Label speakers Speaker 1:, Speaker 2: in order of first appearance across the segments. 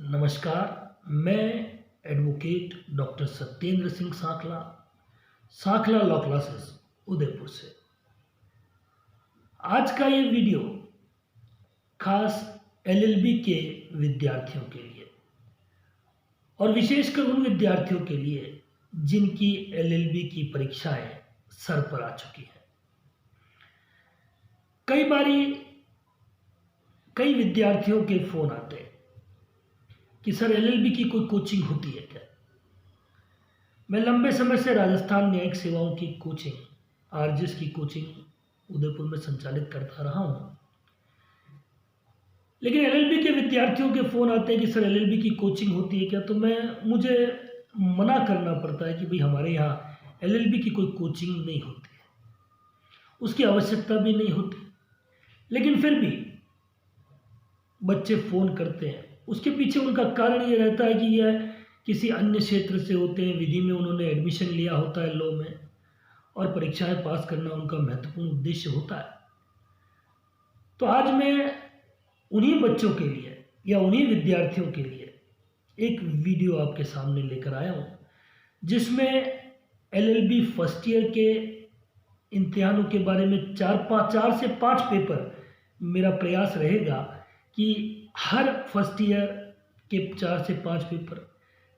Speaker 1: नमस्कार। मैं advocate doctor Satyendra Singh Sakhla, Sakhla law classes Udaipur से। आज का ये वीडियो खास एलएलबी के विद्यार्थियों के लिए और विशेषकर उन विद्यार्थियों के लिए जिनकी एलएलबी की परीक्षाएं सर पर आ चुकी हैं। कई बारी कई विद्यार्थियों के फ़ोन आते हैं कि सर एलएलबी की कोई कोचिंग होती है क्या। मैं लंबे समय से राजस्थान न्यायिक सेवाओं की कोचिंग आरजेएस की कोचिंग उदयपुर में संचालित करता रहा हूँ, लेकिन एलएलबी के विद्यार्थियों के फ़ोन आते हैं कि सर एलएलबी की कोचिंग होती है क्या। तो मुझे मना करना पड़ता है कि भाई हमारे यहाँ एलएलबी की कोई कोचिंग नहीं होती है, उसकी आवश्यकता भी नहीं होती। लेकिन फिर भी बच्चे फ़ोन करते हैं, उसके पीछे उनका कारण ये रहता है कि यह किसी अन्य क्षेत्र से होते हैं, विधि में उन्होंने एडमिशन लिया होता है लॉ में, और परीक्षाएं पास करना उनका महत्वपूर्ण उद्देश्य होता है। तो आज मैं उन्हीं बच्चों के लिए या उन्हीं विद्यार्थियों के लिए एक वीडियो आपके सामने लेकर आया हूँ, जिसमें एलएलबी फर्स्ट ईयर के इम्तिहानों के बारे में चार से पाँच पेपर मेरा प्रयास रहेगा कि हर फर्स्ट ईयर के 4 से 5 पेपर,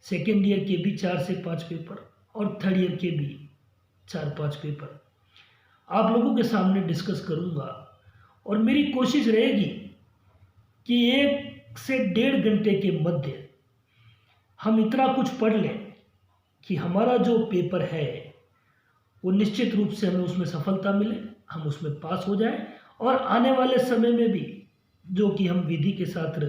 Speaker 1: सेकेंड ईयर के भी 4 से 5 पेपर और थर्ड ईयर के भी 4-5 पेपर आप लोगों के सामने डिस्कस करूंगा। और मेरी कोशिश रहेगी कि 1 से 1.5 घंटे के मध्य हम इतना कुछ पढ़ लें कि हमारा जो पेपर है वो निश्चित रूप से हमें उसमें सफलता मिले, हम उसमें पास हो जाएं, और आने वाले समय में भी जो कि हम विधि के साथ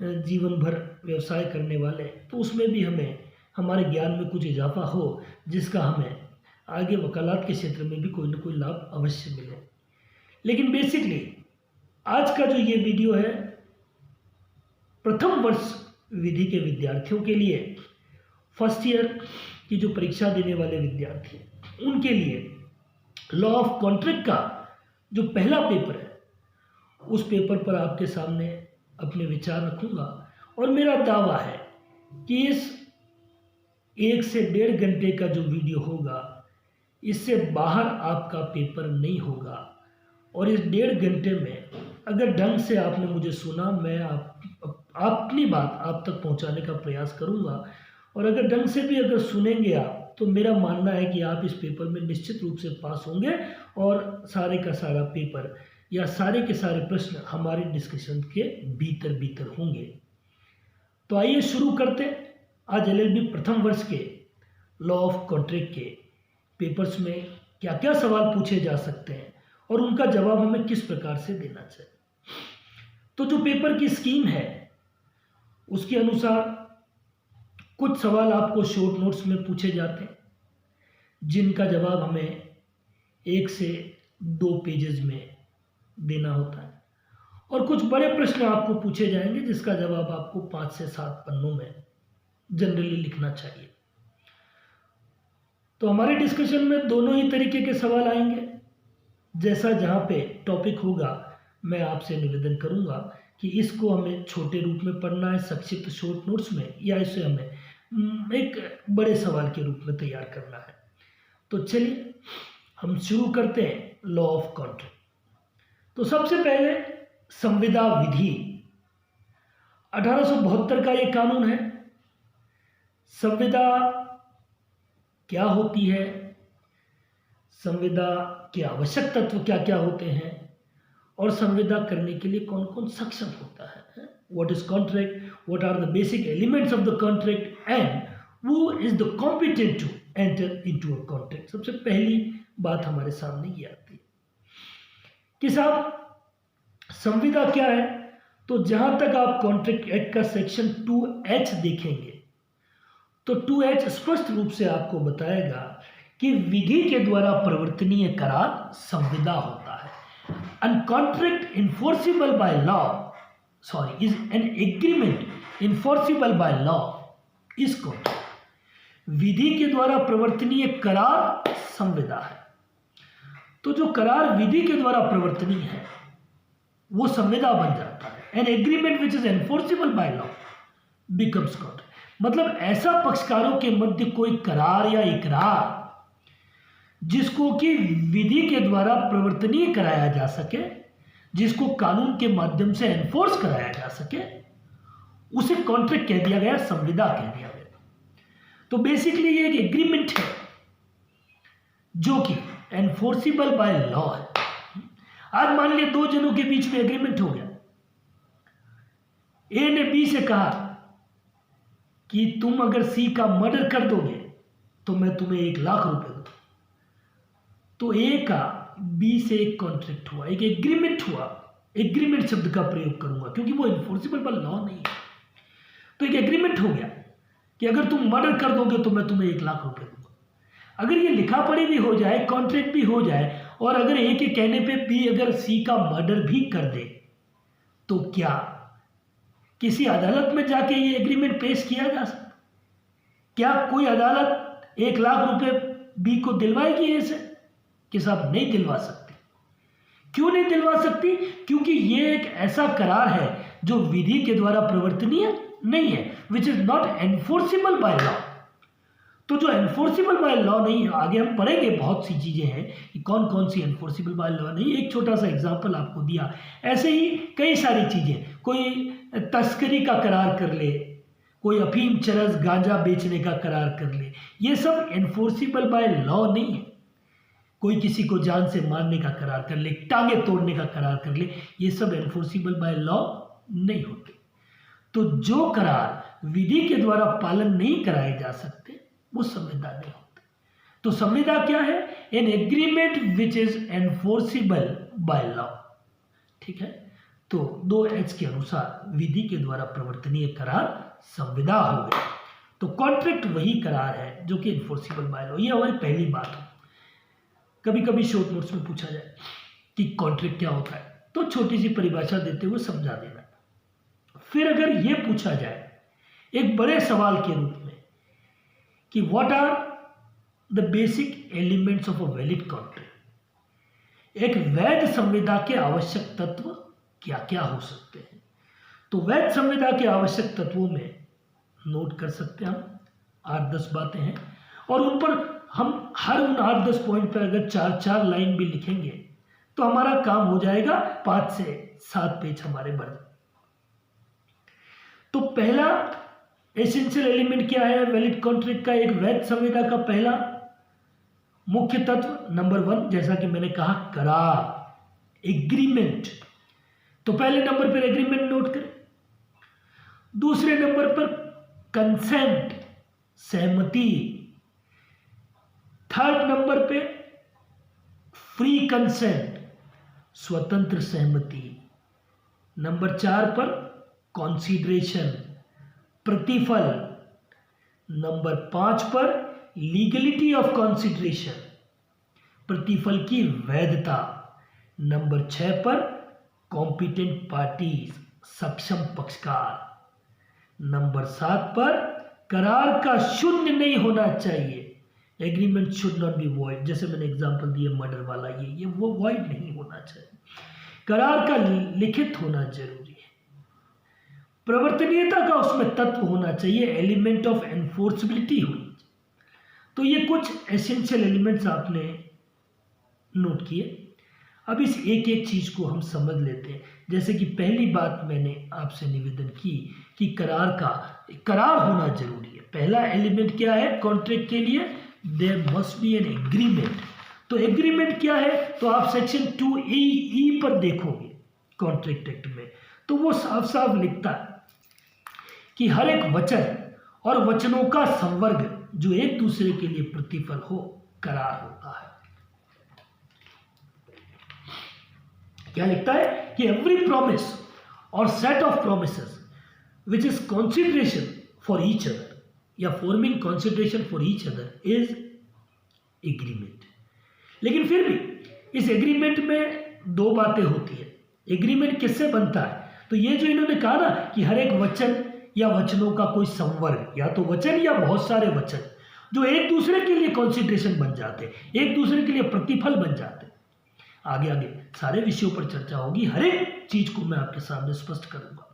Speaker 1: जीवन भर व्यवसाय करने वाले हैं, तो उसमें भी हमें हमारे ज्ञान में कुछ इजाफा हो, जिसका हमें आगे वकालत के क्षेत्र में भी कोई ना कोई लाभ अवश्य मिले। लेकिन बेसिकली आज का जो ये वीडियो है प्रथम वर्ष विधि के विद्यार्थियों के लिए, फर्स्ट ईयर की जो परीक्षा देने वाले विद्यार्थी हैं उनके लिए लॉ ऑफ कॉन्ट्रैक्ट का जो पहला पेपर है उस पेपर पर आपके सामने अपने विचार रखूंगा। और मेरा दावा है कि इस 1 से 1.5 घंटे का जो वीडियो होगा, इससे बाहर आपका पेपर नहीं होगा। और इस 1.5 घंटे में अगर ढंग से आपने मुझे सुना, मैं अपनी बात आप तक पहुंचाने का प्रयास करूंगा। और अगर ढंग से भी अगर सुनेंगे आप, तो मेरा मानना है कि आप इस पेपर में निश्चित रूप से पास होंगे और सारे का सारा पेपर या सारे के सारे प्रश्न हमारे डिस्कशन के भीतर होंगे। तो आइए शुरू करते हैं। आज एलएलबी प्रथम वर्ष के लॉ ऑफ कॉन्ट्रैक्ट के पेपर्स में क्या क्या सवाल पूछे जा सकते हैं और उनका जवाब हमें किस प्रकार से देना चाहिए। तो जो पेपर की स्कीम है उसके अनुसार कुछ सवाल आपको शॉर्ट नोट्स में पूछे जाते हैं, जिनका जवाब हमें 1 से 2 पेजेस में देना होता है, और कुछ बड़े प्रश्न आपको पूछे जाएंगे जिसका जवाब आपको 5 से 7 पन्नों में जनरली लिखना चाहिए। तो हमारे डिस्कशन में दोनों ही तरीके के सवाल आएंगे। जैसा जहाँ पे टॉपिक होगा, मैं आपसे निवेदन करूँगा कि इसको हमें छोटे रूप में पढ़ना है, संक्षिप्त शॉर्ट नोट्स में, या इसे हमें एक बड़े सवाल के रूप में तैयार करना है। तो चलिए हम शुरू करते हैं लॉ ऑफ कॉन्ट्रैक्ट। तो सबसे पहले संविदा विधि 1872 का ये कानून है। संविदा क्या होती है, संविदा के आवश्यक तत्व क्या क्या होते हैं, और संविदा करने के लिए कौन कौन सक्षम होता है। What is contract, what are the basic elements of the contract, and who is the competent to enter into a contract. सबसे पहली बात हमारे सामने ये आती है कि साहब संविदा क्या है। तो जहां तक आप कॉन्ट्रैक्ट एक्ट का सेक्शन 2H देखेंगे, तो 2H स्पष्ट रूप से आपको बताएगा कि विधि के द्वारा परिवर्तनीय करार संविदा होता है। An contract enforceable by law is an agreement enforceable by law is contract. विधि के द्वारा परिवर्तनीय करार संविदा है। तो जो करार विधि के द्वारा परिवर्तनीय है वो संविदा बन जाता है। An agreement which is enforceable by law becomes contract. मतलब ऐसा पक्षकारों के मध्य कोई करार या इकरार जिसको कि विधि के द्वारा प्रवर्तनीय कराया जा सके, जिसको कानून के माध्यम से एनफोर्स कराया जा सके, उसे कॉन्ट्रैक्ट कह दिया गया, संविदा कह दिया गया। तो बेसिकली ये एक एग्रीमेंट है जो कि एनफोर्सिबल बाय लॉ है। आज मान लिया दो जनों के बीच में एग्रीमेंट हो गया, ए ने बी से कहा कि तुम अगर सी का मर्डर कर दोगे तो मैं तुम्हें 1,00,000 रुपए दूंगा। तो ए का बी से एक कॉन्ट्रैक्ट हुआ, एक एग्रीमेंट हुआ। एग्रीमेंट शब्द का प्रयोग करूंगा क्योंकि वो इन्फोर्सिबल बाय लॉ नहीं है। तो एक एग्रीमेंट हो गया कि अगर तुम मर्डर कर दोगे तो मैं तुम्हें 1,00,000 रुपए दूंगा। अगर ये लिखा पढ़ी भी हो जाए, कॉन्ट्रैक्ट भी हो जाए, और अगर ए के कहने पे बी अगर सी का मर्डर भी कर दे, तो क्या किसी अदालत में जाके ये एग्रीमेंट पेश किया जा सकता? क्या कोई अदालत 1,00,000 रुपए बी को दिलवाएगी ऐसे? कि साहब नहीं दिलवा सकती। क्यों नहीं दिलवा सकती? क्योंकि ये एक ऐसा करार है जो विधि के द्वारा प्रवर्तनीय नहीं है, which is not enforceable by law. तो जो एनफोर्सिबल बाय लॉ नहीं है, आगे हम पढ़ेंगे, बहुत सी चीजें हैं कि कौन कौन सी एनफोर्सिबल बाय लॉ नहीं। एक छोटा सा एग्जांपल आपको दिया, ऐसे ही कई सारी चीजें। कोई तस्करी का करार कर ले, कोई अफीम, चरस, गांजा बेचने का करार कर ले, ये सब एनफोर्सिबल बाय लॉ नहीं है। कोई किसी को जान से मारने का करार कर ले, टांगे तोड़ने का करार कर ले, ये सब एनफोर्सिबल बाय लॉ नहीं होते। तो जो करार विधि के द्वारा पालन नहीं कराए जा सकते वो संविदा नहीं होते। तो संविदा क्या है? An agreement which is enforceable by law. ठीक है, तो 2H के अनुसार विधि के द्वारा प्रवर्तनीय करार संविदा हो गया। तो कॉन्ट्रैक्ट वही करार है जो कि एनफोर्सिबल बाय लॉ। ये हमारी पहली बात हो। कभी कभी शॉर्ट नोट्स में पूछा जाए कि कॉन्ट्रैक्ट क्या होता है, तो छोटी सी परिभाषा देते हुए समझा देना। फिर अगर ये पूछा जाए एक बड़े सवाल के रूप में कि what are the basic elements of a valid contract, एक वैध संविदा के आवश्यक तत्व क्या क्या हो सकते हैं, तो वैध संविदा के आवश्यक तत्वों में नोट कर सकते हैं हम 8-10 बातें हैं, और उन पर हम हर उन 8-10 पॉइंट पर अगर 4-4 लाइन भी लिखेंगे तो हमारा काम हो जाएगा, 5 से 7 पेज हमारे बढ़ जाएंगे। तो पहला एसेंशियल एलिमेंट क्या है वैलिड कॉन्ट्रैक्ट का? एक वैध संविदा का पहला मुख्य तत्व नंबर 1, जैसा कि मैंने कहा, करार, एग्रीमेंट। तो पहले नंबर पर एग्रीमेंट नोट करें। दूसरे नंबर पर कंसेंट, सहमति। थर्ड नंबर पे फ्री कंसेंट, स्वतंत्र सहमति। नंबर 4 पर कॉन्सिडरेशन, प्रतिफल। नंबर 5 पर लीगलिटी ऑफ कॉन्सिडरेशन, प्रतिफल की वैधता। नंबर 6 पर कॉम्पिटेंट पार्टीज, सक्षम पक्षकार। नंबर 7 पर करार का शून्य नहीं होना चाहिए, agreement should not be void. जैसे मैंने एग्जांपल दिया मर्डर वाला, ये वो वॉइड नहीं होना चाहिए। करार का लिखित होना जरूरी है। प्रवर्तनीयता का उसमें तत्व होना चाहिए, एलिमेंट ऑफ एनफोर्सबिलिटी होनी चाहिए। तो ये कुछ एसेंशियल एलिमेंट्स आपने नोट किए। अब इस एक एक चीज को हम समझ लेते हैं। जैसे कि पहली बात मैंने आपसे निवेदन की कि करार होना जरूरी है। पहला एलिमेंट क्या है कॉन्ट्रैक्ट के लिए? There must be an agreement. तो एग्रीमेंट क्या है? तो आप सेक्शन 2E पर देखोगे कॉन्ट्रैक्ट एक्ट में, तो वो साफ साफ लिखता है कि हर एक वचन और वचनों का संवर्ग जो एक दूसरे के लिए प्रतिफल हो, करार होता है। क्या लिखता है कि एवरी प्रॉमिस और set of promises which is consideration for each other या forming consideration for each other is agreement. लेकिन फिर भी इस एग्रीमेंट में 2 बातें होती है। एग्रीमेंट किससे बनता है? तो ये जो इन्होंने कहा ना कि हर एक वचन या वचनों का कोई संवर्ग, या तो वचन या बहुत सारे वचन जो एक दूसरे के लिए कंसिडरेशन बन जाते, एक दूसरे के लिए प्रतिफल बन जाते। आगे आगे सारे विषयों पर चर्चा होगी, हर एक चीज को मैं आपके सामने स्पष्ट करूंगा।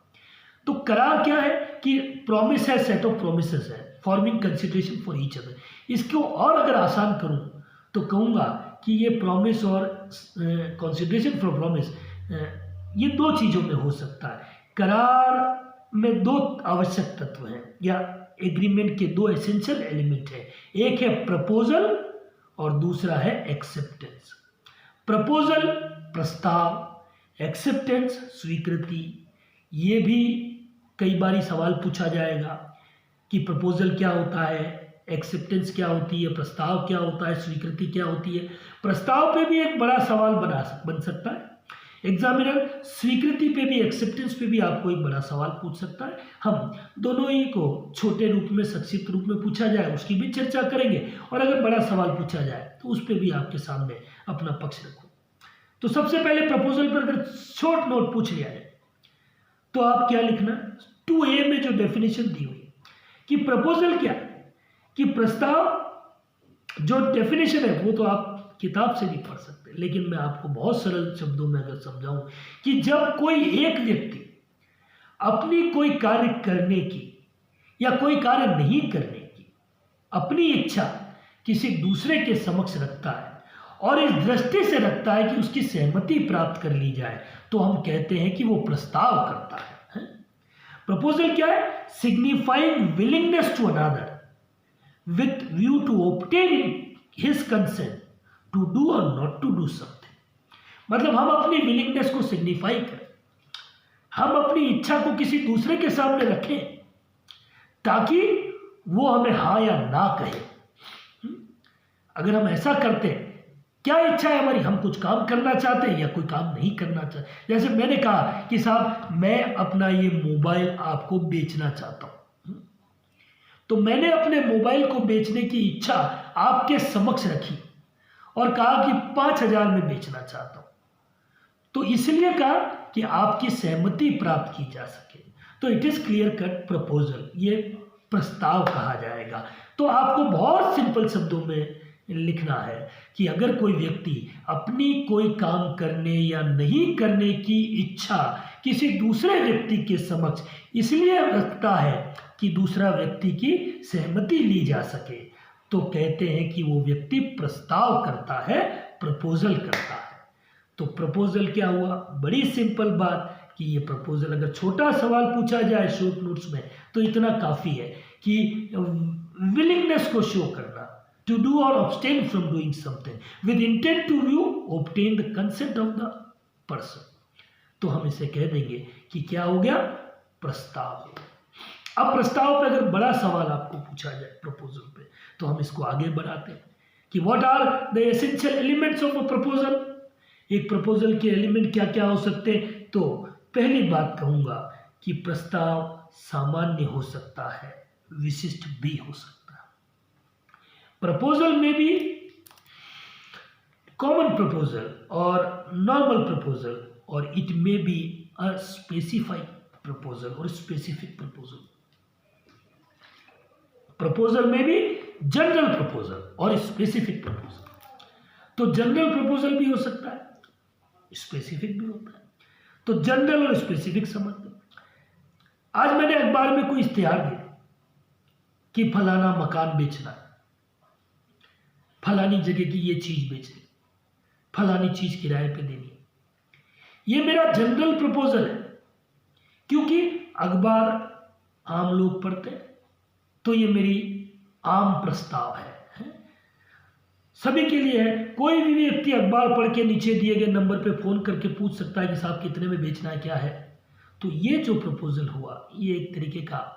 Speaker 1: तो करार क्या है कि प्रॉमिस है, सेट ऑफ प्रोमिसेस है, forming consideration for each other. इसको और अगर आसान करूं तो कहूंगा कि ये प्रॉमिस और कंसिडरेशन फॉर प्रॉमिस ये दो चीज़ों में हो सकता है। करार में दो आवश्यक तत्व हैं या एग्रीमेंट के दो एसेंशियल एलिमेंट हैं, एक है प्रपोजल और दूसरा है एक्सेप्टेंस। प्रपोजल प्रस्ताव, एक्सेप्टेंस स्वीकृति। ये भी कई बारी सवाल पूछा जाएगा कि प्रपोजल क्या होता है, एक्सेप्टेंस क्या होती है, प्रस्ताव क्या होता है, स्वीकृति क्या होती है। प्रस्ताव पे भी एक बड़ा सवाल बन सकता है एग्जामिनर, स्वीकृति पे भी, एक्सेप्टेंस पे भी आपको एक बड़ा सवाल पूछ सकता है। हम दोनों ही को छोटे रूप में, संक्षिप्त रूप में पूछा जाए उसकी भी चर्चा करेंगे, और अगर बड़ा सवाल पूछा जाए तो उस पर भी आपके सामने अपना पक्ष रखूँ। तो सबसे पहले प्रपोजल पर अगर शॉर्ट नोट पूछ लिया जाए तो आप क्या लिखना, 2A में जो डेफिनेशन दी हुई कि प्रपोजल क्या है, कि प्रस्ताव जो डेफिनेशन है वो तो आप किताब से भी पढ़ सकते हैं, लेकिन मैं आपको बहुत सरल शब्दों में अगर समझाऊं कि जब कोई एक व्यक्ति अपनी कोई कार्य करने की या कोई कार्य नहीं करने की अपनी इच्छा किसी दूसरे के समक्ष रखता है और इस दृष्टि से रखता है कि उसकी सहमति प्राप्त कर ली जाए, तो हम कहते हैं कि वो प्रस्ताव करता है। प्रपोजल क्या है, signifying willingness to another with view to obtain his consent to do और नॉट टू डू समथिंग। मतलब हम अपनी विलिंगनेस को सिग्निफाई करें, हम अपनी इच्छा को किसी दूसरे के सामने रखें ताकि वो हमें हाँ या ना कहे। अगर हम ऐसा करते हैं, क्या इच्छा है हमारी, हम कुछ काम करना चाहते हैं या कोई काम नहीं करना चाहते। जैसे मैंने कहा कि साहब मैं अपना ये मोबाइल आपको बेचना चाहता हूं, तो मैंने अपने मोबाइल को बेचने की इच्छा आपके समक्ष रखी और कहा कि 5,000 में बेचना चाहता हूं, तो इसलिए कहा कि आपकी सहमति प्राप्त की जा सके। तो it is clear cut proposal, ये प्रस्ताव कहा जाएगा। तो आपको बहुत सिंपल शब्दों में लिखना है कि अगर कोई व्यक्ति अपनी कोई काम करने या नहीं करने की इच्छा किसी दूसरे व्यक्ति के समक्ष इसलिए रखता है कि दूसरा व्यक्ति की सहमति ली जा सके, तो कहते हैं कि वो व्यक्ति प्रस्ताव करता है, प्रपोजल करता है। तो प्रपोजल क्या हुआ, बड़ी सिंपल बात कि ये प्रपोजल, अगर छोटा सवाल पूछा जाए शॉर्ट नोट्स में तो इतना काफ़ी है कि विलिंगनेस को शो करना, to do or abstain from doing something with intent to you obtain the consent of the person। तो हम इसे कह देंगे कि क्या हो गया, प्रस्ताव। अब प्रस्ताव पे अगर बड़ा सवाल आपको पूछा जाए प्रपोजल पे तो हम इसको आगे बढ़ाते हैं कि what are the essential elements of a proposal. एक प्रपोजल के एलिमेंट क्या क्या हो सकते हैं। तो पहली बात कहूंगा कि प्रस्ताव सामान्य हो सकता है, विशिष्ट भी हो सकता है। प्रपोजल में भी कॉमन प्रपोजल और नॉर्मल प्रपोजल, और it may be a specified proposal और स्पेसिफिक प्रपोजल। प्रपोजल में भी जनरल प्रपोजल और स्पेसिफिक प्रपोजल। तो जनरल प्रपोजल भी हो सकता है, स्पेसिफिक भी होता है। तो जनरल और स्पेसिफिक समझते। आज मैंने अखबार में कोई इश्तिहार दिया कि फलाना मकान बेचना है, फलानी जगह की ये चीज बेचनी, फलानी चीज किराए पे देनी, ये मेरा जनरल प्रपोजल है क्योंकि अखबार आम लोग पढ़ते हैं, तो ये मेरी आम प्रस्ताव है, सभी के लिए है। कोई भी व्यक्ति अखबार पढ़ के नीचे दिए गए नंबर पे फोन करके पूछ सकता है कि साहब कितने में बेचना है, क्या है। तो ये जो प्रपोजल हुआ ये एक तरीके का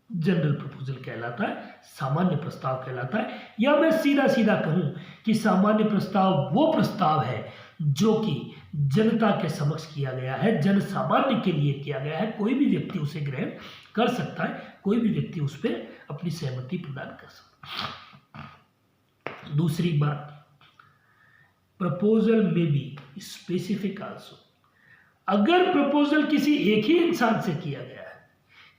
Speaker 1: जनरल प्रपोजल कहलाता है, सामान्य प्रस्ताव कहलाता है। या मैं सीधा सीधा कहूं कि सामान्य प्रस्ताव वो प्रस्ताव है जो कि जनता के समक्ष किया गया है, जन सामान्य के लिए किया गया है। कोई भी व्यक्ति उसे ग्रहण कर सकता है, कोई भी व्यक्ति उस पर अपनी सहमति प्रदान कर सकता है। दूसरी बात, प्रपोजल में भी स्पेसिफिक आल्सो। अगर प्रपोजल किसी एक ही इंसान से किया गया है,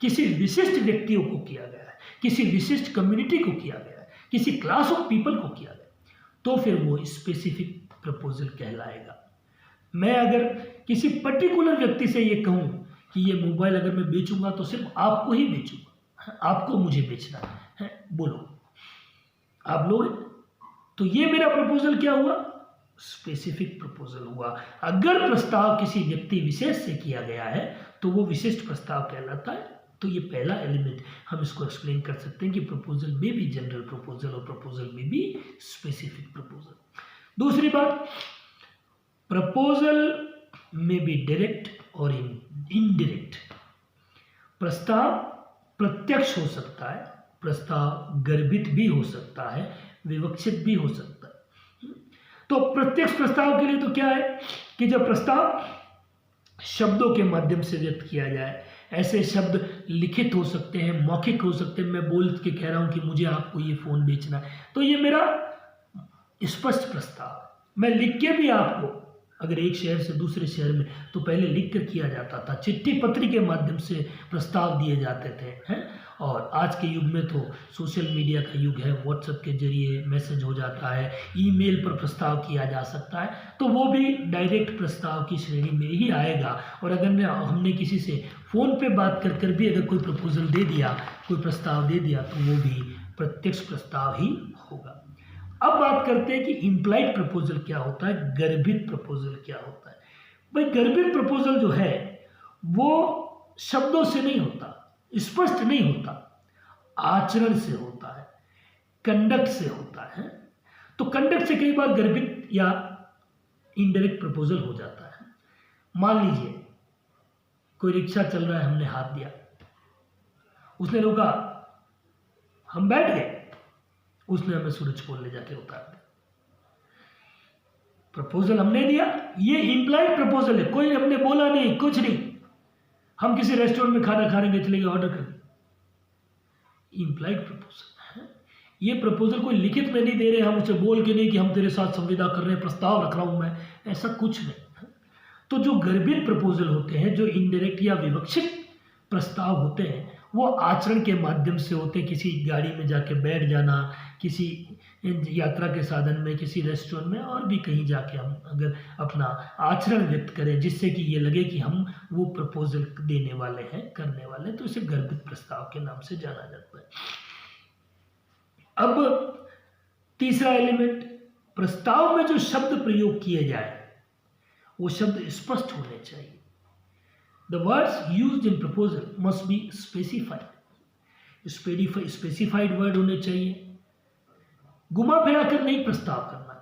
Speaker 1: किसी विशिष्ट व्यक्तियों को किया गया है, किसी विशिष्ट कम्युनिटी को किया गया है, किसी क्लास ऑफ पीपल को किया गया, तो फिर वो स्पेसिफिक प्रपोजल कहलाएगा। मैं अगर किसी पर्टिकुलर व्यक्ति से ये कहूं कि ये मोबाइल अगर मैं बेचूंगा तो सिर्फ आपको ही बेचूंगा, आपको मुझे बेचना है, बोलो आप लोग। तो ये मेरा प्रपोजल क्या हुआ? स्पेसिफिक प्रपोजल हुआ। अगर प्रस्ताव किसी व्यक्ति विशेष से किया गया है तो वो विशिष्ट प्रस्ताव कहलाता है। तो ये पहला एलिमेंट हम इसको एक्सप्लेन कर सकते हैं कि प्रपोजल में भी जनरल प्रपोजल और प्रपोजल में भी स्पेसिफिक प्रपोजल। दूसरी बात, प्रपोजल में भी डायरेक्ट और इनडायरेक्ट। प्रस्ताव प्रत्यक्ष हो सकता है, प्रस्ताव गर्भित भी हो सकता है, विवक्षित भी हो सकता है। तो प्रत्यक्ष प्रस्ताव के लिए तो क्या है कि जब प्रस्ताव शब्दों के माध्यम से व्यक्त किया जाए, ऐसे शब्द लिखित हो सकते हैं, मौखिक हो सकते हैं। मैं बोल के कह रहा हूं कि मुझे आपको ये फोन बेचना है, तो ये मेरा स्पष्ट प्रस्ताव। मैं लिख के भी आपको, अगर एक शहर से दूसरे शहर में, तो पहले लिख कर किया जाता था, चिट्ठी पत्री के माध्यम से प्रस्ताव दिए जाते थे, हैं। और आज के युग में तो सोशल मीडिया का युग है, व्हाट्सएप के जरिए मैसेज हो जाता है, ईमेल पर प्रस्ताव किया जा सकता है, तो वो भी डायरेक्ट प्रस्ताव की श्रेणी में ही आएगा। और अगर हमने किसी से फ़ोन पे बात कर कर भी अगर कोई प्रपोजल दे दिया, कोई प्रस्ताव दे दिया, तो वो भी प्रत्यक्ष प्रस्ताव ही होगा। अब बात करते हैं कि इम्प्लाइड प्रपोजल क्या होता है, गर्भित प्रपोजल क्या होता है। भाई गर्भित प्रपोजल जो है वो शब्दों से नहीं होता, स्पष्ट नहीं होता, आचरण से होता है, कंडक्ट से होता है। तो कंडक्ट से कई बार गर्भित या इनडायरेक्ट प्रपोजल हो जाता है। मान लीजिए कोई रिक्शा चल रहा है, हमने हाथ दिया, उसने रोका, हम बैठ गए, उसने हमें सूरज पोल ले जाके उतार दिया। प्रपोजल हमने दिया, ये इम्प्लाइड प्रपोजल है, कोई हमने बोला नहीं, कुछ नहीं। हम किसी रेस्टोरेंट में खाना खाने गए, चले गए, ऑर्डर कर दिया, इम्प्लाइड प्रपोजल है। ये प्रपोजल कोई लिखित में नहीं दे रहे, हम उसे बोल के नहीं कि हम तेरे साथ संविदा कर रहे हैं, प्रस्ताव रख रहा हूं मैं, ऐसा कुछ नहीं। तो जो गर्भित प्रपोजल होते हैं, जो इनडायरेक्ट या विवक्षित प्रस्ताव होते हैं, वो आचरण के माध्यम से होते हैं। किसी गाड़ी में जाके बैठ जाना, किसी यात्रा के साधन में, किसी रेस्टोरेंट में, और भी कहीं जाके हम अगर अपना आचरण व्यक्त करें जिससे कि ये लगे कि हम वो प्रपोजल देने वाले हैं, करने वाले हैं, तो इसे गर्भित प्रस्ताव के नाम से जाना जाता है। अब तीसरा एलिमेंट, प्रस्ताव में जो शब्द प्रयोग किए जाए वो शब्द स्पष्ट होने चाहिए। The words used in proposal must be specified. Specified word होने चाहिए। घुमा फिरा कर नहीं प्रस्ताव करना।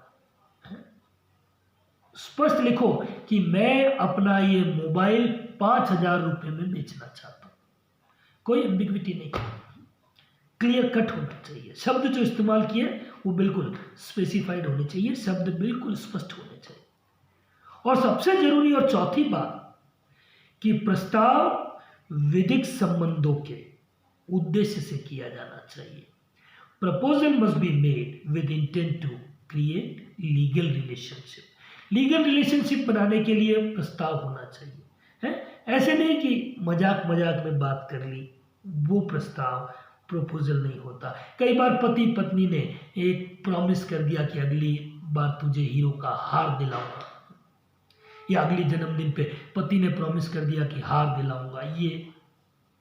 Speaker 1: स्पष्ट लिखो कि मैं अपना ये मोबाइल 5,000 रुपये में बेचना चाहता हूं, कोई एम्बिग्विटी नहीं, क्लियर कट होना चाहिए। शब्द जो इस्तेमाल किए वो बिल्कुल स्पेसिफाइड होने चाहिए, शब्द बिल्कुल स्पष्ट होने चाहिए। और सबसे जरूरी और चौथी बात कि प्रस्ताव विधिक संबंधों के उद्देश्य से किया जाना चाहिए। Proposal must be made with intent to create legal relationship. Legal relationship बनाने के लिए प्रस्ताव होना चाहिए, है। ऐसे नहीं कि मजाक मजाक में बात कर ली, वो प्रस्ताव प्रपोजल नहीं होता। कई बार पति पत्नी ने एक प्रॉमिस कर दिया कि अगली बार तुझे हीरो का हार दिलाऊंगा, या अगली जन्मदिन पे पति ने प्रॉमिस कर दिया कि हार दिलाऊंगा, ये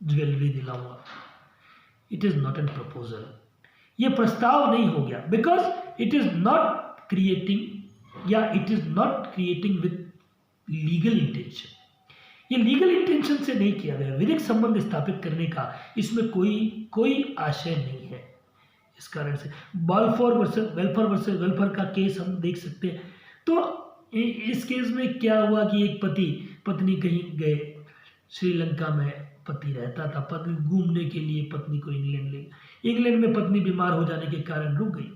Speaker 1: ज्वेलरी दिलाऊंगा। It is not an proposal, ये प्रस्ताव नहीं हो गया, because it is not creating या it is not creating with legal intention. ये लीगल इंटेंशन से नहीं किया गया, विधिक संबंध स्थापित करने का इसमें कोई आशय नहीं है। इस कारण से वेलफेयर वर्सेस का केस हम देख सकते हैं। तो इस केस में क्या हुआ कि एक पति पत्नी कहीं गए, श्रीलंका में पति रहता था, पत्नी घूमने के लिए पत्नी को इंग्लैंड ले, इंग्लैंड में पत्नी बीमार हो जाने के कारण रुक गई।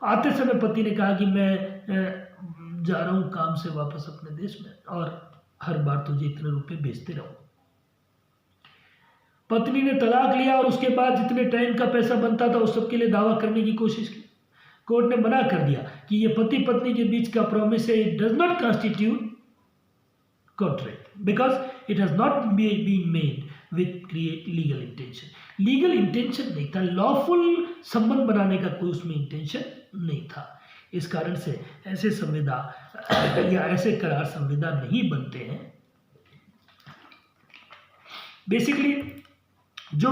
Speaker 1: आते समय पति ने कहा कि मैं जा रहा हूँ काम से वापस अपने देश में, और हर बार तुझे इतने रुपए भेजते रहूँ। पत्नी ने तलाक लिया और उसके बाद जितने टाइम का पैसा बनता था उस सब के लिए दावा करने की कोशिश की। कोर्ट ने मना कर दिया कि ये पति पत्नी के बीच का प्रॉमिस है, it does not constitute contract because it has not been made with create legal intention. Legal intention नहीं था, लॉफुल संबंध बनाने का कोई उसमें इंटेंशन नहीं था। इस कारण से ऐसे संविदा या ऐसे करार संविदा नहीं बनते हैं। बेसिकली जो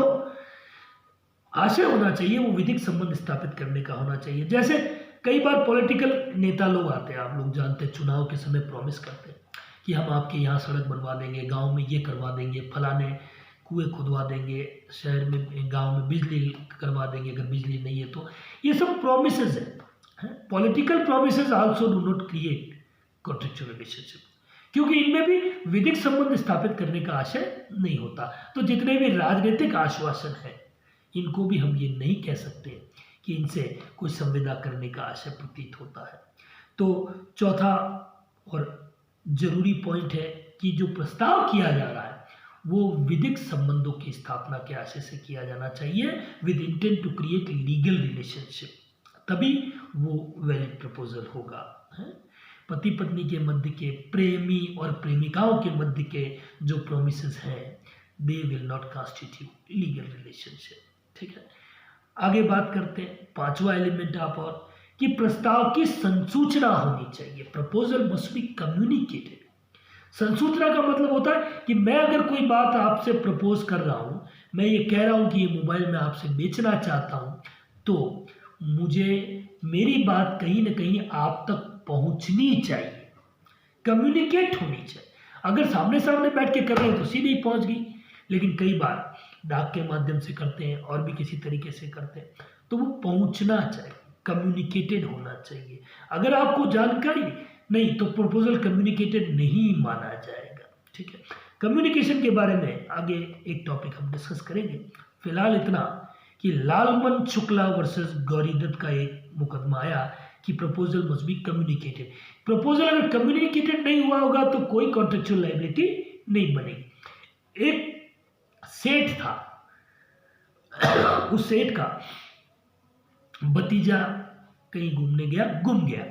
Speaker 1: आशय होना चाहिए वो विधिक संबंध स्थापित करने का होना चाहिए। जैसे कई बार पॉलिटिकल नेता लोग आते हैं, आप लोग जानते हैं, चुनाव के समय प्रॉमिस करते हैं कि हम आपके यहाँ सड़क बनवा देंगे, गांव में ये करवा देंगे, फलाने कुएं खुदवा देंगे, शहर में गांव में बिजली करवा देंगे, अगर बिजली नहीं है तो। ये सब प्रोमिसेस है। Political promises also do not create contractual relationship, क्योंकि इनमें भी विधिक संबंध स्थापित करने का आशय नहीं होता। तो जितने भी राजनीतिक आश्वासन है इनको भी हम ये नहीं कह सकते कि इनसे कोई संविदा करने का आशय प्रतीत होता है। तो चौथा और जरूरी पॉइंट है कि जो प्रस्ताव किया जा रहा है वो विधिक संबंधों की स्थापना के आशय से किया जाना चाहिए, with intent to create legal relationship, तभी वो वैलिड प्रपोजल होगा। पति पत्नी के मध्य के, प्रेमी और प्रेमिकाओं के मध्य के जो प्रोमिसेस हैं they will not constitute legal relationship. ठीक है, आगे बात करते हैं। पांचवा एलिमेंट आप और कि प्रस्ताव की संसूचना होनी चाहिए। Proposal must be communicated. संसूचना का मतलब होता है कि मैं अगर कोई बात आपसे प्रपोज कर रहा हूं, मैं ये कह रहा हूं कि ये मोबाइल मैं आपसे बेचना चाहता हूं, तो मुझे मेरी बात कहीं ना कहीं आप तक पहुंचनी चाहिए, कम्युनिकेट होनी चाहिए। अगर सामने सामने बैठ के कर रहे हैं तो सीधे ही पहुंच गई, लेकिन कई बार डाक के माध्यम से करते हैं और भी किसी तरीके से करते हैं, तो वो पहुंचना चाहिए, कम्युनिकेटेड होना चाहिए। अगर आपको जानकारी नहीं तो प्रपोजल कम्युनिकेटेड नहीं माना जाएगा। ठीक है, कम्युनिकेशन के बारे में आगे एक टॉपिक हम डिस्कस करेंगे। फिलहाल इतना कि लालमन शुक्ला वर्सेस गौरीदत्त का एक मुकदमा आया कि proposal must be communicated. Proposal अगर कम्युनिकेटेड नहीं हुआ होगा तो कोई कॉन्ट्रेक्चुअल लायबिलिटी नहीं बनेगी। एक सेठ था, उस सेठ का भतीजा कहीं घूमने गया, गुम गया,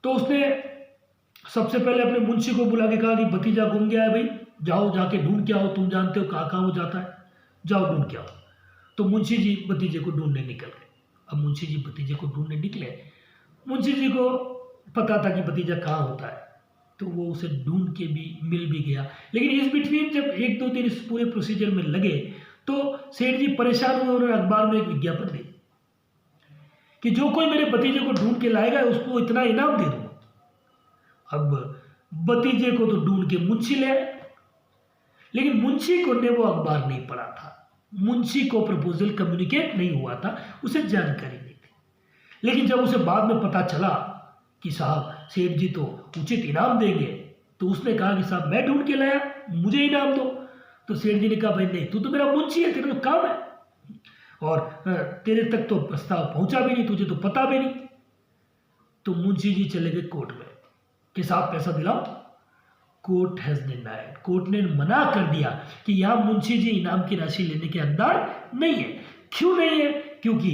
Speaker 1: तो उसने सबसे पहले अपने मुंशी को बुला के कहा कि भतीजा गुम गया है भाई, जाओ जाके ढूंढ के आओ, तुम जानते हो कहाँ कहाँ वो जाता है, जाओ ढूंढ के आओ। तो मुंशी जी भतीजे को ढूंढने निकल गए। अब मुंशी जी भतीजे को ढूंढने निकले, मुंशी जी को पता था कि भतीजा कहाँ होता है, तो वो उसे ढूंढ के भी मिल भी गया। लेकिन इस बिटवीन जब एक दो दिन इस पूरे प्रोसीजर में लगे तो सेठ जी परेशान हुए, उन्होंने अखबार में एक विज्ञापन दी कि जो कोई मेरे भतीजे को ढूंढ के लाएगा उसको इतना इनाम दे दूंगा। अब भतीजे को तो ढूंढ के मुंशी ले आए, लेकिन मुंशी को ने वो अखबार नहीं पढ़ा था, मुंशी को प्रपोजल कम्युनिकेट नहीं हुआ था, उसे जानकारी नहीं थी। लेकिन जब उसे बाद में पता चला कि साहब सेठ जी तो उचित इनाम देंगे, तो उसने कहा कि साहब मैं ढूंढ के लाया, मुझे इनाम दो। तो सेठ जी ने कहा भाई नहीं, तू तो मेरा मुंशी है, तेरा तो काम है, और तेरे तक तो प्रस्ताव पहुंचा भी नहीं, तुझे तो पता भी नहीं। तो मुंशी जी चले गए कोर्ट में कि साहब पैसा दिलाओ। कोर्ट हैज डिनाइड, कोर्ट ने मना कर दिया कि यहां मुंशी जी इनाम की राशि लेने के हकदार नहीं है। क्यों नहीं है? क्योंकि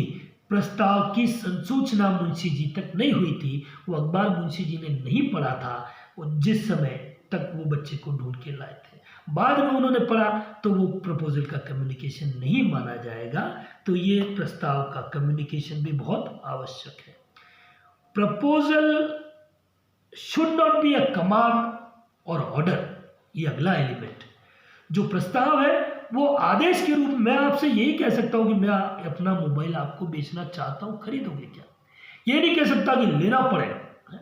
Speaker 1: प्रस्ताव की संसूचना मुंशी जी तक नहीं हुई थी, वो अखबार मुंशी जी ने नहीं पढ़ा था, वो जिस समय तक वो बच्चे को ढूंढ के लाए थे। बाद में उन्होंने पढ़ा तो वो प्रपोजल का कम्युनिकेशन नहीं माना जाएगा। तो ये प्रस्ताव का कम्युनिकेशन भी बहुत आवश्यक है। Proposal should not be a command और ऑर्डर, ये अगला एलिमेंट। जो प्रस्ताव है वो आदेश के रूप में, मैं आपसे यही कह सकता हूं कि मैं अपना मोबाइल आपको बेचना चाहता हूं, खरीदोगे क्या? ये नहीं कह सकता कि लेना पड़ेगा,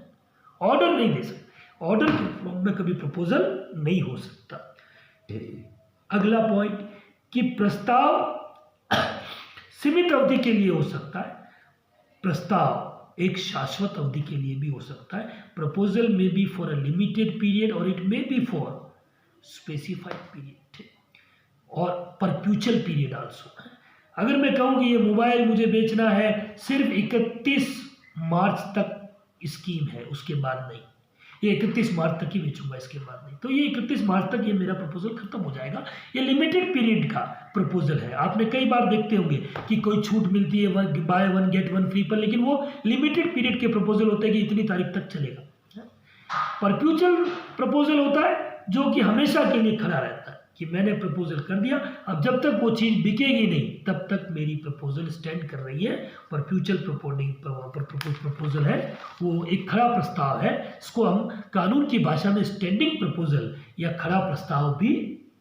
Speaker 1: ऑर्डर नहीं दे सकता, ऑर्डर के फॉर्म में कभी प्रपोजल नहीं हो सकता। अगला पॉइंट कि प्रस्ताव सीमित अवधि के लिए हो सकता है, प्रस्ताव एक शाश्वत अवधि के लिए भी हो सकता है। प्रपोजल में be for a limited period और it may be for specified period और परप्यूचुअल पीरियड आल्सो। अगर मैं कहूं कि ये मोबाइल मुझे बेचना है, सिर्फ 31 मार्च तक स्कीम है, उसके बाद नहीं, ये 31 मार्च तक ही बेचूंगा, इसके बाद नहीं, तो ये 31 मार्च तक ये मेरा प्रपोजल खत्म हो जाएगा। ये लिमिटेड पीरियड का प्रपोजल है। आपने कई बार देखते होंगे कि कोई छूट मिलती है by one get one free पर, लेकिन वो लिमिटेड पीरियड के प्रपोजल होते हैं कि इतनी तारीख तक चलेगा। परप्यूचुअल प्रपोजल होता है जो कि हमेशा के लिए खड़ा रहता है कि मैंने प्रपोजल कर दिया, अब जब तक वो चीज़ बिकेगी नहीं तब तक मेरी प्रपोजल स्टैंड कर रही है। परप्यूचुअल प्रपोजल है, वो एक खड़ा प्रस्ताव है। इसको हम कानून की भाषा में स्टैंडिंग प्रपोजल या खड़ा प्रस्ताव भी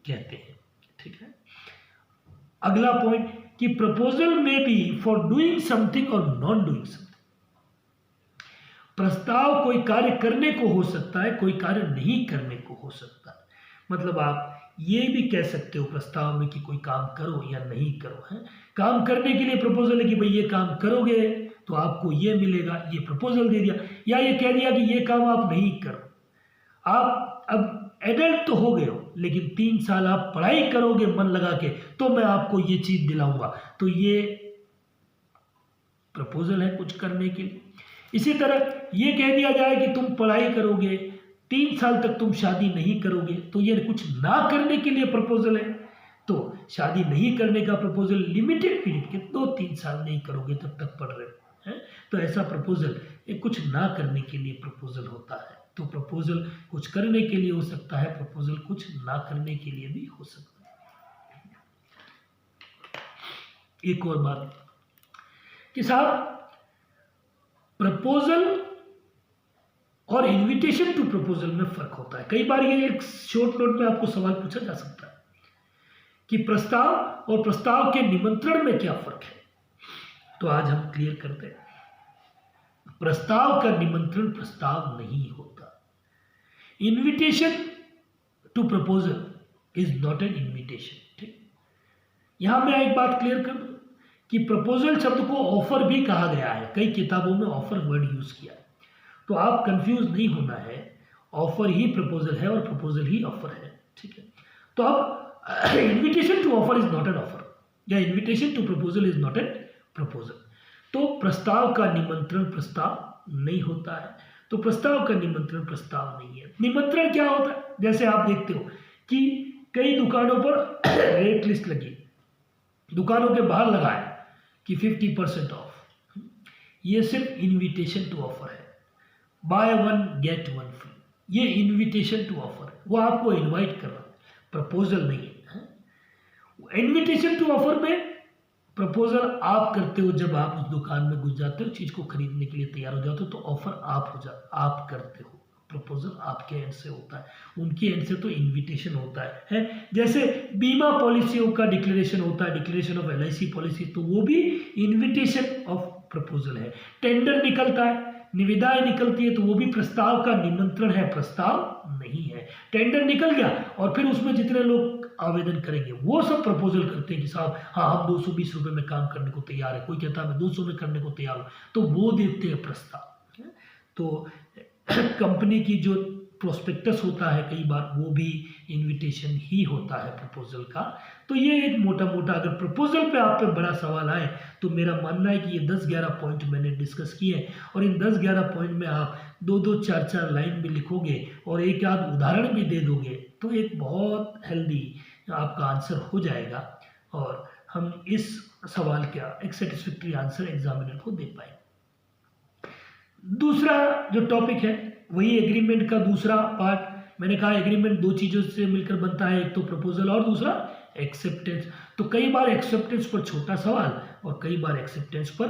Speaker 1: कहते हैं। ठीक है। अगला पॉइंट कि प्रपोजल में बी फॉर डूइंग समथिंग और नॉन डूइंग समथिंग। प्रस्ताव कोई कार्य करने को हो सकता है, कोई कार्य नहीं करने को हो सकता है। मतलब आप ये भी कह सकते हो प्रस्ताव में कि कोई काम करो या नहीं करो है। काम करने के लिए प्रपोजल है कि भाई ये काम करोगे तो आपको ये मिलेगा, ये प्रपोजल दे दिया। या ये कह दिया कि ये काम आप नहीं करो। आप अब एडल्ट तो हो गए हो, लेकिन 3 साल आप पढ़ाई करोगे मन लगा के तो मैं आपको ये चीज दिलाऊंगा, तो ये प्रपोजल है कुछ करने के लिए। इसी तरह ये कह दिया जाए कि तुम पढ़ाई करोगे, 3 साल तक तुम शादी नहीं करोगे, तो ये कुछ ना करने के लिए प्रपोजल है। तो शादी नहीं करने का प्रपोजल लिमिटेड पीरियड के 2-3 साल नहीं करोगे तब तक पढ़ रहे हो है, तो ऐसा प्रपोजल ये कुछ ना करने के लिए प्रपोजल होता है। तो प्रपोजल कुछ करने के लिए हो सकता है, प्रपोजल कुछ ना करने के लिए भी हो सकता है। एक और बात कि साहब प्रपोजल और इनविटेशन टू प्रपोजल में फर्क होता है। कई बार ये एक शॉर्ट नोट में आपको सवाल पूछा जा सकता है कि प्रस्ताव और प्रस्ताव के निमंत्रण में क्या फर्क है। तो आज हम क्लियर करते हैं। प्रस्ताव का निमंत्रण प्रस्ताव नहीं होता। Invitation to proposal is not an invitation. ठीक, यहां मैं एक बात क्लियर कर दूं कि प्रपोजल शब्द को ऑफर भी कहा गया है, कई किताबों में ऑफर वर्ड यूज किया है। तो आप कंफ्यूज नहीं होना है, ऑफर ही प्रपोजल है और प्रपोजल ही ऑफर है। ठीक है। तो अब invitation to offer is not an offer या invitation to proposal is not an proposal. तो प्रस्ताव का निमंत्रण प्रस्ताव नहीं होता है। तो प्रस्ताव का निमंत्रण प्रस्ताव नहीं है। निमंत्रण क्या होता है? जैसे आप देखते हो कि कई दुकानों पर रेट लिस्ट लगी, दुकानों के बाहर लगा है कि 50% ऑफ। ये सिर्फ इनविटेशन टू ऑफर है, by one get one free. ये इनविटेशन टू ऑफर है, वो आपको इनवाइट कर रहा है, प्रपोजल नहीं है। इनविटेशन टू ऑफर में प्रपोजल आप करते हो जब आप उस दुकान में घुस जाते हो, चीज को खरीदने के लिए तैयार हो जाते हो, तो ऑफर आप करते हो, प्रपोजल आपके एंड से होता है, उनके एंड से तो इनविटेशन होता है। जैसे बीमा पॉलिसियों का डिक्लेरेशन होता है, डिक्लेरेशन ऑफ LIC पॉलिसी, तो वो भी इनविटेशन ऑफ प्रपोजल है। टेंडर निकलता है, निविदाएं निकलती है, तो वो भी प्रस्ताव का निमंत्रण है, प्रस्ताव नहीं है। टेंडर निकल गया और फिर उसमें जितने लोग आवेदन करेंगे वो सब प्रपोजल करते हैं कि साहब हाँ हम 220 रुपए में काम करने को तैयार है, कोई कहता है मैं 200 में करने को तैयार हूँ, तो वो देते हैं प्रस्ताव। तो कंपनी की जो प्रोस्पेक्टस होता है कई बार वो भी इनविटेशन ही होता है प्रपोजल का। तो ये एक मोटा मोटा, अगर प्रपोजल पे आप पे बड़ा सवाल आए तो मेरा मानना है कि ये 10-11 पॉइंट मैंने डिस्कस किए हैं, और इन 10-11 पॉइंट में आप 2-2, 4-4 लाइन भी लिखोगे और एक आध उदाहरण भी दे दोगे तो एक बहुत हेल्दी आपका आंसर हो जाएगा, और हम इस सवाल का एक सेटिस्फैक्ट्री आंसर एग्जामिनर को दे पाएंगे। दूसरा जो टॉपिक है वही एग्रीमेंट का दूसरा पार्ट। मैंने कहा एग्रीमेंट 2 चीजों से मिलकर बनता है, एक तो प्रपोजल और दूसरा एक्सेप्टेंस। तो कई बार एक्सेप्टेंस पर छोटा सवाल और कई बार एक्सेप्टेंस पर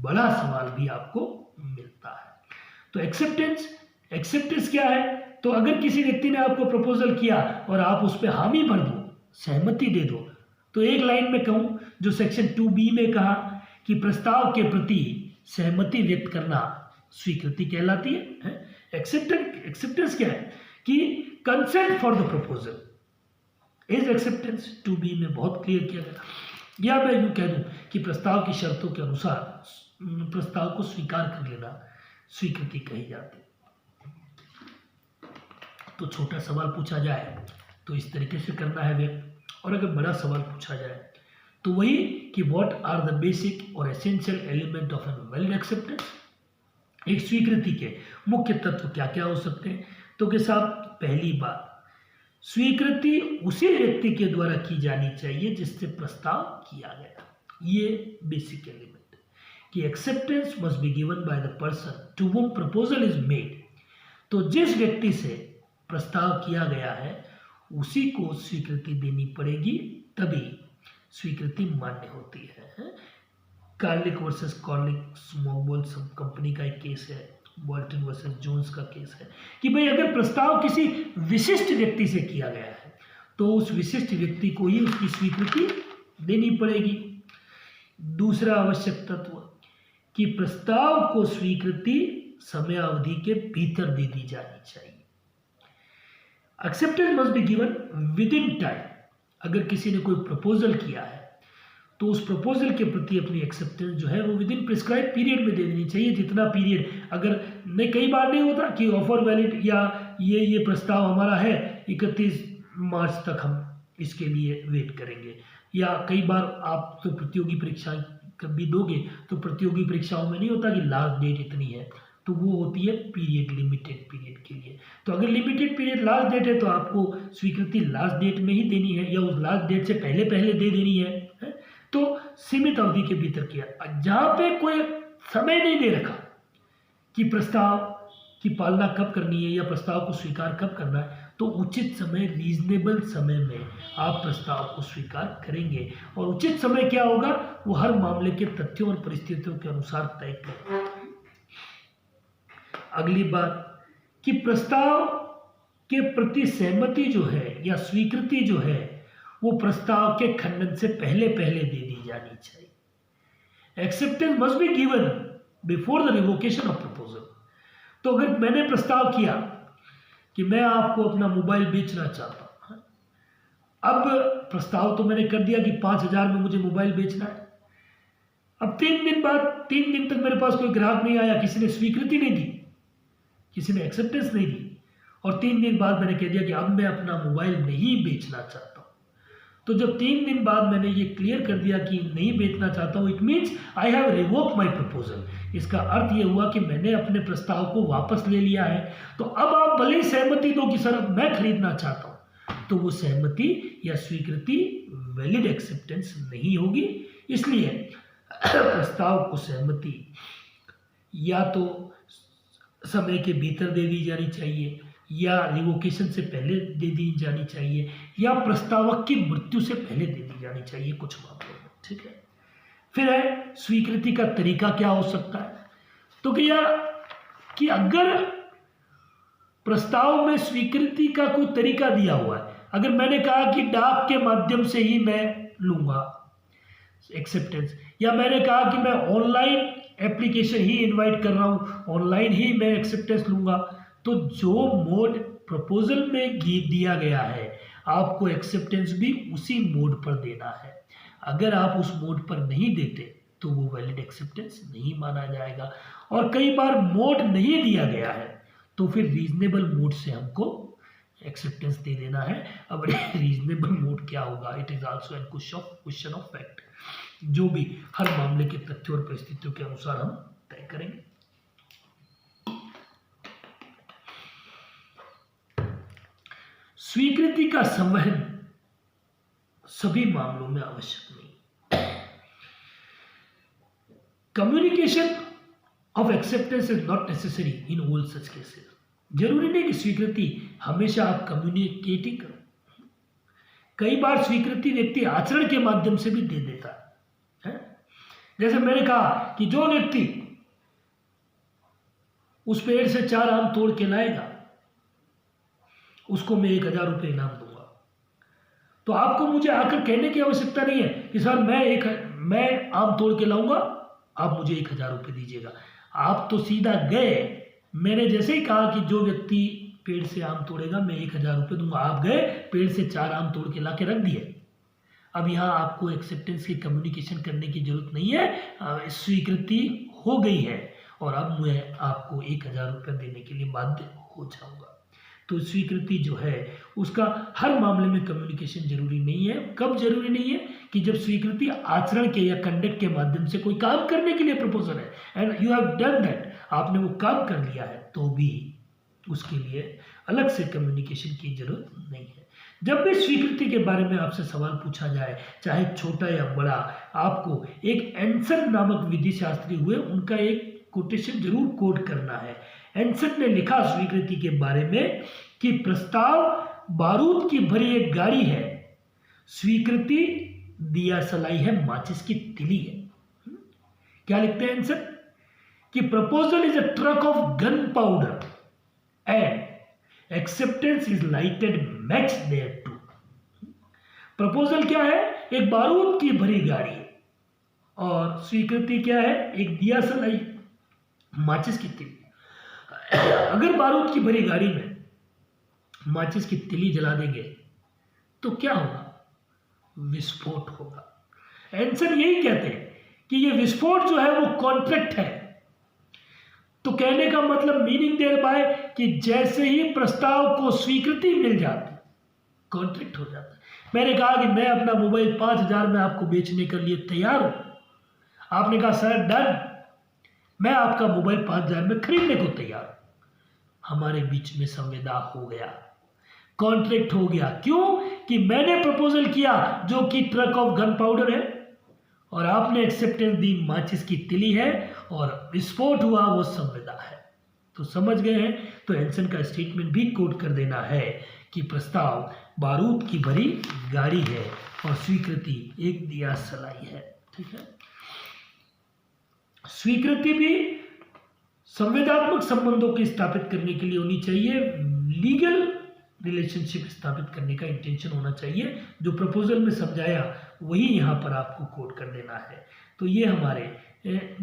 Speaker 1: बड़ा सवाल भी आपको मिलता है। तो एक्सेप्टेंस क्या है? तो अगर किसी व्यक्ति ने आपको प्रपोजल किया और आप उस पर हामी भर दो, सहमति दे दो, तो एक लाइन में कहूं जो सेक्शन 2B में कहा कि प्रस्ताव के प्रति सहमति व्यक्त करना स्वीकृति कहलाती है। एक्सेप्टेंस क्या है कि consent for the proposal is acceptance. 2B में बहुत क्लियर किया गया। या मैं यूं कह दूं कि प्रस्ताव की शर्तों के अनुसार प्रस्ताव को स्वीकार कर लेना स्वीकृति कही जाती है। तो छोटा सवाल पूछा जाए तो इस तरीके से करना है व्यक्त, और अगर बड़ा सवाल पूछा जाए तो वही कि व्हाट आर द बेसिक और essential element of an valid acceptance. एक स्वीकृति के मुख्य तत्व क्या क्या हो सकते हैं? तो के साथ पहली बात, स्वीकृति उसी व्यक्ति के द्वारा की जानी चाहिए जिससे प्रस्ताव किया गया। ये बेसिक एलिमेंट कि acceptance must be given by the person to whom proposal is made. तो जिस व्यक्ति से प्रस्ताव किया गया है उसी को स्वीकृति देनी पड़ेगी, तभी स्वीकृति मान्य होती है। कार्लिक वर्सेस कॉर्लिक स्मोकबॉल सब कंपनी का एक केस है, बोल्टन वर्सेस जोन्स का केस है कि भाई अगर प्रस्ताव किसी विशिष्ट व्यक्ति से किया गया है तो उस विशिष्ट व्यक्ति को ही उसकी स्वीकृति देनी पड़ेगी। दूसरा आवश्यक तत्व कि प्रस्ताव को स्वीकृति समयावधि के भीतर दे दी जानी चाहिए। Acceptance must be given with in time. अगर किसी ने कोई प्रपोजल किया है तो उस प्रपोजल के प्रति अपनी एक्सेप्टेंस जो है वो विद इन प्रिस्क्राइब पीरियड में दे देनी चाहिए। जितना पीरियड, अगर नहीं, कई बार नहीं होता कि ऑफर वैलिड या ये प्रस्ताव हमारा है 31 मार्च तक हम इसके लिए वेट करेंगे, या कई बार आप तो प्रतियोगी परीक्षा कभी दोगे तो प्रतियोगी परीक्षाओं में नहीं होता कि लास्ट डेट इतनी है, तो वो होती है पीरियड, लिमिटेड पीरियड के लिए। तो अगर लिमिटेड पीरियड लास्ट डेट है तो आपको स्वीकृति लास्ट डेट में ही देनी है या उस लास्ट डेट से पहले पहले दे देनी है। तो सीमित अवधि के भीतर किया। जहां पे कोई समय नहीं दे रखा कि प्रस्ताव की पालना कब करनी है या प्रस्ताव को स्वीकार कब करना है, तो उचित समय, रीजनेबल समय में आप प्रस्ताव को स्वीकार करेंगे। और उचित समय क्या होगा वो हर मामले के तथ्यों और परिस्थितियों के अनुसार तय करें। अगली बात कि प्रस्ताव के प्रति सहमति जो है या स्वीकृति जो है वो प्रस्ताव के खंडन से पहले पहले दे दी जानी चाहिए। Acceptance must be given before the revocation of proposal. तो अगर मैंने प्रस्ताव किया कि मैं आपको अपना मोबाइल बेचना चाहता हूं, अब प्रस्ताव तो मैंने कर दिया कि 5,000 में मुझे मोबाइल बेचना है। अब 3 दिन बाद, 3 दिन तक मेरे पास कोई ग्राहक नहीं आया, किसी ने स्वीकृति नहीं दी, किसी ने एक्सेप्टेंस नहीं दी, और 3 दिन बाद मैंने कह दिया कि अब मैं अपना मोबाइल नहीं बेचना चाहता हूं। तो जब 3 दिन बाद मैंने ये क्लियर कर दिया कि नहीं बेचना चाहता हूं, it means I have revoke my proposal. इसका अर्थ ये हुआ कि मैंने अपने प्रस्ताव को वापस ले लिया है। तो अब आप भले ही सहमति दो कि सर अब मैं खरीदना चाहता हूं, तो वो सहमति या स्वीकृति वैलिड एक्सेप्टेंस नहीं होगी। इसलिए प्रस्ताव को सहमति या तो समय के भीतर दे दी जानी चाहिए या रिवोकेशन से पहले दे दी जानी चाहिए या प्रस्तावक की मृत्यु से पहले दे दी जानी चाहिए कुछ मामलों में। ठीक है। फिर है स्वीकृति का तरीका क्या हो सकता है। तो कि अगर प्रस्ताव में स्वीकृति का कोई तरीका दिया हुआ है, अगर मैंने कहा कि डाक के माध्यम से ही मैं लूंगा एक्सेप्टेंस, या मैंने कहा कि मैं ऑनलाइन एप्लीकेशन ही इनवाइट कर रहा हूं, ऑनलाइन ही मैं एक्सेप्टेंस लूंगा, तो जो मोड प्रपोजल में दिया गया है आपको एक्सेप्टेंस भी उसी मोड पर देना है। अगर आप उस मोड पर नहीं देते तो वो वैलिड एक्सेप्टेंस नहीं माना जाएगा। और कई बार मोड नहीं दिया गया है तो फिर रीजनेबल मोड से हमको एक्सेप्टेंस दे देना है। अब रीजनेबल मोड क्या होगा, it is also an question of fact, जो भी हर मामले के तथ्यों और परिस्थितियों के अनुसार हम तय करेंगे। स्वीकृति का संवहन सभी मामलों में आवश्यक नहीं। Communication of acceptance is not necessary in all such cases. जरूरी नहीं कि स्वीकृति हमेशा आप कम्युनिकेट ही करो। कई बार स्वीकृति व्यक्ति आचरण के माध्यम से भी दे देता है। जैसे मैंने कहा कि जो व्यक्ति उस पेड़ से 4 आम तोड़ के लाएगा उसको मैं 1,000 रुपये इनाम दूंगा। तो आपको मुझे आकर कहने की आवश्यकता नहीं है कि सर मैं आम तोड़ के लाऊंगा, आप मुझे 1,000 रुपये दीजिएगा। आप तो सीधा गए, मैंने जैसे ही कहा कि जो व्यक्ति पेड़ से आम तोड़ेगा मैं 1,000 रुपये दूंगा, आप गए पेड़ से 4 आम तोड़ के ला के रख दिए। अब यहाँ आपको एक्सेप्टेंस की कम्युनिकेशन करने की जरूरत नहीं है, स्वीकृति हो गई है और अब मैं आपको 1,000 रुपये देने के लिए बाध्य हो जाऊंगा। तो स्वीकृति जो है उसका हर मामले में कम्युनिकेशन जरूरी नहीं है। कब जरूरी नहीं है कि जब स्वीकृति आचरण के या कंडक्ट के माध्यम से कोई काम करने के लिए प्रपोजल है and you have done that, आपने वो काम कर लिया है, तो भी उसके लिए अलग से कम्युनिकेशन की जरूरत नहीं है। जब भी स्वीकृति के बारे में आपसे सवाल पूछा जाए, चाहे छोटा या बड़ा, आपको एक एंसन नामक विधि शास्त्री हुए उनका एक कोटेशन जरूर कोट करना है। एंसन ने लिखा स्वीकृति के बारे में कि प्रस्ताव बारूद की भरी एक गाड़ी है, स्वीकृति दिया सलाई है, माचिस की तिली है। क्या लिखते हैं एंसन कि proposal is a truck of gunpowder and acceptance is lighted match thereto. Proposal क्या है? एक बारूद की भरी गाड़ी, और स्वीकृति क्या है? एक दिया सलाई, माचिस की तिली। अगर बारूद की भरी गाड़ी में माचिस की तिली जला देंगे तो क्या होगा? विस्फोट होगा। एंसन यही कहते हैं कि ये विस्फोट जो है वो कॉन्ट्रैक्ट है। तो कहने का मतलब, मीनिंग देयर बाय, कि जैसे ही प्रस्ताव को स्वीकृति मिल जाती, कॉन्ट्रैक्ट हो जाता है। मैंने कहा कि मैं अपना मोबाइल 5,000 में आपको बेचने के लिए तैयार हूं। आपने कहा सर डन, मैं आपका मोबाइल 5,000 में खरीदने को तैयार हूं। हमारे बीच में संविदा हो गया, कॉन्ट्रैक्ट हो गया। क्यों? कि मैंने प्रपोजल किया जो कि ट्रक ऑफ गन पाउडर है, और आपने एक्सेप्टेंस दी माचिस की तिली है, और विस्फोट हुआ वो संविदा है। तो समझ गए हैं? तो एंसन का स्टेटमेंट भी कोट कर देना है कि प्रस्ताव बारूद की भरी गाड़ी है और स्वीकृति एक दिया सलाई है। ठीक है। स्वीकृति भी संवैधात्मक संबंधों की स्थापित करने के लिए होनी चाहिए। लीगल रिलेशनशिप स्थापित करने का इंटेंशन होना चाहिए। जो प्रपोजल में समझाया वही यहाँ पर आपको कोट कर देना है। तो ये हमारे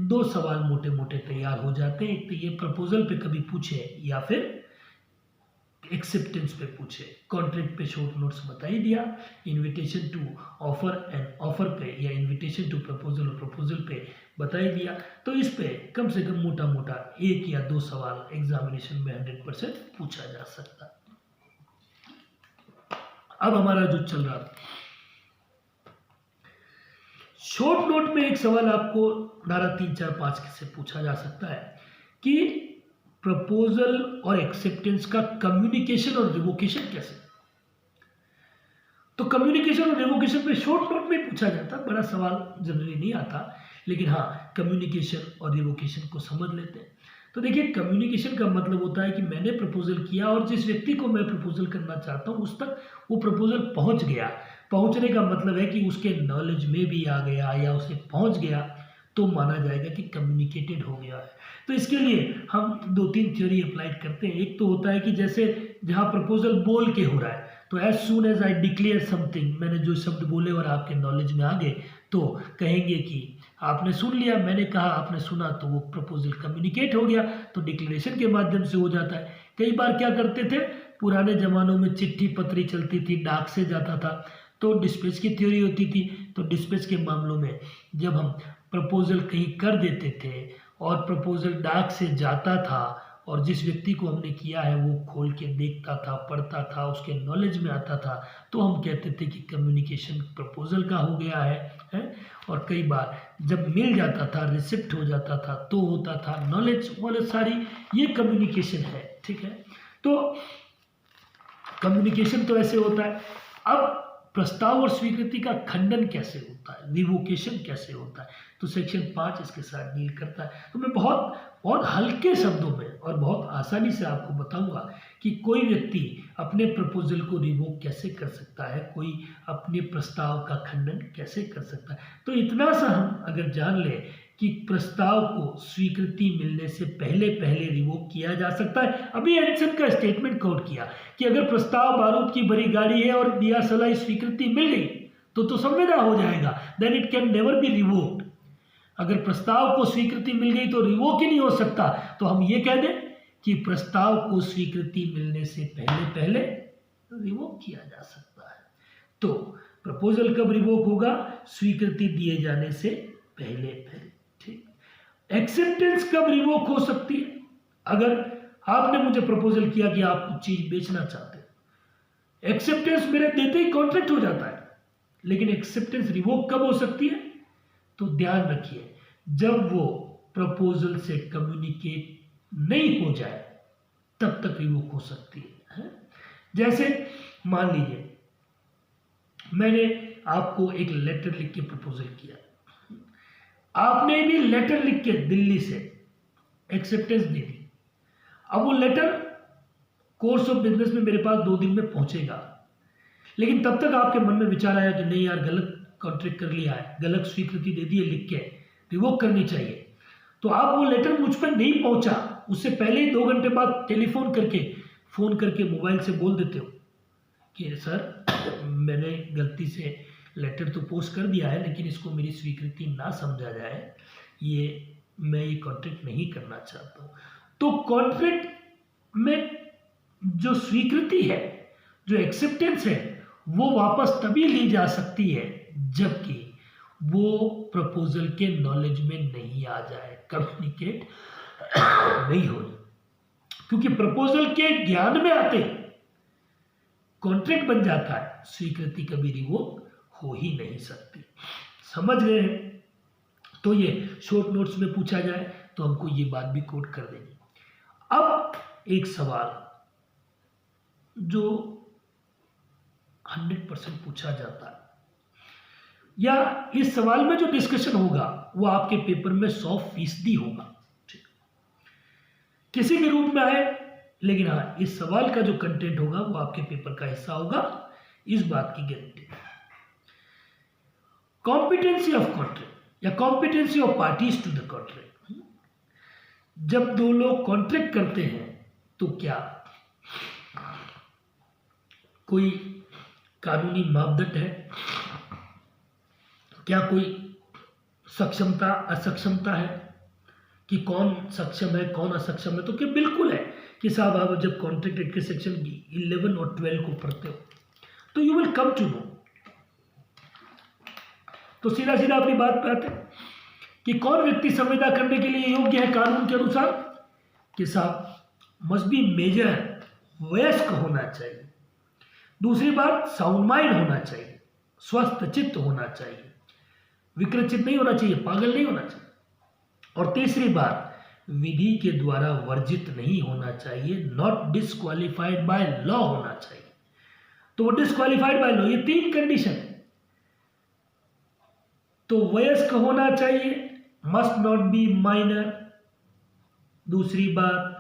Speaker 1: 2 सवाल मोटे मोटे तैयार हो जाते हैं। एक तो ये प्रपोजल पे कभी पूछे या फिर एक्सेप्टेंस पे पूछे। कॉन्ट्रैक्ट पे शॉर्ट नोट्स बता ही दिया। Invitation to offer and offer पे, या इन्विटेशन टू प्रपोजल और प्रपोजल पे बता ही दिया। तो इस पे कम से कम मोटा मोटा 1 या 2 सवाल एग्जामिनेशन में 100% पूछा जा सकता है। अब हमारा जो चल रहा था शॉर्ट नोट में, एक सवाल आपको धारा 3, 4, 5 से पूछा जा सकता है कि प्रपोजल और एक्सेप्टेंस का कम्युनिकेशन और रिवोकेशन कैसे। तो कम्युनिकेशन और रिवोकेशन पे शॉर्ट नोट में पूछा जाता, बड़ा सवाल जनरली नहीं आता, लेकिन हाँ कम्युनिकेशन और रिवोकेशन को समझ लेते हैं। तो देखिए, कम्युनिकेशन का मतलब होता है कि मैंने प्रपोजल किया और जिस व्यक्ति को मैं प्रपोजल करना चाहता हूँ उस तक वो प्रपोजल पहुँच गया। पहुँचने का मतलब है कि उसके नॉलेज में भी आ गया या उसे पहुँच गया, तो माना जाएगा कि कम्युनिकेटेड हो गया है। तो इसके लिए हम 2-3 थ्योरी अप्लाइड करते हैं। एक तो होता है कि जैसे जहाँ प्रपोजल बोल के हो रहा है, तो as soon as I declare something, मैंने जो शब्द बोले और आपके नॉलेज में आ गए, तो कहेंगे कि आपने सुन लिया, मैंने कहा, आपने सुना, तो वो प्रपोजल कम्युनिकेट हो गया। तो डिक्लेरेशन के माध्यम से हो जाता है। कई बार क्या करते थे, पुराने ज़मानों में चिट्ठी पत्री चलती थी, डाक से जाता था, तो डिस्पैच की थ्योरी होती थी। तो डिस्पैच के मामलों में जब हम प्रपोजल कहीं कर देते थे और प्रपोजल डाक से जाता था और जिस व्यक्ति को हमने किया है वो खोल के देखता था, पढ़ता था, उसके नॉलेज में आता था, तो हम कहते थे कि कम्युनिकेशन प्रपोजल का हो गया है। और कई बार जब मिल जाता था, रिसिप्ट हो जाता था, तो होता था नॉलेज वाले सारी, ये कम्युनिकेशन है। ठीक है। तो कम्युनिकेशन तो ऐसे होता है। अब प्रस्ताव और स्वीकृति का खंडन कैसे होता है, रिवोकेशन कैसे होता है, तो सेक्शन 5 इसके साथ डील करता है। तो मैं बहुत हल्के शब्दों में और बहुत आसानी से आपको बताऊंगा कि कोई व्यक्ति अपने प्रपोजल को रिवोक कैसे कर सकता है, कोई अपने प्रस्ताव का खंडन कैसे कर सकता है। तो इतना सा हम अगर जान लें कि प्रस्ताव को स्वीकृति मिलने से पहले रिवोक किया जा सकता है। अभी एंसन का स्टेटमेंट कोट किया कि अगर प्रस्ताव बारूद की भरी गाड़ी है और दिया सलाई स्वीकृति मिल गई तो संविदा हो जाएगा, then it can never be revoked. अगर प्रस्ताव को स्वीकृति मिल गई तो रिवोक ही नहीं हो सकता। तो हम ये कह दें कि प्रस्ताव को स्वीकृति मिलने से पहले रिवोक किया जा सकता है। तो प्रपोजल कब रिवोक होगा? स्वीकृति दिए जाने से पहले। ठीक। एक्सेप्टेंस कब रिवोक हो सकती है? अगर आपने मुझे प्रपोजल किया कि आप कुछ चीज बेचना चाहते हो, एक्सेप्टेंस मेरे देते ही कॉन्ट्रैक्ट हो जाता है, लेकिन एक्सेप्टेंस रिवोक कब हो सकती है? तो ध्यान रखिए, जब वो प्रपोजल से कम्युनिकेट नहीं हो जाए तब तक रिवोक हो सकती है। जैसे मान लीजिए मैंने आपको एक लेटर लिख के प्रपोजल किया, आपने भी लेटर लिख के दिल्ली से एक्सेप्टेंस दे दी। अब वो लेटर कोर्स ऑफ बिजनेस में मेरे पास 2 दिन में पहुंचेगा, लेकिन तब तक आपके मन में विचार आया कि नहीं यार, गलत कॉन्ट्रैक्ट कर लिया है, गलत स्वीकृति दे दी है लिख के, रिवोक करनी चाहिए। तो आप वो लेटर मुझ पर नहीं पहुंचा, उससे पहले ही 2 घंटे बाद टेलीफोन करके, फोन करके मोबाइल से बोल देते हो कि सर मैंने गलती से लेटर तो पोस्ट कर दिया है, लेकिन इसको मेरी स्वीकृति ना समझा जाए, मैं ये कॉन्ट्रैक्ट नहीं करना चाहता हूँ। तो कॉन्ट्रैक्ट में जो स्वीकृति है, जो एक्सेप्टेंस है, वो वापस तभी ली जा सकती है जबकि वो प्रपोजल के नॉलेज में नहीं आ जाए, कम्युनिकेट नहीं हो। क्योंकि प्रपोजल के ज्ञान में आते कॉन्ट्रैक्ट बन जाता है, स्वीकृति कभी रिवोक हो ही नहीं सकती। समझ गए हैं? तो ये शॉर्ट नोट्स में पूछा जाए तो हमको ये बात भी कोट कर देंगे। अब एक सवाल जो 100% पूछा जाता है, या इस सवाल में जो डिस्कशन होगा वो आपके पेपर में 100% होगा, किसी भी रूप में आए, लेकिन हाँ, इस सवाल का जो कंटेंट होगा वो आपके पेपर का हिस्सा होगा, इस बात की गारंटी। कॉम्पिटेंसी ऑफ कॉन्ट्रैक्ट या competency of parties to the contract. जब दो लोग कॉन्ट्रैक्ट करते हैं तो क्या कोई कानूनी मापदंड है, क्या कोई सक्षमता असक्षमता है कि कौन सक्षम है कौन असक्षम है? तो क्या बिल्कुल है कि साहब आप जब कॉन्ट्रैक्ट एक्ट के सेक्शन 11 और 12 को पढ़ते हो तो you will come to know. तो सीधा सीधा अपनी बात पे आते हैं कि कौन व्यक्ति संविदा करने के लिए योग्य है कानून के अनुसार, कि साहब मस्ट बी मेजर, वयस्क होना चाहिए। दूसरी बात, साउंड माइंड होना चाहिए, स्वस्थ चित्त होना चाहिए, विकृत चित्त नहीं होना चाहिए, पागल नहीं होना चाहिए। और तीसरी बात, विधि के द्वारा वर्जित नहीं होना चाहिए, नॉट डिस्क्वालिफाइड बाय लॉ होना चाहिए। तो वो डिस्क्वालिफाइड बाय लॉ, ये 3 कंडीशन है। तो वयस्क होना चाहिए, मस्ट नॉट बी माइनर। दूसरी बात,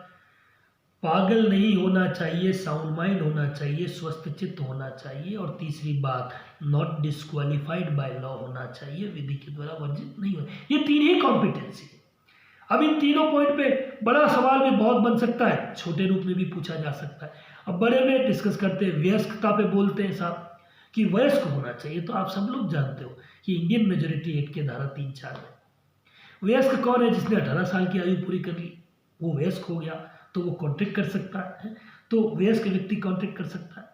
Speaker 1: पागल नहीं होना चाहिए, साउंड माइंड होना चाहिए, स्वस्थ चित्त होना चाहिए। और तीसरी बात, नॉट डिस्क्वालिफाइड बाय लॉ होना चाहिए, विधि के द्वारा वर्जित नहीं होना। ये 3 ही कॉम्पिटेंसी है। अब इन तीनों पॉइंट पे बड़ा सवाल भी बहुत बन सकता है, छोटे रूप में भी पूछा जा सकता है। अब बड़े में डिस्कस करते हैं, वयस्कता पे बोलते हैं साहब कि वयस्क होना चाहिए। तो आप सब लोग जानते हो कि इंडियन मेजोरिटी एक्ट के धारा 3-4 में वयस्क कौन है? जिसने 18 साल की आयु पूरी कर ली, वो वयस्क हो गया, तो वो कॉन्ट्रैक्ट कर सकता है। तो वयस्क व्यक्ति कॉन्ट्रैक्ट कर सकता है,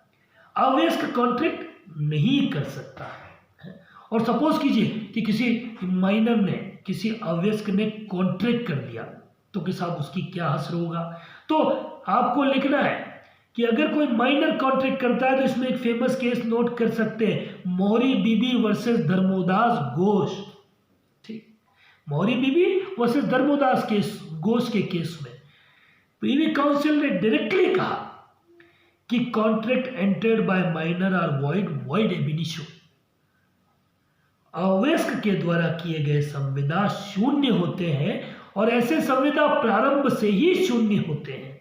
Speaker 1: अवयस्क कॉन्ट्रैक्ट नहीं कर सकता है। और सपोज कीजिए कि किसी माइनर ने, किसी अवयस्क ने कॉन्ट्रैक्ट कर दिया, तो कि साहब उसकी क्या असर होगा? तो आपको लिखना है कि अगर कोई माइनर कॉन्ट्रैक्ट करता है तो इसमें एक फेमस केस नोट कर सकते हैं, मोहरी बीबी वर्सेस धर्मोदास घोष। ठीक, मोहरी बीबी वर्सेस धर्मोदास घोष के केस में प्रीवी काउंसिल ने डायरेक्टली कहा कि contract entered by minor are void ab initio. अवयस्क के द्वारा किए गए संविदा शून्य होते हैं, और ऐसे संविदा प्रारंभ से ही शून्य होते हैं।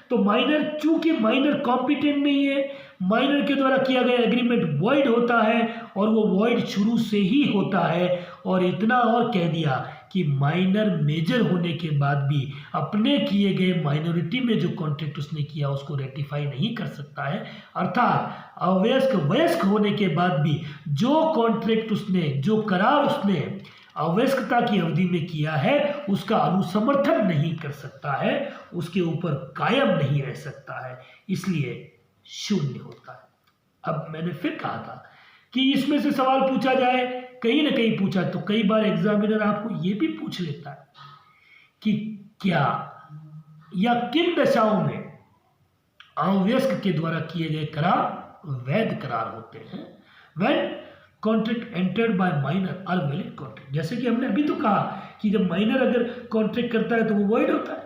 Speaker 1: तो माइनर, चूंकि माइनर कॉम्पिटेंट नहीं है, माइनर के द्वारा किया गया एग्रीमेंट वॉइड होता है, और वो वॉइड शुरू से ही होता है। और इतना और कह दिया कि माइनर मेजर होने के बाद भी अपने किए गए माइनॉरिटी में जो कॉन्ट्रैक्ट उसने किया उसको रेटिफाई नहीं कर सकता है। अर्थात अवयस्क वयस्क होने के बाद भी जो कॉन्ट्रैक्ट उसने, जो करार उसने अवयस्कता की अवधि में किया है, उसका अनुसमर्थन नहीं कर सकता है, उसके ऊपर कायम नहीं रह सकता है, इसलिए शून्य होता है। अब मैंने फिर कहा था कि इसमें से सवाल पूछा जाए, कहीं ना कहीं पूछा, तो कई बार एग्जामिनर आपको ये भी पूछ लेता है कि क्या या किन दशाओं में अवयस्क के द्वारा किए गए करार वैध करार होते हैं। When contract entered by minor are valid contract. जैसे कि हमने अभी तो कहा कि जब माइनर अगर कॉन्ट्रैक्ट करता है तो वो वॉइड होता है,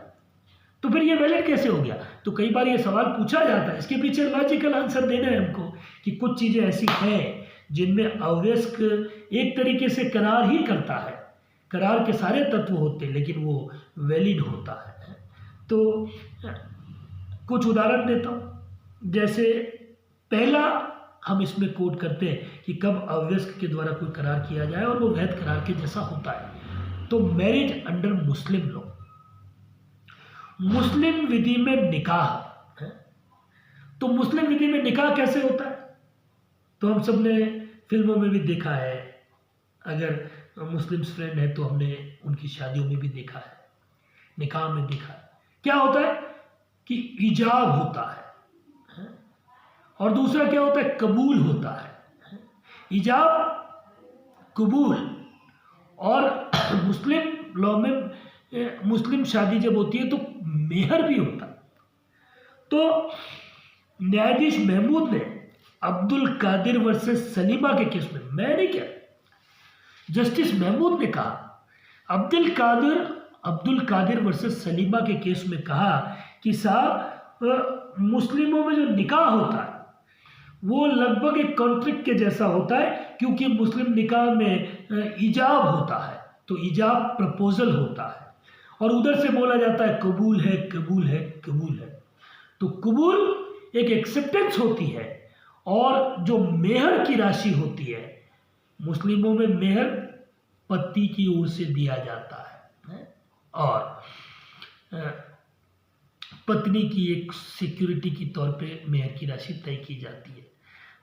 Speaker 1: तो फिर ये वैलिड कैसे हो गया? तो कई बार ये सवाल पूछा जाता है। इसके पीछे लॉजिकल आंसर देना है हमको कि कुछ चीजें ऐसी हैं जिनमें अवयस्क एक तरीके से करार ही करता है, करार के सारे तत्व होते हैं, लेकिन वो वैलिड होता है। तो कुछ उदाहरण देता हूं। जैसे पहला हम इसमें कोट करते हैं कि कब अवयस्क के द्वारा कोई करार किया जाए और वो वैध करार के जैसा होता है। तो मैरिज अंडर मुस्लिम लॉ, मुस्लिम विधि में निकाह है, तो मुस्लिम विधि में निकाह कैसे होता है? तो हम सब ने फिल्मों में भी देखा है, अगर मुस्लिम्स फ्रेंड है तो हमने उनकी शादियों में भी देखा है, निकाह में देखा है। क्या होता है कि इजाब होता है, और दूसरा क्या होता है, कबूल होता है। इजाब, कबूल, और मुस्लिम लॉ में मुस्लिम शादी जब होती है तो मेहर भी होता है। तो न्यायाधीश महमूद ने अब्दुल कादिर वर्सेस सलीमा के केस में, मैं नहीं क्या, जस्टिस महमूद ने कहा, अब्दुल कादिर वर्सेस सलीमा के केस में कहा कि साहब मुस्लिमों में जो निकाह होता है वो लगभग एक कॉन्ट्रैक्ट के जैसा होता है, क्योंकि मुस्लिम निकाह में इजाब होता है, तो इजाब प्रपोजल होता है, और उधर से बोला जाता है कबूल है, कबूल है, कबूल है। तो कबूल एक एक्सेप्टेंस होती है, और जो मेहर की राशि होती है, मुस्लिमों में मेहर पति की ओर से दिया जाता है, और पत्नी की एक सिक्योरिटी के तौर पे मेहर की राशि तय की जाती है।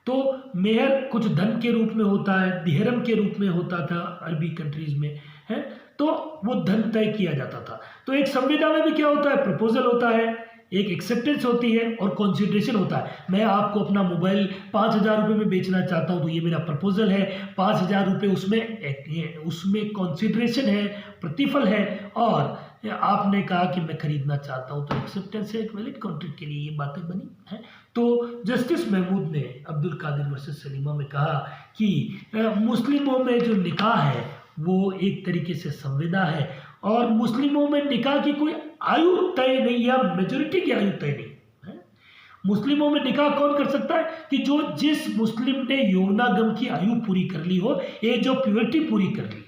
Speaker 1: तो मेहर कुछ धन के रूप में होता है, दिहरम के रूप में होता था अरबी कंट्रीज में, है, तो वो धन तय किया जाता था। तो एक संविदा में भी क्या होता है, प्रपोजल होता है, एक एक्सेप्टेंस होती है, और कॉन्सिडरेशन होता है। मैं आपको अपना मोबाइल 5,000 रुपये में बेचना चाहता हूँ, तो ये मेरा प्रपोजल है, 5,000 रुपये उसमें कॉन्सिडरेशन है, प्रतिफल है, और आपने कहा कि मैं खरीदना चाहता हूँ, तो एक्सेप्टेंस है, एक वैलिड कॉन्ट्रैक्ट के लिए ये बातें बनी हैं। तो जस्टिस महमूद ने अब्दुल कादिर वर्सेस सलीमा में कहा कि मुस्लिमों में जो निकाह है वो एक तरीके से संविदा है, और मुस्लिमों में निकाह की कोई आयु तय नहीं, या मेजोरिटी की आयु तय नहीं है। मुस्लिमों में निकाह कौन कर सकता है कि जिस मुस्लिम ने यौवनागम की आयु पूरी कर ली हो, एज ऑफ प्यूबर्टी पूरी कर ली,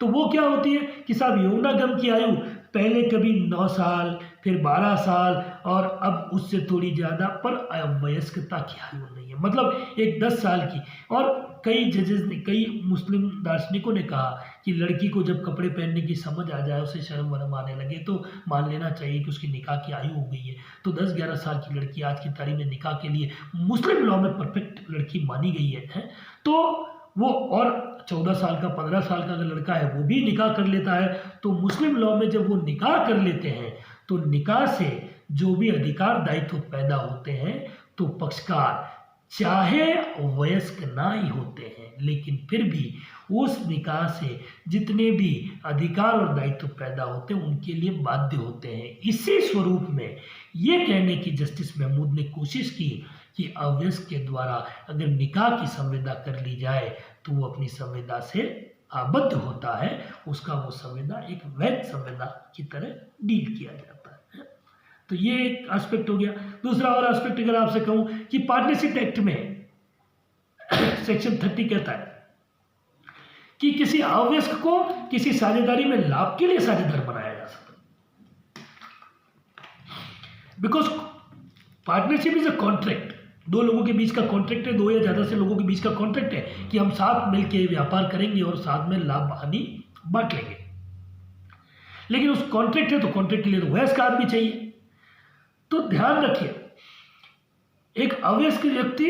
Speaker 1: तो वो क्या होती है कि साहब यौवनागम की आयु पहले कभी 9 साल, फिर 12 साल, और अब उससे थोड़ी ज़्यादा, पर वयस्कता की आयु नहीं है, मतलब एक 10 साल की। और कई जजेस ने, कई मुस्लिम दार्शनिकों ने कहा कि लड़की को जब कपड़े पहनने की समझ आ जाए, उसे शर्म वरम आने लगे, तो मान लेना चाहिए कि उसकी निकाह की आयु हो गई है। तो 10-11 साल की लड़की आज की तारीख में निकाह के लिए मुस्लिम लॉ में परफेक्ट लड़की मानी गई है। तो वो, और 14 साल का, 15 साल का अगर लड़का है वो भी निकाह कर लेता है, तो मुस्लिम लॉ में जब वो निकाह कर लेते हैं तो निकाह से जो भी अधिकार दायित्व पैदा होते हैं, तो पक्षकार चाहे वयस्क ना ही होते हैं, लेकिन फिर भी उस निकाह से जितने भी अधिकार और दायित्व पैदा होते हैं उनके लिए बाध्य होते हैं। इसी स्वरूप में ये कहने की जस्टिस महमूद ने कोशिश की कि अवयस्क के द्वारा अगर निकाह की संविदा कर ली जाए तो वो अपनी संविदा से आबद्ध होता है, उसका वो संविदा एक वैध संविदा की तरह डील किया जाता है। तो ये एक एस्पेक्ट हो गया। दूसरा और एस्पेक्ट अगर आपसे कहूँ कि पार्टनरशिप एक्ट में सेक्शन 30 कहता है कि किसी अवयस्क को किसी साझेदारी में लाभ के लिए साझेदार बनाया जा सकता है, because partnership is a contract, दो लोगों के बीच का कॉन्ट्रैक्ट है, दो या ज्यादा से लोगों के बीच का कॉन्ट्रैक्ट है कि हम साथ मिलकर व्यापार करेंगे और साथ में लाभ हानि बांट लेंगे। लेकिन उस कॉन्ट्रैक्ट है तो कॉन्ट्रैक्ट के लिए तो वयस्क आदमी चाहिए। तो ध्यान रखिए, एक अवयस्क व्यक्ति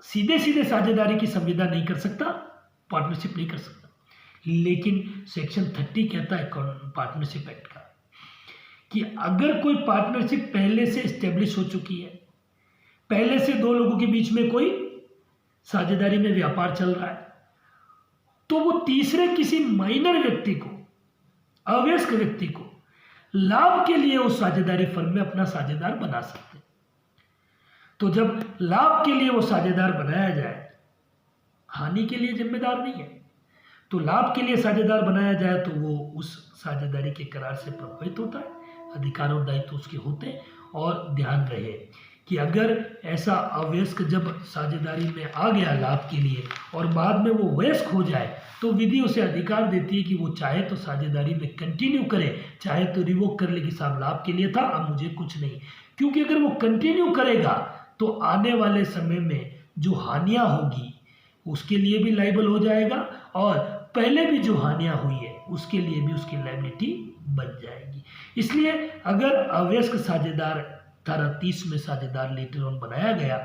Speaker 1: सीधे सीधे साझेदारी की संविदा नहीं कर सकता, पार्टनरशिप नहीं कर सकता, लेकिन सेक्शन 30 कहता है पार्टनरशिप एक्ट का कि अगर कोई पार्टनरशिप पहले से एस्टेब्लिश हो चुकी है, पहले से दो लोगों के बीच में कोई साझेदारी में व्यापार चल रहा है, तो वो तीसरे किसी माइनर व्यक्ति को, अवयस्क व्यक्ति को लाभ के लिए उस साझेदारी फर्म में अपना साझेदार बना सकते हैं। तो जब लाभ के लिए वो साझेदार बनाया जाए, हानि के लिए जिम्मेदार नहीं है, तो लाभ के लिए साझेदार बनाया जाए तो वो उस साझेदारी के करार से प्रभावित होता है, अधिकार और दायित्व उसके होते हैं। और ध्यान रहे कि अगर ऐसा अवयस्क जब साझेदारी में आ गया लाभ के लिए और बाद में वो वयस्क हो जाए, तो विधि उसे अधिकार देती है कि वो चाहे तो साझेदारी में कंटिन्यू करे, चाहे तो रिवोक कर ले कि साहब लाभ के लिए था, अब मुझे कुछ नहीं। क्योंकि अगर वो कंटिन्यू करेगा तो आने वाले समय में जो हानियां होगी उसके लिए भी लाइबल हो जाएगा, और पहले भी जो हानियां हुई है उसके लिए भी उसकी लायबिलिटी बन जाएगी। इसलिए अगर अवयस्क साझेदार धारा 30 में साझेदार लेटर ऑन बनाया गया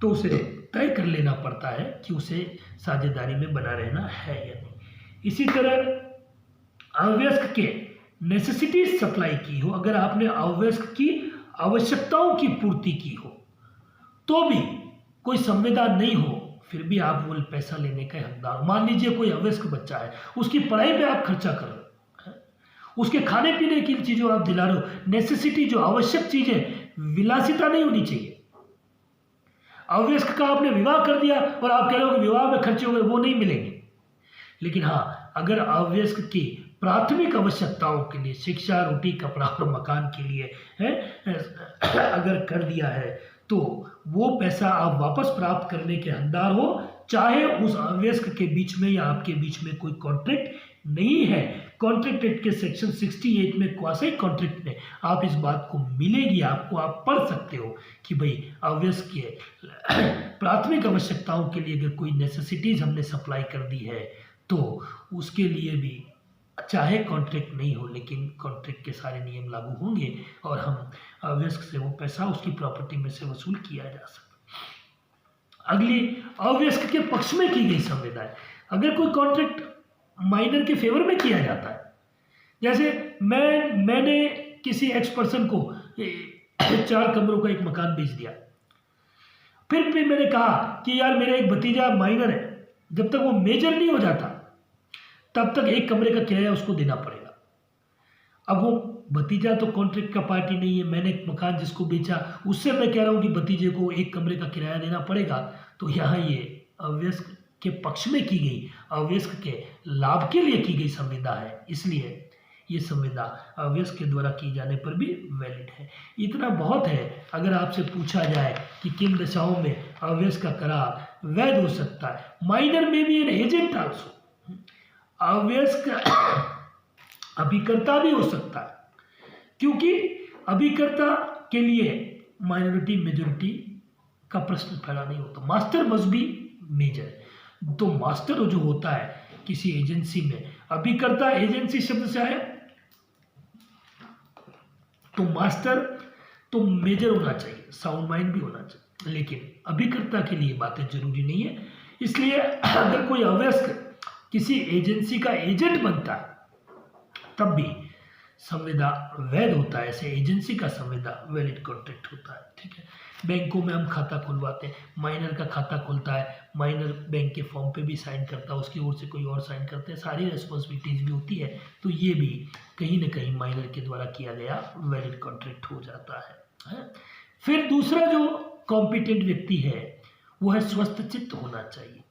Speaker 1: तो उसे तय कर लेना पड़ता है कि उसे साझेदारी में बना रहना है या नहीं। इसी तरह अवयस्क के नेसेसिटी सप्लाई की हो, अगर आपने अवयस्क की आवश्यकताओं की पूर्ति की हो तो भी कोई संविदा नहीं हो, फिर भी आप वो पैसा लेने का हकदार। मान लीजिए कोई अवयस्क बच्चा है, उसकी पढ़ाई पे आप खर्चा कर रहे हो, उसके खाने पीने की चीज़ों आप दिला रहे हो। नेसेसिटी जो आवश्यक चीज़ें, विलासिता नहीं होनी चाहिए। अवयस्क का आपने विवाह कर दिया और आप कह रहे हो कि विवाह में खर्चे हुए, वो नहीं मिलेंगे। लेकिन हाँ, अगर अवयस्क की प्राथमिक आवश्यकताओं के लिए, शिक्षा, रोटी, कपड़ा और मकान के लिए अगर कर दिया है तो वो पैसा आप वापस प्राप्त करने के हकदार हो, चाहे उस अवयस्क के बीच में या आपके बीच में कोई कॉन्ट्रैक्ट नहीं है। कॉन्ट्रैक्ट एक्ट के सेक्शन 68 में, क्वासी कॉन्ट्रैक्ट में आप इस बात को मिलेगी आपको, आप पढ़ सकते हो कि भाई अवयस्क के प्राथमिक आवश्यकताओं के लिए अगर कोई नेसेसिटीज हमने सप्लाई कर दी है तो उसके लिए भी चाहे कॉन्ट्रैक्ट नहीं हो, लेकिन कॉन्ट्रैक्ट के सारे नियम लागू होंगे और हम अवयस्क से वो पैसा उसकी प्रॉपर्टी में से वसूल किया जा सकता। अगली, अवयस्क के पक्ष में की गई संविदा है। अगर कोई कॉन्ट्रैक्ट माइनर के फेवर में किया जाता है, जैसे मैंने किसी एक्स पर्सन को 4 कमरों का एक मकान बेच दिया, फिर भी मैंने कहा कि यार मेरा एक भतीजा माइनर है, जब तक वो मेजर नहीं हो जाता तब तक 1 कमरे का किराया उसको देना पड़ेगा। अब वो भतीजा तो कॉन्ट्रैक्ट का पार्टी नहीं है, मैंने एक मकान जिसको बेचा उससे मैं कह रहा हूँ कि भतीजे को 1 कमरे का किराया देना पड़ेगा। तो यहाँ ये अवयस्क के पक्ष में की गई, अवयस्क के लाभ के लिए की गई संविदा है, इसलिए ये संविदा अवयस्क के द्वारा की जाने पर भी वैलिड है। इतना बहुत है। अगर आपसे पूछा जाए कि किन दशाओं में अवयस्क का करार वैध हो सकता है, माइनर में भी एन एजेंट आल्सो, अवयस्क अभिकर्ता भी हो सकता है, क्योंकि अभिकर्ता के लिए माइनॉरिटी मेजॉरिटी का प्रश्न खड़ा नहीं होता। Master must be major. तो मास्टर जो होता है किसी एजेंसी में, अभिकर्ता एजेंसी शब्द से आया, तो मास्टर तो मेजर होना चाहिए, साउंड माइंड भी होना चाहिए, लेकिन अभिकर्ता के लिए बातें जरूरी नहीं है। इसलिए अगर कोई अवयस्क किसी एजेंसी का एजेंट बनता है तब भी संविदा वैध होता है, ऐसे एजेंसी का संविदा वैलिड कॉन्ट्रैक्ट होता है। ठीक है, बैंकों में हम खाता खुलवाते हैं, माइनर का खाता खुलता है, माइनर बैंक के फॉर्म पे भी साइन करता है, उसकी ओर से कोई और साइन करते हैं, सारी रेस्पॉन्सिबिलिटीज भी होती है, तो ये भी कहीं ना कहीं माइनर के द्वारा किया गया वैलिड कॉन्ट्रैक्ट हो जाता है। फिर दूसरा जो कॉम्पिटेंट व्यक्ति है वो है स्वस्थ चित्त होना चाहिए।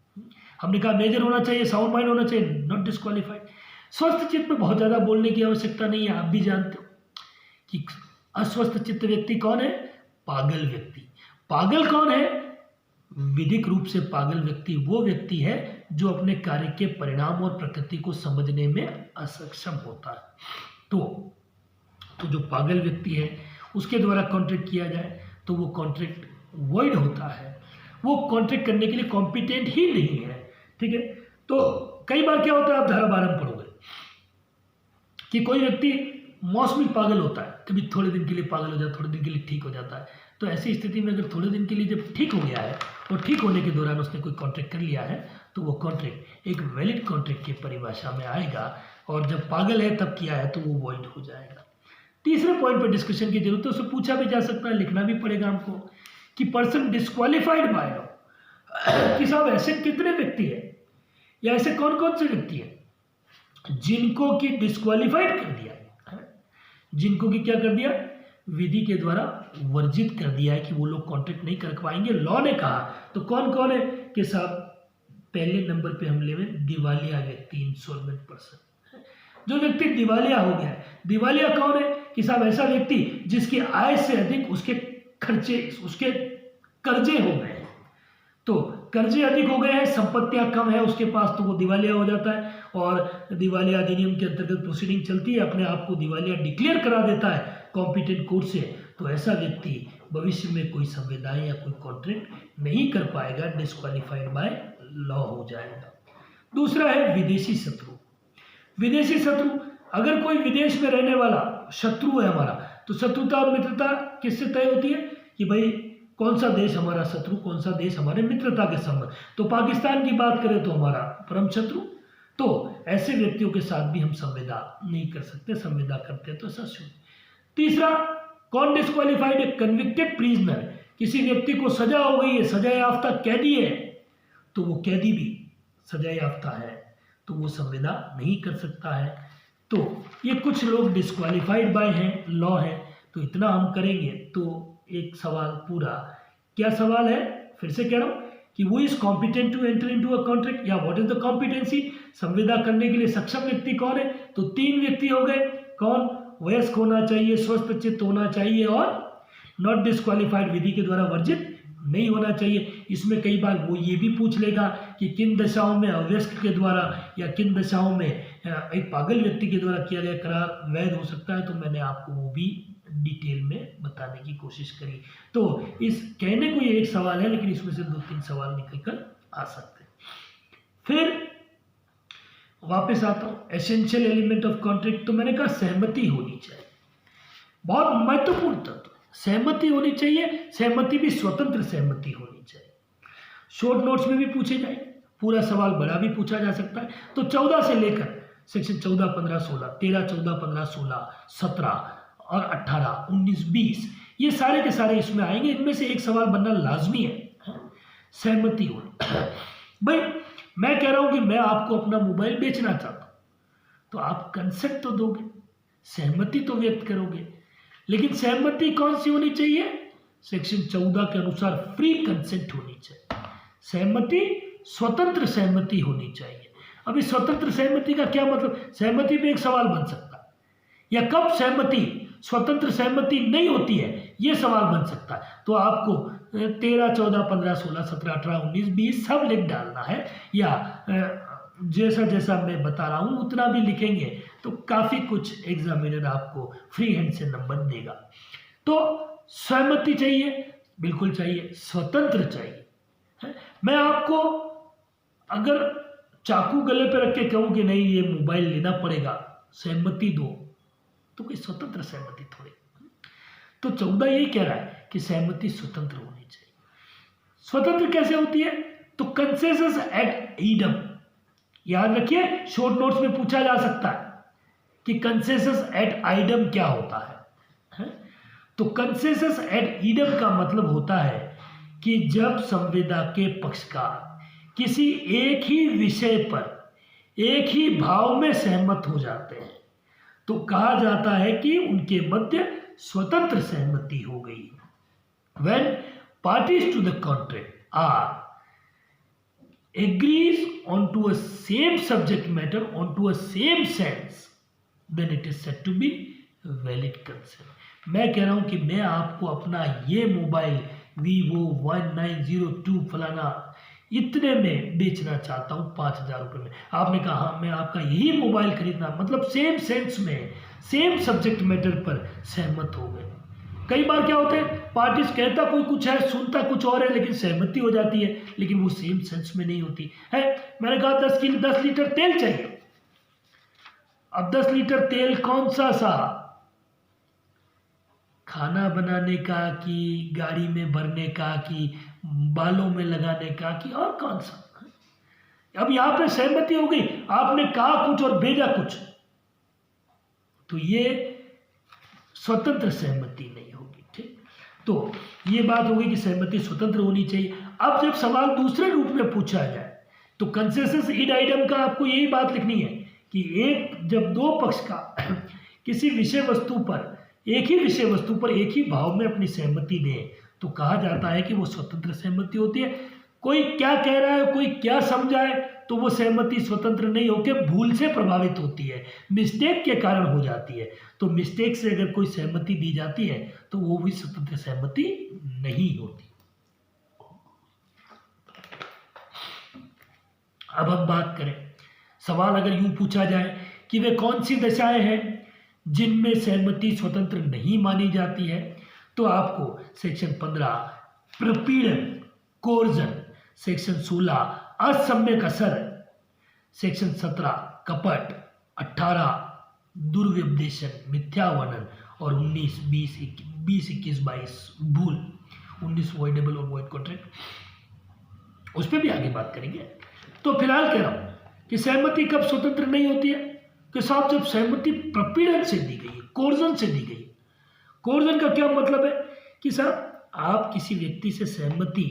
Speaker 1: हमने कहा मेजर होना चाहिए, साउंड माइंड होना चाहिए, नॉट डिस्क्वालीफाइड। स्वस्थ चित्त में बहुत ज़्यादा बोलने की आवश्यकता नहीं है, आप भी जानते हो कि अस्वस्थ चित्त व्यक्ति कौन है? पागल व्यक्ति। पागल कौन है? विधिक रूप से पागल व्यक्ति वो व्यक्ति है जो अपने कार्य के परिणाम और प्रकृति को समझने में असक्षम होता है। तो जो पागल व्यक्ति है उसके द्वारा कॉन्ट्रैक्ट किया जाए तो वो कॉन्ट्रैक्ट वॉइड होता है, वो कॉन्ट्रैक्ट करने के लिए कॉम्पिटेंट ही नहीं है। ठीक है, तो कई बार क्या होता है, आप धारा 12 में पढ़ोगे कि कोई व्यक्ति मौसमी पागल होता है, कभी थोड़े दिन के लिए पागल हो जाता है, थोड़े दिन के लिए ठीक हो जाता है। तो ऐसी स्थिति में अगर थोड़े दिन के लिए जब ठीक हो गया है और ठीक होने के दौरान उसने कोई कॉन्ट्रैक्ट कर लिया है तो वो कॉन्ट्रैक्ट एक वैलिड कॉन्ट्रैक्ट की परिभाषा में आएगा, और जब पागल है तब किया है तो वो वॉइड हो जाएगा। तीसरे पॉइंट पर डिस्कशन की जरूरत है, उससे पूछा भी जा सकता है, लिखना भी पड़ेगा हमको कि पर्सन डिस्क्वालीफाइड बाय लॉ, कि साहब ऐसे कितने व्यक्ति हैं या ऐसे कौन कौन से व्यक्ति हैं जिनको कि डिस्क्वालीफाइड कर दिया, जिनको कि क्या कर दिया, विधि के द्वारा वर्जित कर दिया है कि वो लोग कॉन्ट्रैक्ट नहीं कर पाएंगे, लॉ ने कहा। तो कौन कौन है कि साहब पहले नंबर पे हम लेंगे दिवालिया व्यक्ति, इंसॉल्वेंट पर्सन। जो व्यक्ति दिवालिया हो गया है, दिवालिया कौन है कि साहब ऐसा व्यक्ति जिसकी आय से अधिक उसके खर्चे, उसके कर्जे हो गए हैं। तो कर्जे अधिक हो गए हैं, संपत्तियां कम है उसके पास, तो वो दिवालिया हो जाता है और दिवालिया अधिनियम के अंतर्गत प्रोसीडिंग चलती है, अपने आप को दिवालिया डिक्लेयर करा देता है कॉम्पिटेंट कोर्ट से। तो ऐसा व्यक्ति भविष्य में कोई संविदाएं या कोई कॉन्ट्रैक्ट नहीं कर पाएगा, डिस्क्वालीफाइड बाय लॉ हो जाएगा। दूसरा है विदेशी शत्रु। विदेशी शत्रु, अगर कोई विदेश में रहने वाला शत्रु है हमारा, तो शत्रुता और मित्रता किससे तय होती है कि भाई कौन सा देश हमारा शत्रु, कौन सा देश हमारे मित्रता के संबंध। तो पाकिस्तान की बात करें तो हमारा परम शत्रु, तो ऐसे व्यक्तियों के साथ भी हम संविदा नहीं कर सकते, संविदा करते हैं तो ऐसा शून्य। तीसरा, कौन डिस्क्वालिफाइड है? कन्विक्टेड प्रिजनर, किसी व्यक्ति को सजा हो गई है, सजा याफ्ता कैदी है, तो वो कैदी भी सजा याफ्ता है तो वो संविदा नहीं कर सकता है। तो ये कुछ लोग डिस्क्वालिफाइड बाय हैं, लॉ है, तो इतना हम करेंगे तो एक सवाल पूरा। क्या सवाल है? फिर से कह रहा हूं कि वो is competent to enter into a contract, या व्हाट इज द कॉम्पिटेंसी, संविदा करने के लिए सक्षम व्यक्ति कौन है? तो 3 व्यक्ति हो गए। कौन? वयस्क होना चाहिए, स्वस्थ चित्त होना चाहिए और नॉट डिस्क्वालिफाइड, विधि के द्वारा वर्जित नहीं होना चाहिए। इसमें कई बार वो ये भी पूछ लेगा कि किन दशाओं में अवयस्क के द्वारा या किन दशाओं में एक पागल व्यक्ति के द्वारा किया गया करार वैध हो सकता है, तो मैंने आपको वो भी डिटेल में बताने की कोशिश करी। तो इस कहने को ये एक सवाल है, लेकिन इसमें से 2-3 सवाल निकल कर आ सकते हैं। फिर वापस आता हूं, एसेंशियल एलिमेंट ऑफ कॉन्ट्रैक्ट, तो मैंने कहा सहमति होनी चाहिए, बहुत महत्वपूर्ण तत्व, सहमति होनी चाहिए। सहमति भी स्वतंत्र सहमति होनी चाहिए। शॉर्ट नोट्स में भी पूछे जाए, पूरा सवाल बड़ा भी पूछा जा सकता है। तो 14 से लेकर सेक्शन 14, 15, 16, 13, 14, 15, 16, 17 और 18, 19, 20, ये सारे के सारे इसमें आएंगे। इनमें से एक सवाल बनना लाजमी है, सहमति होनी। भाई मैं कह रहा हूं कि मैं आपको अपना मोबाइल बेचना चाहता हूं, तो आप कंसेंट तो दोगे, सहमति तो व्यक्त करोगे, लेकिन सहमति कौन सी होनी चाहिए? सेक्शन 14 के अनुसार फ्री कंसेंट होनी चाहिए। सहमति स्वतंत्र सहमति होनी चाहिए। अभी स्वतंत्र सहमति का क्या मतलब? सहमति पे एक सवाल बन सकता है, या कब सहमति स्वतंत्र सहमति नहीं होती है, ये सवाल बन सकता है। तो आपको 13, 14, 15, 16, 17, 18, 19, 20 सब लिख डालना है, या जैसा जैसा मैं बता रहा हूं उतना भी लिखेंगे तो काफ़ी कुछ एग्जामिनर आपको फ्री हैंड से नंबर देगा। तो सहमति चाहिए, बिल्कुल चाहिए, स्वतंत्र चाहिए, है? मैं आपको अगर चाकू गले पे रख के कहूँ कि नहीं ये मोबाइल लेना पड़ेगा, सहमति दो, तो कोई स्वतंत्र सहमति थोड़ी। तो 14 यही कह रहा है कि सहमति स्वतंत्र होनी चाहिए। स्वतंत्र कैसे होती है? तो कंसेंसस एड ईडम, याद रखिए, शॉर्ट नोट्स में पूछा जा सकता है कि कंसेंसस एड आइडम क्या होता है? तो कंसेंसस एड ईडम का मतलब होता है कि जब संविदा के पक्षकार किसी एक ही विषय पर एक ही भाव में सहमत हो जाते हैं तो कहा जाता है कि उनके मध्य स्वतंत्र सहमति हो गई। When parties to the contract are agrees onto a same subject matter onto a same sense, then it is said to be valid consent. मैं कह रहा हूं कि मैं आपको अपना ये मोबाइल Vivo Y902 फलाना इतने में बेचना चाहता हूं 5,000 रुपये में। आपने कहा हाँ मैं आपका यही मोबाइल खरीदना, मतलब सेम सेंस में सेम सब्जेक्ट मैटर पर सहमत हो गए। कई बार क्या होता है, पार्टीज कहता कोई कुछ है, सुनता कुछ और है, लेकिन सहमति हो जाती है, लेकिन वो सेम सेंस में नहीं होती है। मैंने कहा 10 लीटर तेल चाहिए। अब 10 लीटर तेल कौन सा खाना बनाने का कि गाड़ी में भरने का कि बालों में लगाने का कि और कौन सा? अब यहां पे सहमति हो गई, आपने कहा कुछ और भेजा कुछ, तो ये स्वतंत्र सहमति नहीं होगी। ठीक, तो ये बात होगी कि सहमति स्वतंत्र होनी चाहिए। अब जब सवाल दूसरे रूप में पूछा जाए तो कंसेंसस इन आइडम का आपको यही बात लिखनी है कि जब दो पक्ष का किसी विषय वस्तु पर एक ही विषय वस्तु पर एक ही भाव में अपनी सहमति दें तो कहा जाता है कि वो स्वतंत्र सहमति होती है। कोई क्या कह रहा है, कोई क्या समझाए, तो वो सहमति स्वतंत्र नहीं होकर भूल से प्रभावित होती है, मिस्टेक के कारण हो जाती है। तो मिस्टेक से अगर कोई सहमति दी जाती है तो वो भी स्वतंत्र सहमति नहीं होती। अब हम बात करें, सवाल अगर यूं पूछा जाए कि वे कौन सी दशाएं हैं जिनमें सहमति स्वतंत्र नहीं मानी जाती है, तो आपको सेक्शन 15 प्रपीड़न कोर्जन, सेक्शन 16 असम्यक असर, सेक्शन 17 कपट, 18 दुर्व्यपदेशन मिथ्या वर्णन और 19, 20, 21, 22 भूल, 19 वॉइडेबल और वॉइड कॉन्ट्रैक्ट, उस पर भी आगे बात करेंगे। तो फिलहाल कह रहा हूं कि सहमति कब स्वतंत्र नहीं होती है कि साहब जब सहमति प्रपीड़न से दी गई है, कोर्जन से दी गई है। कोर्जन का क्या मतलब है कि साहब आप किसी व्यक्ति से सहमति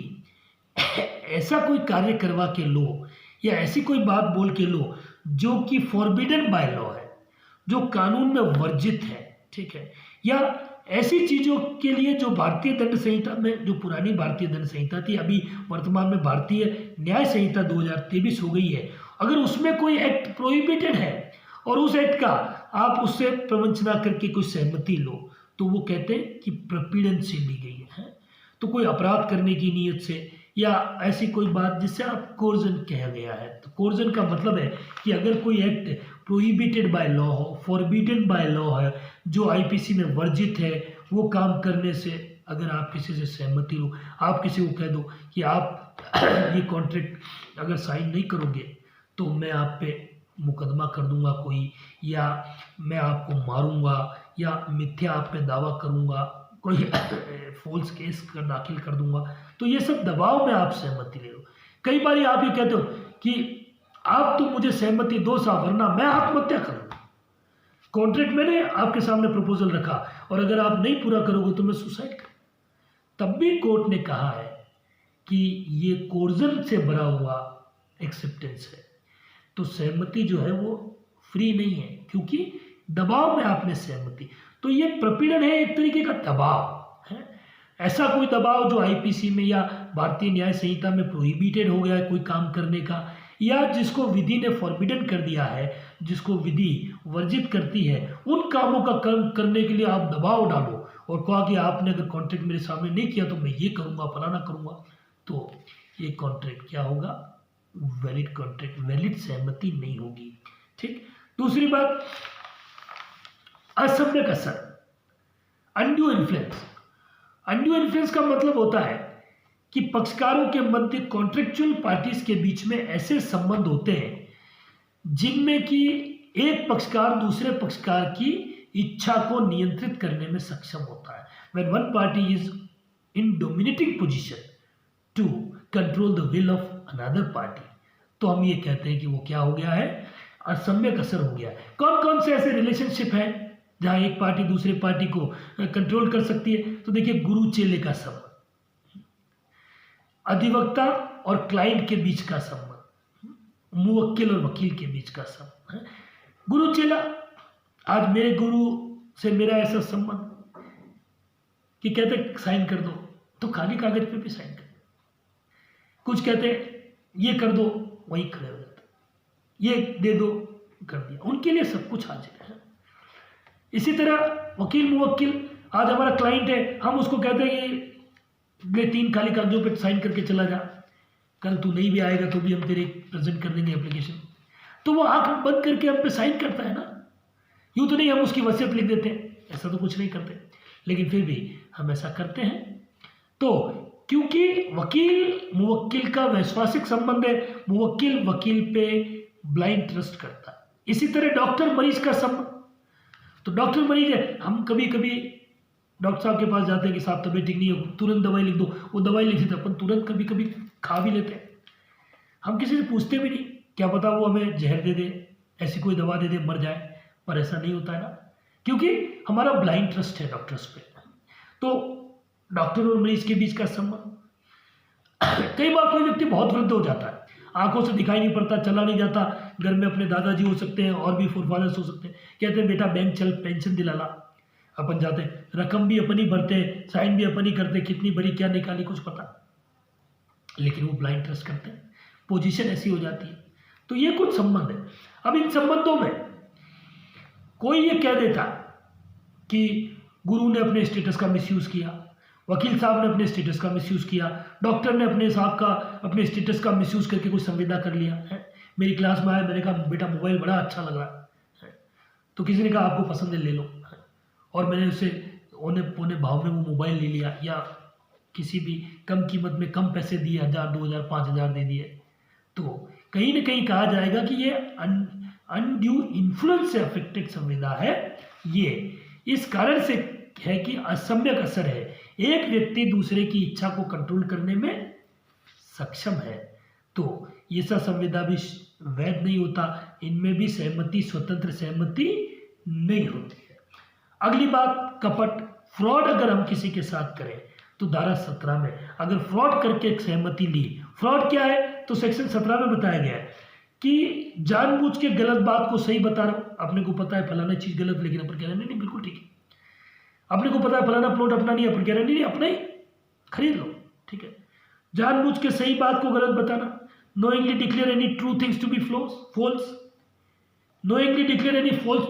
Speaker 1: ऐसा कोई कार्य करवा के लो या ऐसी कोई बात बोल के लो जो कि फॉरबिडन बाय लॉ है, जो कानून में वर्जित है, ठीक है, या ऐसी चीजों के लिए जो भारतीय दंड संहिता में, जो पुरानी भारतीय दंड संहिता थी, अभी वर्तमान में भारतीय न्याय संहिता 2023 हो गई है, अगर उसमें कोई एक्ट प्रोहिबिटेड है और उस एक्ट का आप उससे प्रवंचना करके कोई सहमति लो तो वो कहते हैं कि प्रपीड़न से ली गई है। तो कोई अपराध करने की नीयत से या ऐसी कोई बात जिससे आप कोर्जन कहा गया है। तो कोर्जन का मतलब है कि अगर कोई एक्ट प्रोहिबिटेड बाय लॉ हो, फॉरबिडन बाय लॉ है, जो आईपीसी में वर्जित है, वो काम करने से अगर आप किसी से सहमति लो, आप किसी को कह दो कि आप ये कॉन्ट्रैक्ट अगर साइन नहीं करोगे तो मैं आप पे मुकदमा कर दूंगा कोई, या मैं आपको मारूंगा, या मिथ्या आप पे दावा करूंगा, कोई फॉल्स केस दाखिल कर दूंगा, तो ये सब दबाव में आप सहमति ले लो। कई बार आप ये कहते हो कि आप तो मुझे सहमति दो साहब वरना मैं आत्महत्या करूंगा। कॉन्ट्रैक्ट मैंने आपके सामने प्रपोजल रखा और अगर आप नहीं पूरा करोगे तो मैं सुसाइड करूँ। तब भी कोर्ट ने कहा है कि ये कोर्जन से भरा हुआ एक्सेप्टेंस है, तो सहमति जो है वो फ्री नहीं है क्योंकि दबाव में आपने सहमति, तो ये प्रपीड़न है, एक तरीके का दबाव है। ऐसा कोई दबाव जो आईपीसी में या भारतीय न्याय संहिता में प्रोहिबिटेड हो गया है कोई काम करने का, या जिसको विधि ने फॉरबिडन कर दिया है, जिसको विधि वर्जित करती है, उन कामों का कर्म करने के लिए आप दबाव डालो और कहा कि आपने अगर कॉन्ट्रैक्ट मेरे सामने नहीं किया तो मैं ये करूँगा, फलाना करूँगा, तो ये कॉन्ट्रैक्ट क्या होगा, वैलिड कॉन्ट्रैक्ट, वैलिड सहमति नहीं होगी। ठीक। दूसरी बात, असम्यक असर, अनड्यू इन्फ्लुएंस। अनड्यू इन्फ्लुएंस का मतलब होता है कि पक्षकारों के मध्य कॉन्ट्रेक्चुअल पार्टीज के बीच में ऐसे संबंध होते हैं जिनमें कि एक पक्षकार दूसरे पक्षकार की इच्छा को नियंत्रित करने में सक्षम होता है। When one party is in dominating position to control the will of another party, तो हम ये कहते हैं कि वो क्या हो गया है, असम्यक असर हो गया है। कौन कौन से ऐसे रिलेशनशिप हैं जहां एक पार्टी दूसरे पार्टी को कंट्रोल कर सकती है? तो देखिए, गुरु चेले का संबंध, अधिवक्ता और क्लाइंट के बीच का संबंध, मुवक्किल और वकील के बीच का संबंध। गुरु चेला, आज मेरे गुरु से मेरा ऐसा संबंध कि कहते साइन कर दो तो खाली कागज पे भी साइन कर दो, कुछ कहते ये कर दो वहीं खड़े हो जाते, ये दे दो कर दिया, उनके लिए सब कुछ हाजिर है। इसी तरह वकील मुवक्किल, आज हमारा क्लाइंट है, हम उसको कहते हैं ये 3 खाली कागजों पे साइन करके चला जा, कल तू नहीं भी आएगा तो भी हम तेरे प्रेजेंट कर देंगे एप्लीकेशन, तो वो आंख बंद करके हम पे साइन करता है ना। यूं तो नहीं हम उसकी वसीयत लिख देते हैं, ऐसा तो कुछ नहीं करते, लेकिन फिर भी हम ऐसा करते हैं। तो क्योंकि वकील मुवक्किल का वैश्वासिक संबंध है, मुवक्किल वकील पे ब्लाइंड ट्रस्ट करता है। इसी तरह डॉक्टर मरीज का संबंध, तो डॉक्टर मरीज है, हम कभी कभी डॉक्टर साहब के पास जाते हैं कि साहब तबीयत ठीक नहीं है, तुरंत दवाई लिख दो, वो दवाई लिख देते, अपन तुरंत कभी कभी खा भी लेते हैं, हम किसी से पूछते भी नहीं, क्या पता वो हमें जहर दे दे, ऐसी कोई दवा दे दे मर जाए, पर ऐसा नहीं होता है ना, क्योंकि हमारा ब्लाइंड ट्रस्ट है डॉक्टर्स पे। तो डॉक्टर और मरीज के बीच का संबंध, कई बार कोई व्यक्ति बहुत वृद्ध हो जाता है, आंखों से दिखाई नहीं पड़ता, चला नहीं जाता, घर में अपने दादाजी हो सकते हैं और भी फोरफादर्स हो सकते हैं, कहते हैं बेटा बैंक चल पेंशन दिला ला, अपन जाते हैं, रकम भी अपन ही भरते हैं, साइन भी अपन ही करते हैं, कितनी बड़ी क्या निकाली कुछ पता, लेकिन वो ब्लाइंड ट्रस्ट करते हैं, पोजीशन ऐसी हो जाती है। तो ये कुछ संबंध है। अब इन संबंधों में कोई ये कह देता कि गुरु ने अपने स्टेटस का मिसयूज किया, वकील साहब ने अपने स्टेटस का मिसयूज किया, डॉक्टर ने अपने स्टेटस का मिसयूज करके कुछ संविदा कर लिया है। मेरी क्लास में आया, मैंने कहा बेटा मोबाइल बड़ा अच्छा लग रहा है, तो किसी ने कहा आपको पसंद है ले लो, और मैंने उसे औने पौने भाव में वो मोबाइल ले लिया, या किसी भी कम कीमत में कम पैसे दिए, 1000 2000 5000 दे दिए, तो कहीं ना कहीं कहा जाएगा कि ये अनड्यू इन्फ्लुएंस से अफेक्टेड संविदा है ये, इस कारण से है कि असम्यक असर है, एक व्यक्ति दूसरे की इच्छा को कंट्रोल करने में सक्षम है, तो ये सब संविदा भी वैध नहीं होता, इनमें भी सहमति, स्वतंत्र सहमति नहीं होती है। अगली बात, कपट, फ्रॉड अगर हम किसी के साथ करें तो धारा 17 में अगर फ्रॉड करके सहमति ली, फ्रॉड क्या है तो सेक्शन 17 में बताया गया है कि जानबूझ के गलत बात को सही बता रहा हूं, अपने को पता है फलाना चीज गलत, लेकिन अपन कह रहे नहीं बिल्कुल ठीक है, अपने को पता है फलाना प्लॉट अपना नहीं, अपन कह रहे नहीं अपना ही खरीद लो, ठीक है। जानबूझ के सही बात को गलत बताना, knowingly declare any true things to be false, knowingly declare any false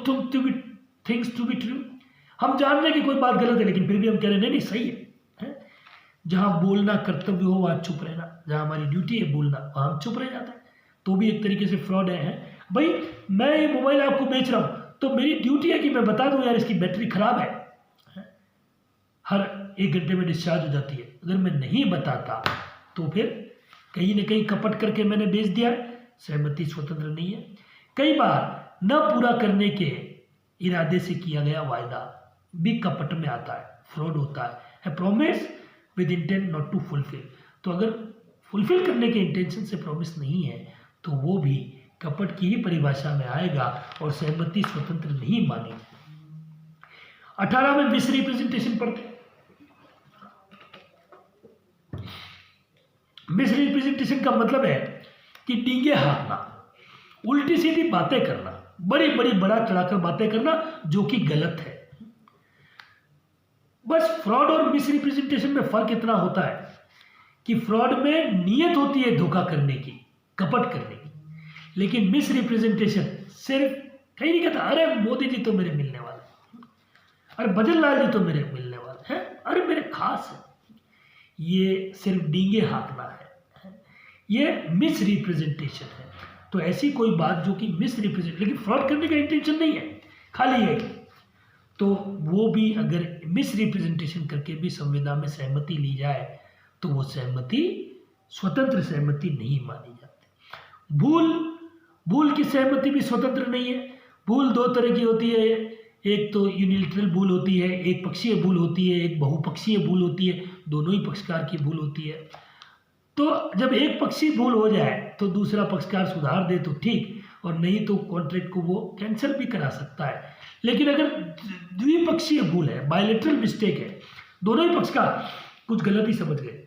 Speaker 1: things to be true। हम जान रहे हैं कि कोई बात गलत है लेकिन फिर भी हम कह रहे हैं नहीं सही है। जहां बोलना कर्तव्य हो वहां चुप रहना, जहां हमारी ड्यूटी है बोलना वहां हम चुप रह जाते हैं, तो भी एक तरीके से फ्रॉड है। भाई मैं ये मोबाइल आपको बेच रहा हूं तो मेरी ड्यूटी है कि मैं बता दूं यार इसकी बैटरी खराब है, हर 1 घंटे में डिस्चार्ज हो जाती है। अगर मैं नहीं बताता तो फिर कहीं ना कहीं कपट करके मैंने बेच दिया, सहमति स्वतंत्र नहीं है। कई बार न पूरा करने के इरादे से किया गया वायदा भी कपट में आता है, फ्रॉड होता है। Promise with intent not to fulfil, तो अगर फुलफिल करने के इंटेंशन से प्रॉमिस नहीं है तो वो भी कपट की ही परिभाषा में आएगा और सहमति स्वतंत्र नहीं मानी। 18 में मिस रिप्रेजेंटेशन पढ़ते। मिस रिप्रेजेंटेशन का मतलब है कि डींगे हाँकना, उल्टी सीधी बातें करना, बड़ी बड़ी बढ़ा चढ़ाकर बातें करना जो कि गलत है। बस फ्रॉड और मिस रिप्रेजेंटेशन में फर्क इतना होता है कि फ्रॉड में नियत होती है धोखा करने की, कपट करने की, लेकिन मिस रिप्रेजेंटेशन सिर्फ कहीं नहीं कहता अरे मोदी जी तो मेरे मिलने वाले, अरे भजन लाल जी तो मेरे मिलने वाले हैं, अरे मेरे खास है, ये सिर्फ डींगे हाँकना है, ये मिस रिप्रेजेंटेशन है। तो ऐसी कोई बात जो कि मिस रिप्रेजेंट, लेकिन फ्रॉड करने का इंटेंशन नहीं है, खाली है, तो वो भी अगर मिस रिप्रेजेंटेशन करके भी संविदा में सहमति ली जाए तो वो सहमति स्वतंत्र सहमति नहीं मानी जाती। भूल की सहमति भी स्वतंत्र नहीं है। भूल 2 तरह की होती है, एक तो यूनिलैटरल भूल होती है, एक पक्षीय भूल होती है, एक बहुपक्षीय भूल होती है, दोनों ही पक्षकार की भूल होती है। तो जब एक पक्षीय भूल हो जाए तो दूसरा पक्षकार सुधार दे तो ठीक, और नहीं तो कॉन्ट्रैक्ट को वो कैंसिल भी करा सकता है। लेकिन अगर द्विपक्षीय भूल है, बायलैटरल मिस्टेक है, दोनों ही पक्षकार कुछ गलत ही समझ गए,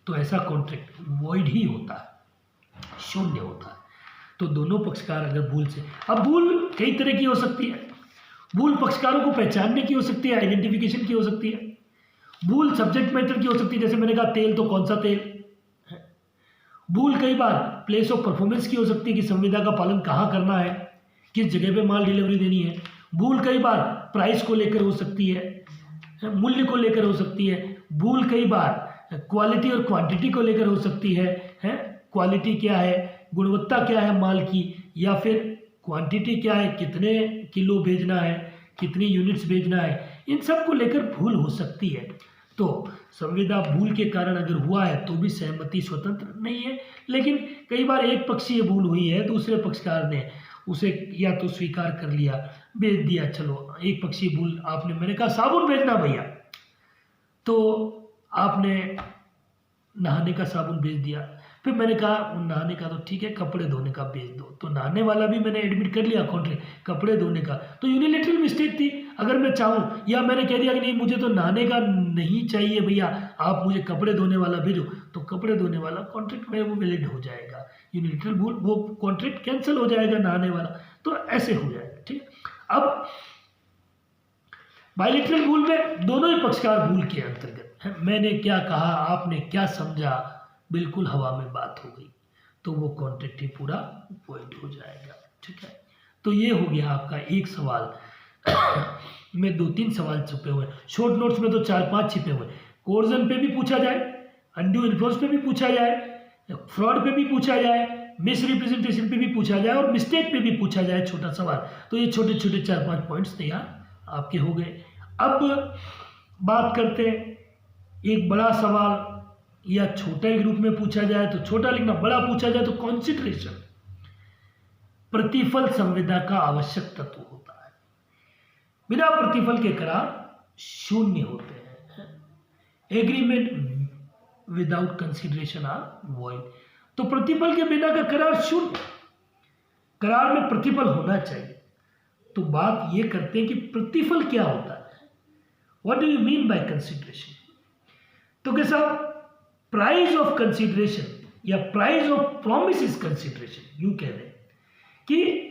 Speaker 1: तो ऐसा कॉन्ट्रैक्ट वॉइड ही होता है, शून्य होता है। तो दोनों पक्षकार अगर भूल से, अब भूल कई तरह की हो सकती है। भूल पक्षकारों को पहचानने की हो सकती है, आइडेंटिफिकेशन की हो सकती है। भूल सब्जेक्ट मैटर की हो सकती है, जैसे मैंने कहा तेल तो कौन सा तेल। भूल कई बार प्लेस ऑफ परफॉर्मेंस की हो सकती है कि संविदा का पालन कहाँ करना है, किस जगह पे माल डिलीवरी देनी है। भूल कई बार प्राइस को लेकर हो सकती है, मूल्य को लेकर हो सकती है। भूल कई बार क्वालिटी और क्वांटिटी को लेकर हो सकती है, क्वालिटी क्या है, गुणवत्ता क्या है माल की, या फिर क्वांटिटी क्या है, कितने किलो भेजना है, कितनी यूनिट्स भेजना है, इन सब को लेकर भूल हो सकती है। तो संविदा भूल के कारण अगर हुआ है तो भी सहमति स्वतंत्र नहीं है। लेकिन कई बार एक पक्षीय भूल हुई है, दूसरे पक्षकार ने उसे या तो स्वीकार कर लिया, भेज दिया, चलो एक पक्षीय भूल आपने, मैंने कहा साबुन भेजना भैया, तो आपने नहाने का साबुन भेज दिया। फिर मैंने कहा नहाने का तो ठीक है, कपड़े धोने का भेज दो, तो नहाने वाला भी मैंने एडमिट कर लिया कॉन्ट्रैक्ट, कपड़े धोने का तो यूनिलैटरल मिस्टेक थी। अगर मैं चाहूँ, या मैंने कह दिया कि नहीं मुझे तो नहाने का नहीं चाहिए भैया, आप मुझे कपड़े धोने वाला भेजो, तो कपड़े धोने वाला कॉन्ट्रैक्ट में वो वैलिड हो जाएगा। यूनिलैटरल भूल, वो कॉन्ट्रैक्ट कैंसिल हो जाएगा नहाने वाला, तो ऐसे हो जाएगा, ठीक। अब बायलैटरल भूल में दोनों ही पक्षकार भूल के अंतर्गत है, मैंने क्या कहा, आपने क्या समझा, बिल्कुल हवा में बात हो गई, तो वो कॉन्ट्रैक्ट ही पूरा वॉइड हो जाएगा, ठीक है। तो ये हो गया आपका एक सवाल में 2-3 सवाल छुपे हुए, शॉर्ट नोट्स में तो 4-5 छिपे हुए। कोर्जन पे भी पूछा जाए, अनड्यू इन्फ्लुएंस पे भी पूछा जाए, फ्रॉड पे भी पूछा जाए, मिस रिप्रेजेंटेशन पे भी पूछा जाए, और मिस्टेक पे भी पूछा जाए छोटा सवाल। तो ये छोटे छोटे 4-5 पॉइंट्स तैयार आपके हो गए। अब बात करते हैं एक बड़ा सवाल, या छोटे ग्रुप में पूछा जाए तो छोटा लिखना, बड़ा पूछा जाए तो कॉन्सिडरेशन। प्रतिफल संविदा का आवश्यक तत्व होता है। बिना प्रतिफल के करार शून्य होते हैं। Agreement without consideration are void. तो प्रतिफल के बिना का करार शून्य। करार में प्रतिफल होना चाहिए। तो बात ये करते हैं कि प्रतिफल क्या होता है, what do you mean by consideration. तो क्या साहब, प्राइस ऑफ कंसिडरेशन या price of promise is consideration, यूं कह दें कि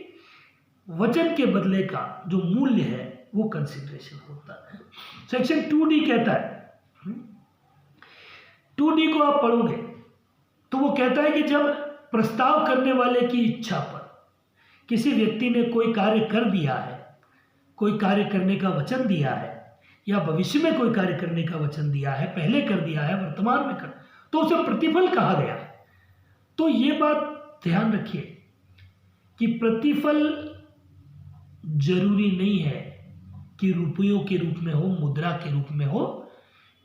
Speaker 1: वचन के बदले का जो मूल्य है वो कंसिडरेशन होता है। सेक्शन 2D कहता है, 2D को आप पढ़ोगे तो वो कहता है कि जब प्रस्ताव करने वाले की इच्छा पर किसी व्यक्ति ने कोई कार्य कर दिया है, कोई कार्य करने का वचन दिया है, या भविष्य में कोई कार्य करने का वचन दिया है, पहले कर दिया है, वर्तमान में कर, तो उसे प्रतिफल कहा गया है। तो ये बात ध्यान रखिए कि प्रतिफल जरूरी नहीं है कि रुपयों के रूप में हो, मुद्रा के रूप में हो,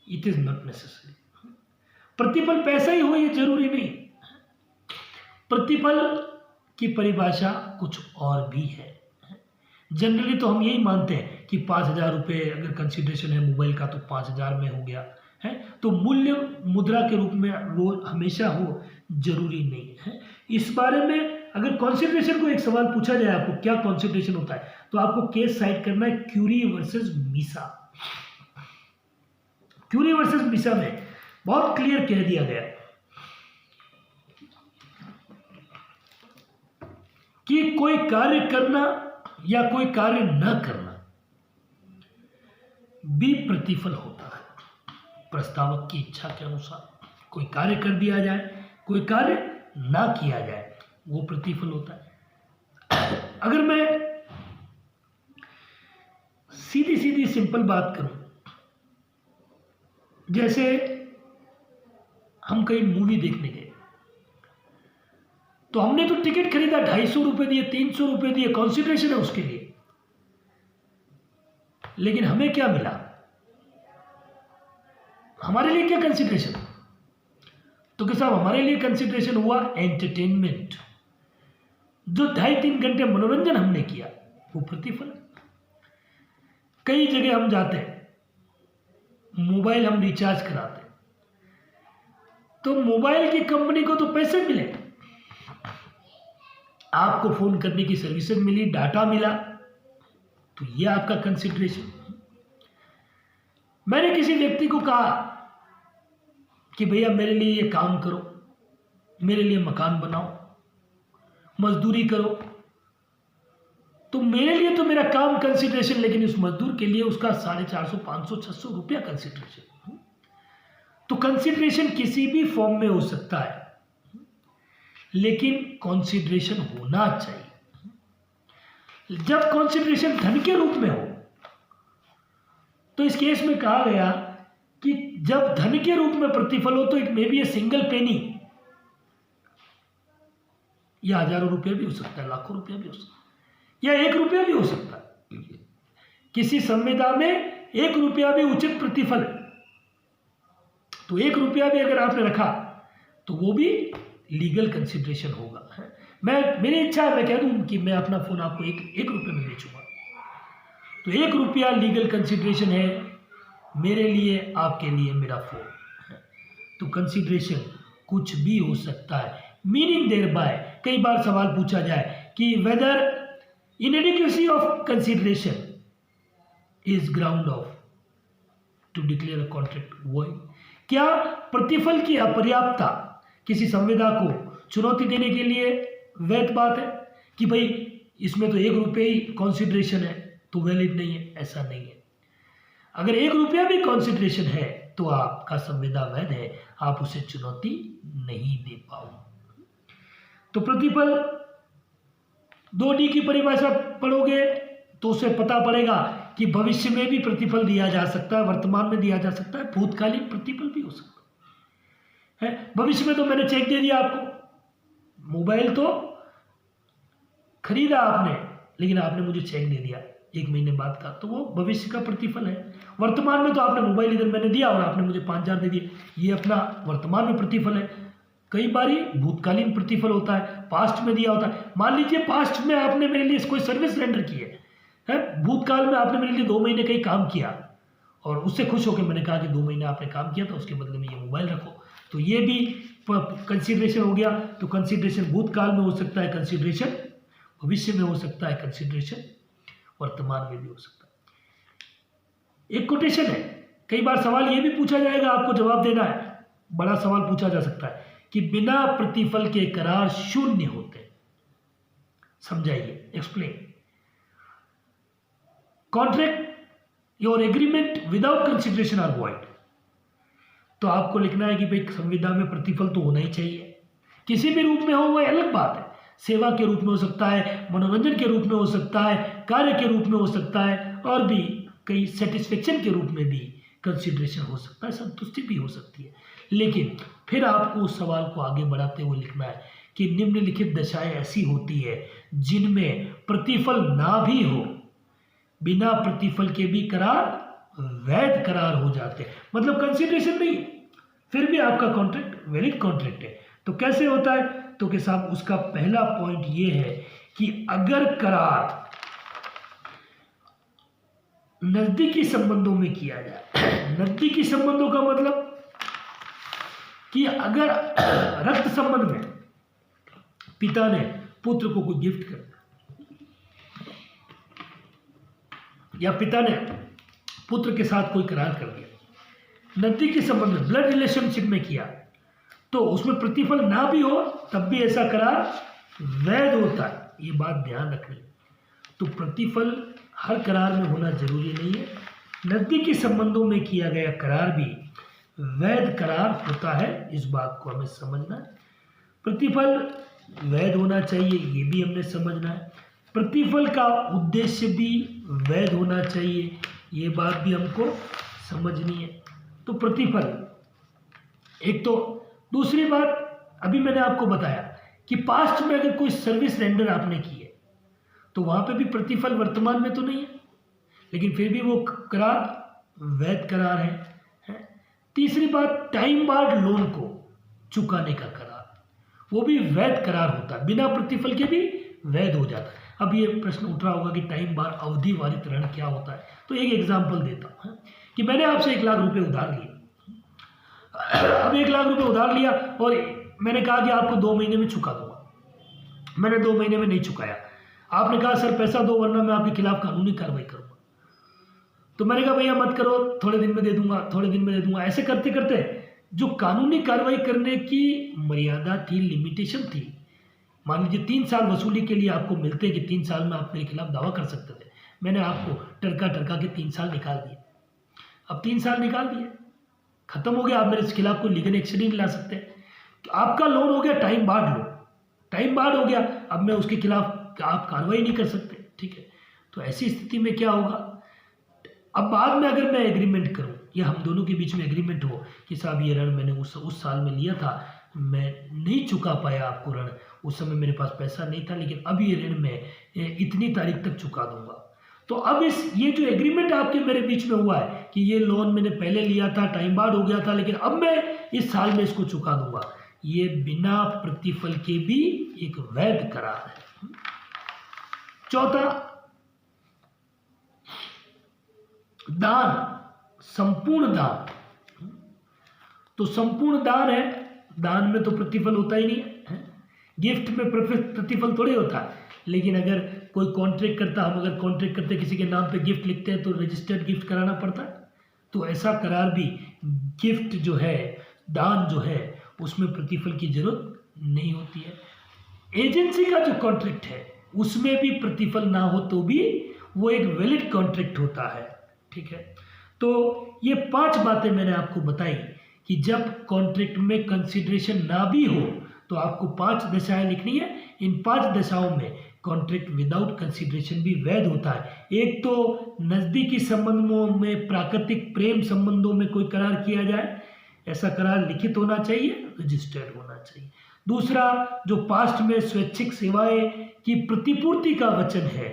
Speaker 1: इट इज नॉट नेसेसरी। प्रतिफल पैसा ही हो ये जरूरी नहीं। प्रतिफल की परिभाषा कुछ और भी है। जनरली तो हम यही मानते हैं कि 5,000 रुपये अगर कंसिडरेशन है मोबाइल का तो 5,000 में हो गया है। तो मूल्य मुद्रा के रूप में रोज हमेशा हो जरूरी नहीं है। इस बारे में अगर कंसिडरेशन को एक सवाल पूछा जाए आपको क्या कंसिडरेशन होता है, तो आपको केस साइट करना है Currie versus Misa. Currie versus Misa में बहुत क्लियर कह दिया गया कि कोई कार्य करना या कोई कार्य न करना भी प्रतिफल होता है। प्रस्तावक की इच्छा के अनुसार कोई कार्य कर दिया जाए, कोई कार्य ना किया जाए, वो प्रतिफल होता है। अगर मैं सीधी सीधी सिंपल बात करूं, जैसे हम कहीं मूवी देखने गए तो हमने तो टिकट खरीदा, 250 रुपये दिए, 300 रुपये दिए, कंसिडरेशन है उसके लिए, लेकिन हमें क्या मिला? हमारे लिए क्या कंसिडरेशन? तो क्या साहब, हमारे लिए कंसिडरेशन हुआ एंटरटेनमेंट। जो 2.5-3 घंटे मनोरंजन हमने किया वो प्रतिफल। कई जगह हम जाते हैं, मोबाइल हम रिचार्ज कराते हैं, तो मोबाइल की कंपनी को तो पैसे मिले, आपको फोन करने की सर्विसेज मिली, डाटा मिला, तो ये आपका कंसिडरेशन। मैंने किसी व्यक्ति को कहा कि भैया मेरे लिए ये काम करो, मेरे लिए मकान बनाओ, मजदूरी करो, तो मेरे लिए तो मेरा काम कंसिडरेशन, लेकिन उस मजदूर के लिए उसका 450, 500, 600 रुपया कंसिडरेशन। तो कंसिडरेशन किसी भी फॉर्म में हो सकता है, लेकिन कंसिडरेशन होना चाहिए। जब कंसिडरेशन धन के रूप में हो, तो इस केस में कहा गया कि जब धन के रूप में प्रतिफल हो तो it may B a single penny, या हजारों रुपये भी हो सकता है, लाखों रुपया भी हो सकता है, या 1 रुपया भी हो सकता है। किसी संविदा में 1 रुपया भी उचित प्रतिफल है, तो 1 रुपया भी अगर आपने रखा तो वो भी लीगल कंसिडरेशन होगा। मेरी इच्छा है, मैं कह दूं कि मैं अपना फोन आपको 1 रुपये में बेचूंगा, तो 1 रुपया लीगल कंसिडरेशन है मेरे लिए, आपके लिए मेरा फोन। तो कंसिडरेशन कुछ भी हो सकता है। मीनिंग देयर बाय, कई बार सवाल पूछा जाए कि whether inadequacy of consideration is ground of to declare a contract void. क्या प्रतिफल की अपर्याप्तता किसी संविदा को चुनौती देने के लिए वैध बात है कि भाई इसमें तो 1 रुपये ही कंसिडरेशन है तो वैलिड नहीं है? ऐसा नहीं है। अगर 1 रुपया भी कंसिडरेशन है तो आपका संविदा वैध है, आप उसे चुनौती नहीं दे पाओ। तो प्रतिफल 2D की परिभाषा पढ़ोगे तो उसे पता पड़ेगा कि भविष्य में भी प्रतिफल दिया जा सकता है, वर्तमान में दिया जा सकता है, भूतकालीन प्रतिफल भी हो सकता है। भविष्य में तो मैंने चेक दे दिया आपको, मोबाइल तो खरीदा आपने, लेकिन आपने मुझे चेक दे दिया 1 महीने बाद का, तो वो भविष्य का प्रतिफल है। वर्तमान में तो आपने मोबाइल इधर मैंने दिया और आपने मुझे 5,000 दे दिए, ये अपना वर्तमान में प्रतिफल है। कई बार भूतकालीन प्रतिफल होता है, पास्ट में दिया होता है। मान लीजिए पास्ट में आपने मेरे लिए कोई सर्विस रेंडर की है, है। भूतकाल में आपने मेरे लिए 2 महीने कहीं काम किया और उससे खुश होकर मैंने कहा कि 2 महीने आपने काम किया था, उसके बदले में ये मोबाइल रखो, तो ये भी कंसिडरेशन हो गया। तो कंसिडरेशन भूतकाल में हो सकता है, कंसिडरेशन भविष्य में हो सकता है, कंसिडरेशन वर्तमान में भी हो सकता है। एक कोटेशन है, कई बार सवाल ये भी पूछा जाएगा, आपको जवाब देना है, बड़ा सवाल पूछा जा सकता है कि बिना प्रतिफल के करार शून्य होते हैं। समझाइए, explain. Contract or agreement without consideration are void. तो आपको लिखना है कि भाई संविदा में प्रतिफल तो होना ही चाहिए, किसी भी रूप में हो, वो अलग बात है। सेवा के रूप में हो सकता है, मनोरंजन के रूप में हो सकता है, कार्य के रूप में हो सकता है, और भी कई सेटिस्फेक्शन के रूप में भी कंसिडरेशन हो सकता है, संतुष्टि भी हो सकती है। लेकिन फिर आपको उस सवाल को आगे बढ़ाते हुए लिखना है कि निम्नलिखित दशाएं ऐसी होती है जिनमें प्रतिफल ना भी हो, बिना प्रतिफल के भी करार वैध करार हो जाते हैं, मतलब कंसिडरेशन नहीं है, फिर भी आपका कॉन्ट्रैक्ट वैलिड कॉन्ट्रैक्ट है। तो कैसे होता है? तो के साथ उसका पहला पॉइंट ये है कि अगर करार नजदीकी संबंधों में किया जाए, नजदीकी संबंधों का मतलब कि अगर रक्त संबंध में पिता ने पुत्र को कोई गिफ्ट कर दिया या पिता ने पुत्र के साथ कोई करार कर दिया, नजदीकी संबंध में ब्लड रिलेशनशिप में किया, तो उसमें प्रतिफल ना भी हो तब भी ऐसा करार वैध होता है। ये बात ध्यान रखनी। तो प्रतिफल हर करार में होना जरूरी नहीं है, नजदीकी संबंधों में किया गया करार भी वैध करार होता है, इस बात को हमें समझना है। प्रतिफल वैध होना चाहिए, ये भी हमने समझना है। प्रतिफल का उद्देश्य भी वैध होना चाहिए, ये बात भी हमको समझनी है। तो प्रतिफल एक तो, दूसरी बात अभी मैंने आपको बताया कि पास्ट में अगर कोई सर्विस रेंडर आपने की है तो वहां पे भी प्रतिफल वर्तमान में तो नहीं है, लेकिन फिर भी वो करार वैध करार है। तीसरी बात, टाइम बार्ड लोन को चुकाने का करार, वो भी वैध करार होता है, बिना प्रतिफल के भी वैध हो जाता है। अब ये प्रश्न उठ रहा होगा कि टाइम बार अवधि वारित ऋण क्या होता है, तो एक एग्जाम्पल देता हूँ कि मैंने आपसे 1 लाख रुपए उधार लिए। अब 1 लाख रुपए उधार लिया और मैंने कहा कि आपको 2 महीने में चुका दूंगा। मैंने 2 महीने में नहीं चुकाया, आपने कहा सर पैसा दो वरना मैं आपके खिलाफ कानूनी कार्रवाई करूंगा। तो मैंने कहा भैया मत करो, थोड़े दिन में दे दूंगा, थोड़े दिन में दे दूंगा। ऐसे करते करते जो कानूनी कार्रवाई करने की मर्यादा थी, लिमिटेशन थी, मान लीजिए 3 साल वसूली के लिए आपको मिलते कि 3 साल में आप मेरे खिलाफ दावा कर सकते थे, मैंने आपको टरका टरका के 3 साल निकाल दिए। अब 3 साल निकाल दिए, खत्म हो गया, आप मेरे खिलाफ कोई लीगल एक्शन नहीं ला सकते। तो आपका लोन हो गया time barred loan, time barred हो गया, अब मैं उसके खिलाफ आप कार्रवाई नहीं कर सकते, ठीक है। तो ऐसी स्थिति में क्या होगा, अब बाद में अगर मैं एग्रीमेंट करूं या हम दोनों के बीच में एग्रीमेंट हो कि साहब ये ऋण मैंने उस साल में लिया था, मैं नहीं चुका पाया आपको ऋण, उस समय मेरे पास पैसा नहीं था, लेकिन अब ये ऋण मैं इतनी तारीख तक चुका दूंगा। तो अब ये जो एग्रीमेंट आपके मेरे बीच में हुआ है कि ये लोन मैंने पहले लिया था, टाइम बार्ड हो गया था, लेकिन अब मैं इस साल में इसको चुका दूंगा, ये बिना प्रतिफल के भी एक वैध करार है। चौथा, दान, संपूर्ण दान। तो संपूर्ण दान है, दान में तो प्रतिफल होता ही नहीं है, गिफ्ट में प्रतिफल थोड़ी होता है। लेकिन अगर कोई कॉन्ट्रैक्ट करता, हम अगर कॉन्ट्रैक्ट करते किसी के नाम पे गिफ्ट लिखते हैं तो रजिस्टर्ड गिफ्ट कराना पड़ता है। तो ऐसा करार भी, गिफ्ट जो है, दान जो है, उसमें प्रतिफल की जरूरत नहीं होती है। एजेंसी का जो कॉन्ट्रैक्ट है उसमें भी प्रतिफल ना हो तो भी वो एक वैलिड कॉन्ट्रैक्ट होता है, ठीक है। तो ये 5 बातें मैंने आपको बताई कि जब कॉन्ट्रैक्ट में कंसिडरेशन ना भी हो तो आपको 5 दशाएं लिखनी है। इन 5 दशाओं में कॉन्ट्रैक्ट विदाउट कंसिडरेशन भी वैध होता है। एक तो नज़दीकी संबंधों में, प्राकृतिक प्रेम संबंधों में कोई करार किया जाए, ऐसा करार लिखित होना चाहिए, रजिस्टर्ड होना चाहिए। दूसरा, जो पास्ट में स्वैच्छिक सेवाएं की प्रतिपूर्ति का वचन है,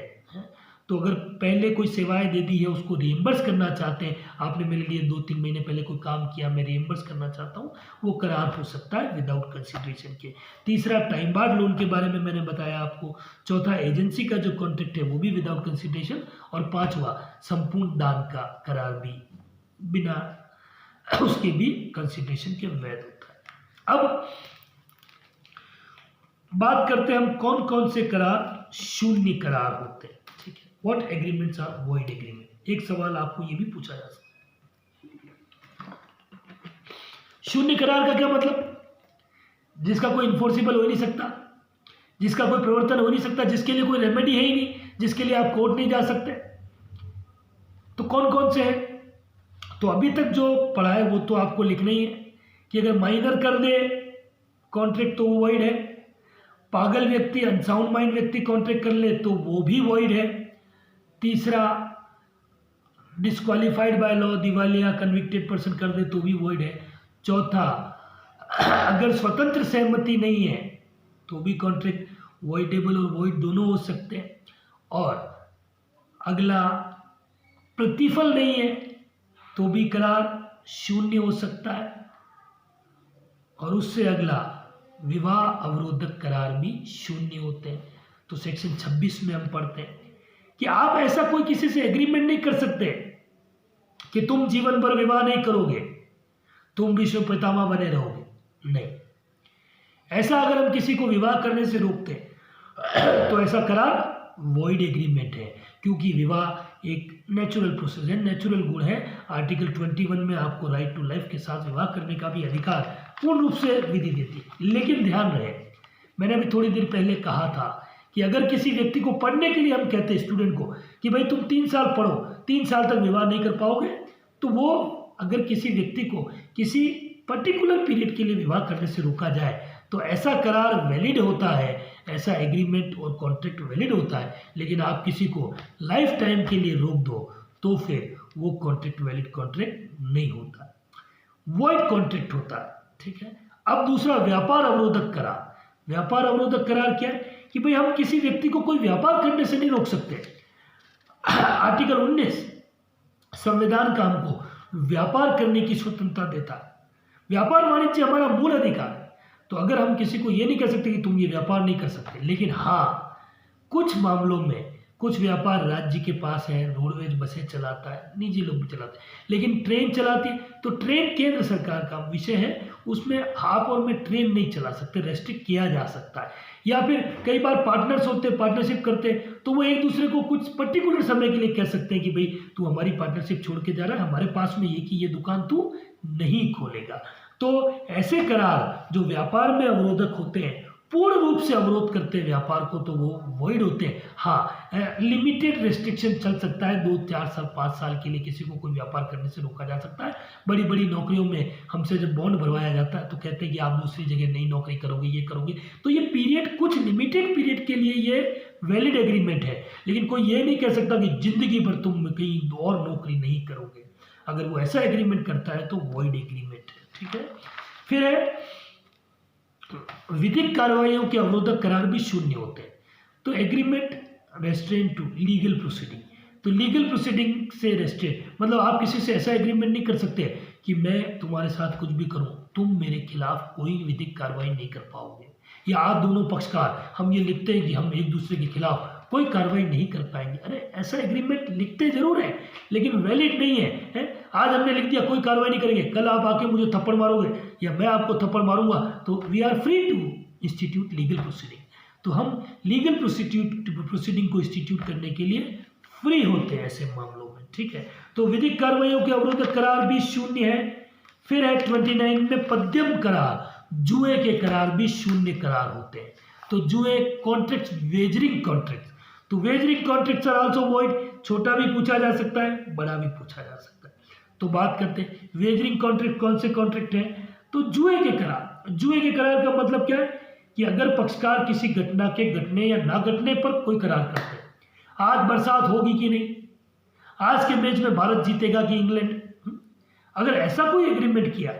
Speaker 1: तो अगर पहले कोई सेवाएं दे दी है उसको रिएम्बर्स करना चाहते हैं, आपने मेरे लिए 2-3 महीने पहले कोई काम किया, मैं रिएम्बर्स करना चाहता हूँ, वो करार हो सकता है विदाउट कंसिडरेशन के। तीसरा टाइम बार्ड लोन के बारे में मैंने बताया आपको। चौथा एजेंसी का जो कॉन्ट्रैक्ट है वो भी विदाउट कंसिडरेशन। और पांचवा संपूर्ण दान का करार भी बिना उसके भी कंसिडरेशन के वैध होता है। अब बात करते हैं हम कौन कौन से करार शून्य करार होते हैं। ठीक है, what agreements are void agreement. एक सवाल आपको ये भी पूछा जा सकता है, शून्य करार का क्या मतलब? जिसका कोई इन्फोर्सिबल हो ही नहीं सकता, जिसका कोई प्रवर्तन हो नहीं सकता, जिसके लिए कोई रेमेडी है ही नहीं, जिसके लिए आप कोर्ट नहीं जा सकते। तो कौन कौन से हैं? तो अभी तक जो पढ़ा है वो तो आपको लिखना ही है कि अगर माइनर कर दे कॉन्ट्रैक्ट तो वो वॉइड है। पागल व्यक्ति, अनसाउंड माइंड व्यक्ति कॉन्ट्रैक्ट कर ले तो वो भी वॉइड है। तीसरा, डिस्क्वालिफाइड बाय लॉ, दिवालिया, कन्विक्टेड पर्सन कर दे तो भी वॉइड है। चौथा, अगर स्वतंत्र सहमति नहीं है तो भी कॉन्ट्रैक्ट वॉइडेबल और वॉइड दोनों हो सकते हैं। और अगला, प्रतिफल नहीं है तो भी करार शून्य हो सकता है। और उससे अगला, विवाह अवरोधक करार भी शून्य होते हैं। तो सेक्शन 26 में हम पढ़ते हैं कि आप ऐसा कोई किसी से एग्रीमेंट नहीं कर सकते कि तुम जीवन भर विवाह नहीं करोगे, तुम विश्व पितामह बने रहोगे। नहीं, ऐसा अगर हम किसी को विवाह करने से रोकते तो ऐसा करार वॉइड एग्रीमेंट है, क्योंकि विवाह एक नेचुरल प्रोसेस है, नेचुरल गुण है। आर्टिकल 21 में आपको राइट टू लाइफ के साथ विवाह करने का भी अधिकार पूर्ण रूप से विधि देती है। लेकिन ध्यान रहे, मैंने अभी थोड़ी देर पहले कहा था कि अगर किसी व्यक्ति को पढ़ने के लिए हम कहते हैं स्टूडेंट को कि भाई तुम 3 साल पढ़ो, 3 साल तक विवाह नहीं कर पाओगे, तो वो अगर किसी व्यक्ति को किसी पर्टिकुलर पीरियड के लिए विवाह करने से रोका जाए तो ऐसा करार वैलिड होता है, ऐसा एग्रीमेंट और कॉन्ट्रैक्ट वैलिड होता है। लेकिन आप किसी को लाइफ टाइम के लिए रोक दो तो फिर वो कॉन्ट्रैक्ट वैलिड कॉन्ट्रैक्ट नहीं होता, वॉइड कॉन्ट्रैक्ट होता है। ठीक है, अब दूसरा, व्यापार अवरोधक करार। व्यापार अवरोधक करार क्या है कि भाई हम किसी व्यक्ति को कोई व्यापार करने से नहीं रोक सकते। आर्टिकल 19 संविधान का हमको व्यापार करने की स्वतंत्रता देता है। व्यापार वाणिज्य हमारा मूल अधिकार है, तो अगर हम किसी को ये नहीं कह सकते कि तुम ये व्यापार नहीं कर सकते। लेकिन हाँ, कुछ मामलों में कुछ व्यापार राज्य के पास है, रोडवेज बसें चलाता है, निजी लोग भी चलाते हैं, लेकिन ट्रेन चलाती है तो ट्रेन केंद्र सरकार का विषय है, उसमें आप और मैं ट्रेन नहीं चला सकते, रेस्ट्रिक्ट किया जा सकता है। या फिर कई बार पार्टनर्स होते हैं, पार्टनरशिप करते हैं, तो वो एक दूसरे को कुछ पर्टिकुलर समय के लिए कह सकते हैं कि भाई तू हमारी पार्टनरशिप छोड़ के जा रहा है, हमारे पास में ये कि ये दुकान तू नहीं खोलेगा। तो ऐसे करार जो व्यापार में अवरोधक होते हैं, पूर्ण रूप से अवरोध करते हैं व्यापार को, तो वो वॉइड होते हैं। हाँ, लिमिटेड रेस्ट्रिक्शन चल सकता है, 2, 4 साल 5 साल के लिए किसी को कोई व्यापार करने से रोका जा सकता है। बड़ी बड़ी नौकरियों में हमसे जब बॉन्ड भरवाया जाता है तो कहते हैं कि आप दूसरी जगह नई नौकरी करोगे, ये करोगे, तो ये पीरियड कुछ लिमिटेड पीरियड के लिए ये वैलिड एग्रीमेंट है। लेकिन कोई ये नहीं कह सकता कि जिंदगी भर तुम कहीं और नौकरी नहीं करोगे। अगर वो ऐसा एग्रीमेंट करता है तो वॉइड एग्रीमेंट है। ठीक है, फिर है विधिक कार्रवाइयों के अवरोधक करार भी शून्य होते हैं। तो agreement restrain to legal proceeding, तो लीगल प्रोसीडिंग से रेस्ट्रेन मतलब आप किसी से ऐसा एग्रीमेंट नहीं कर सकते कि मैं तुम्हारे साथ कुछ भी करूं, तुम मेरे खिलाफ कोई विधिक कार्रवाई नहीं कर पाओगे। या आप दोनों पक्षकार हम ये लिखते हैं कि हम एक दूसरे के खिलाफ कोई कार्रवाई नहीं कर पाएंगे। अरे ऐसा एग्रीमेंट लिखते जरूर है लेकिन वैलिड नहीं है। आज हमने लिख दिया कोई कार्रवाई नहीं करेंगे, कल आप आके मुझे थप्पड़ मारोगे या मैं आपको थप्पड़ मारूंगा, तो we are free to institute legal proceeding. तो हम लीगल प्रोसीडिंग को इंस्टीट्यूट करने के लिए फ्री होते हैं ऐसे मामलों में। ठीक है, तो विधिक कार्रवाइयों के अवरोधक करार भी शून्य है। फिर है 29 में पद्यम करार, जुए के करार भी शून्य करार होते हैं। तो जुए कॉन्ट्रैक्ट, वेजरिंग कॉन्ट्रैक्ट, तो wagering contracts are also void. छोटा भी पूछा जा सकता है, बड़ा भी पूछा जा सकता है। तो बात करते हैं वेजरिंग कॉन्ट्रैक्ट कौन से कॉन्ट्रैक्ट हैं। तो जुए के करार, जुए के करार का मतलब क्या है कि अगर पक्षकार किसी घटना के घटने या ना घटने पर कोई करार करते हैं, आज बरसात होगी कि नहीं, आज के मैच में भारत जीतेगा कि इंग्लैंड, अगर ऐसा कोई एग्रीमेंट किया,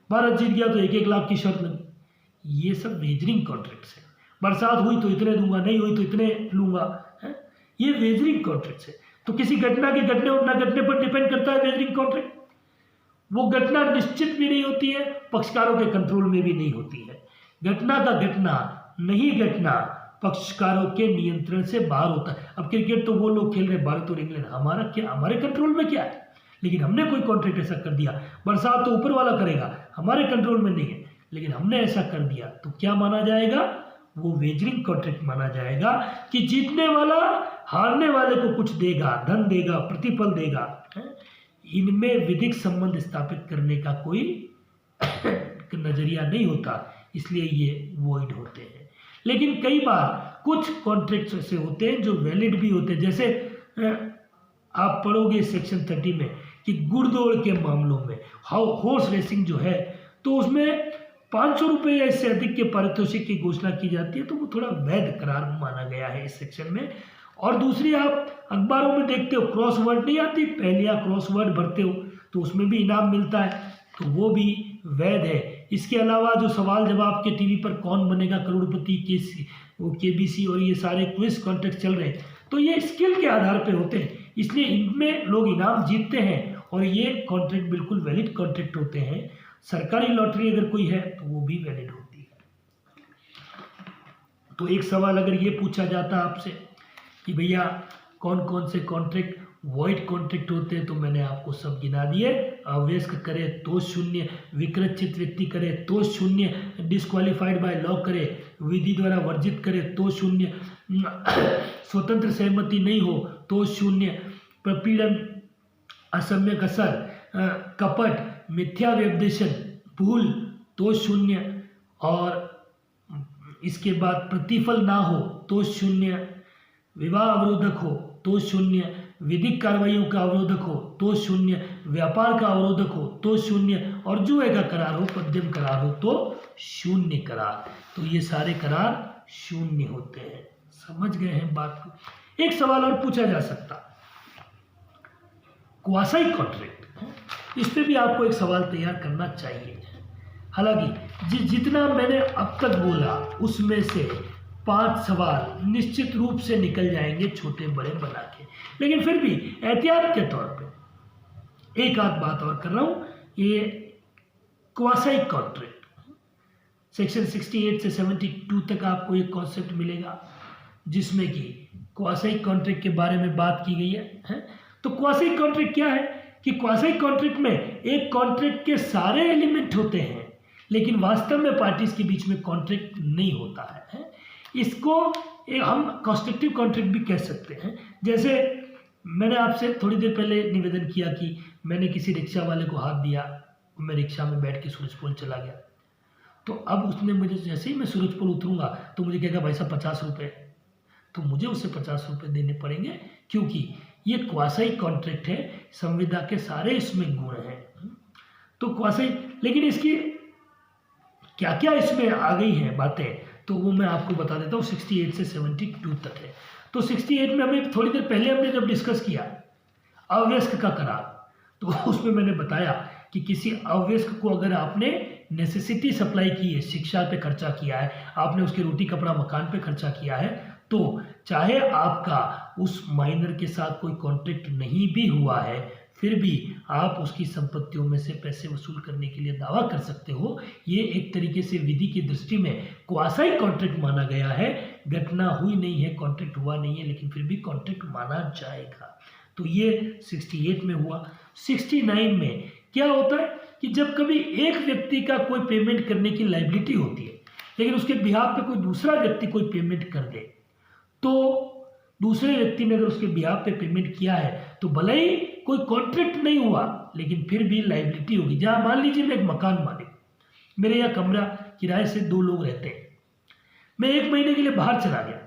Speaker 1: भारत जीत गया तो 1-1 लाख की शर्त लगी, ये सब वेजरिंग कॉन्ट्रैक्ट्स है। बरसात हुई तो इतने दूंगा, नहीं हुई तो इतने लूंगा, है? ये वेजरिंग कॉन्ट्रैक्ट है। तो किसी घटना के घटने और न घटने पर डिपेंड करता है वेजरिंग कॉन्ट्रैक्ट। वो घटना निश्चित भी नहीं होती है, पक्षकारों के कंट्रोल में भी नहीं होती है। घटना का घटना नहीं घटना पक्षकारों के नियंत्रण से बाहर होता है। अब क्रिकेट तो वो लोग खेल रहे हैं, भारत और इंग्लैंड, हमारा क्या, हमारे कंट्रोल में क्या है? लेकिन हमने कोई कॉन्ट्रैक्ट ऐसा कर दिया, बरसात तो ऊपर वाला करेगा, हमारे कंट्रोल में नहीं है, लेकिन हमने ऐसा कर दिया, तो क्या माना जाएगा? वो वेजरिंग कॉन्ट्रैक्ट माना जाएगा कि जीतने वाला हारने वाले को कुछ देगा, धन देगा, प्रतिफल देगा। इनमें विधिक संबंध स्थापित करने का कोई नजरिया नहीं होता, इसलिए ये वॉइड होते हैं। लेकिन कई बार कुछ कॉन्ट्रैक्ट्स ऐसे होते हैं जो वैलिड भी होते हैं। जैसे आप पढ़ोगे सेक्शन 30 में कि घुड़दौड़ के मामलों में हॉर्स रेसिंग जो है, तो उसमें 500 रुपये या इससे अधिक के पारितोषिक की घोषणा की जाती है, तो वो थोड़ा वैध करार माना गया है इस सेक्शन में। और दूसरी, आप अखबारों में देखते हो क्रॉसवर्ड नहीं आती, पहलियाँ क्रॉसवर्ड भरते हो तो उसमें भी इनाम मिलता है, तो वो भी वैध है। इसके अलावा जो सवाल जवाब के टीवी पर कौन बनेगा करोड़पति केबीसी और ये सारे क्विज कॉन्टेस्ट चल रहे हैं, तो ये स्किल के आधार पे होते हैं, इसलिए इनमें लोग इनाम जीतते हैं और ये कॉन्ट्रैक्ट बिल्कुल वैलिड कॉन्ट्रैक्ट होते हैं। सरकारी लॉटरी अगर कोई है तो वो भी वैलिड होती है। तो एक सवाल अगर ये पूछा जाता आपसे कि भैया कौन कौन से कॉन्ट्रैक्ट वॉइड कॉन्ट्रैक्ट होते हैं, तो मैंने आपको सब गिना दिए। अवयस्क करे तो 0, विकृत व्यक्ति करे तो 0, डिस्क्वालीफाइड बाय लॉ करे, विधि द्वारा वर्जित करे तो 0, स्वतंत्र सहमति नहीं हो तो 0, प्रपीड़न, असम्यक असर, कपट, मिथ्या व्यपदेशन, भूल तो 0, और इसके बाद प्रतिफल ना हो तो 0, विवाह अवरोधक हो तो 0, विधिक कार्रवाइयों का अवरोधक हो तो 0, व्यापार का अवरोधक हो तो 0, और जुए का करार हो, पद्यम करार हो तो 0 करार। तो ये सारे करार 0 होते हैं। समझ गए हैं बात को? एक सवाल और पूछा जा सकता, क्वासाई कॉन्ट्रैक्ट, इस पे भी आपको एक सवाल तैयार करना चाहिए। हालांकि जितना मैंने अब तक बोला उसमें से 5 सवाल निश्चित रूप से निकल जाएंगे छोटे बड़े बना के, लेकिन फिर भी एहतियात के तौर पे एक आध बात और कर रहा हूं। ये क्वासाई कॉन्ट्रैक्ट सेक्शन 68 से 72 तक आपको एक कॉन्सेप्ट मिलेगा जिसमें कि क्वासाई कॉन्ट्रैक्ट के बारे में बात की गई है। तो क्वासाई कॉन्ट्रैक्ट क्या है कि क्वासाई कॉन्ट्रैक्ट में एक कॉन्ट्रैक्ट के सारे एलिमेंट होते हैं, लेकिन वास्तव में पार्टीज के बीच में कॉन्ट्रैक्ट नहीं होता है। इसको हम कंस्ट्रक्टिव कॉन्ट्रैक्ट भी कह सकते हैं। जैसे मैंने आपसे थोड़ी देर पहले निवेदन किया कि मैंने किसी रिक्शा वाले को हाथ दिया, मैं रिक्शा में बैठ के सूरजपुर चला गया, तो अब उसने मुझे, जैसे ही मैं सूरजपुर उतरूंगा तो मुझे कहेगा भाई साहब 50 रुपये, तो मुझे उसे 50 रुपये देने पड़ेंगे, क्योंकि ये क्वासाई कॉन्ट्रैक्ट है, संविदा के सारे इसमें गुण हैं। तो क्वासाई, लेकिन इसकी क्या क्या इसमें आ गई हैं बातें, तो वो मैं आपको बता देता हूँ। 68 से 72 तक है। तो 68 में हमें थोड़ी देर पहले हमने जब डिस्कस किया अवयस्क का करार, तो उसमें मैंने बताया कि किसी अवयस्क को अगर आपने नेसेसिटी सप्लाई की है, शिक्षा पे खर्चा किया है, आपने उसके रोटी कपड़ा मकान पे खर्चा किया है, तो चाहे आपका उस माइनर के साथ कोई कॉन्ट्रैक्ट नहीं भी हुआ है, फिर भी आप उसकी संपत्तियों में से पैसे वसूल करने के लिए दावा कर सकते हो। ये एक तरीके से विधि की दृष्टि में क्वासाई कॉन्ट्रैक्ट माना गया है। घटना हुई नहीं है, कॉन्ट्रैक्ट हुआ नहीं है, लेकिन फिर भी कॉन्ट्रैक्ट माना जाएगा। तो ये 68 में हुआ। 69 में क्या होता है कि जब कभी एक व्यक्ति का कोई पेमेंट करने की लायबिलिटी होती है, लेकिन उसके बिहाफ पे कोई दूसरा व्यक्ति कोई पेमेंट कर दे, तो दूसरे व्यक्ति ने अगर उसके बिहाफ पे पेमेंट किया है तो भले ही कोई कॉन्ट्रैक्ट नहीं हुआ, लेकिन फिर भी लायबिलिटी होगी। जहां मान लीजिए मैं एक मकान मालिक, मेरे यहाँ कमरा किराए से 2 लोग रहते हैं, मैं 1 महीने के लिए बाहर चला गया,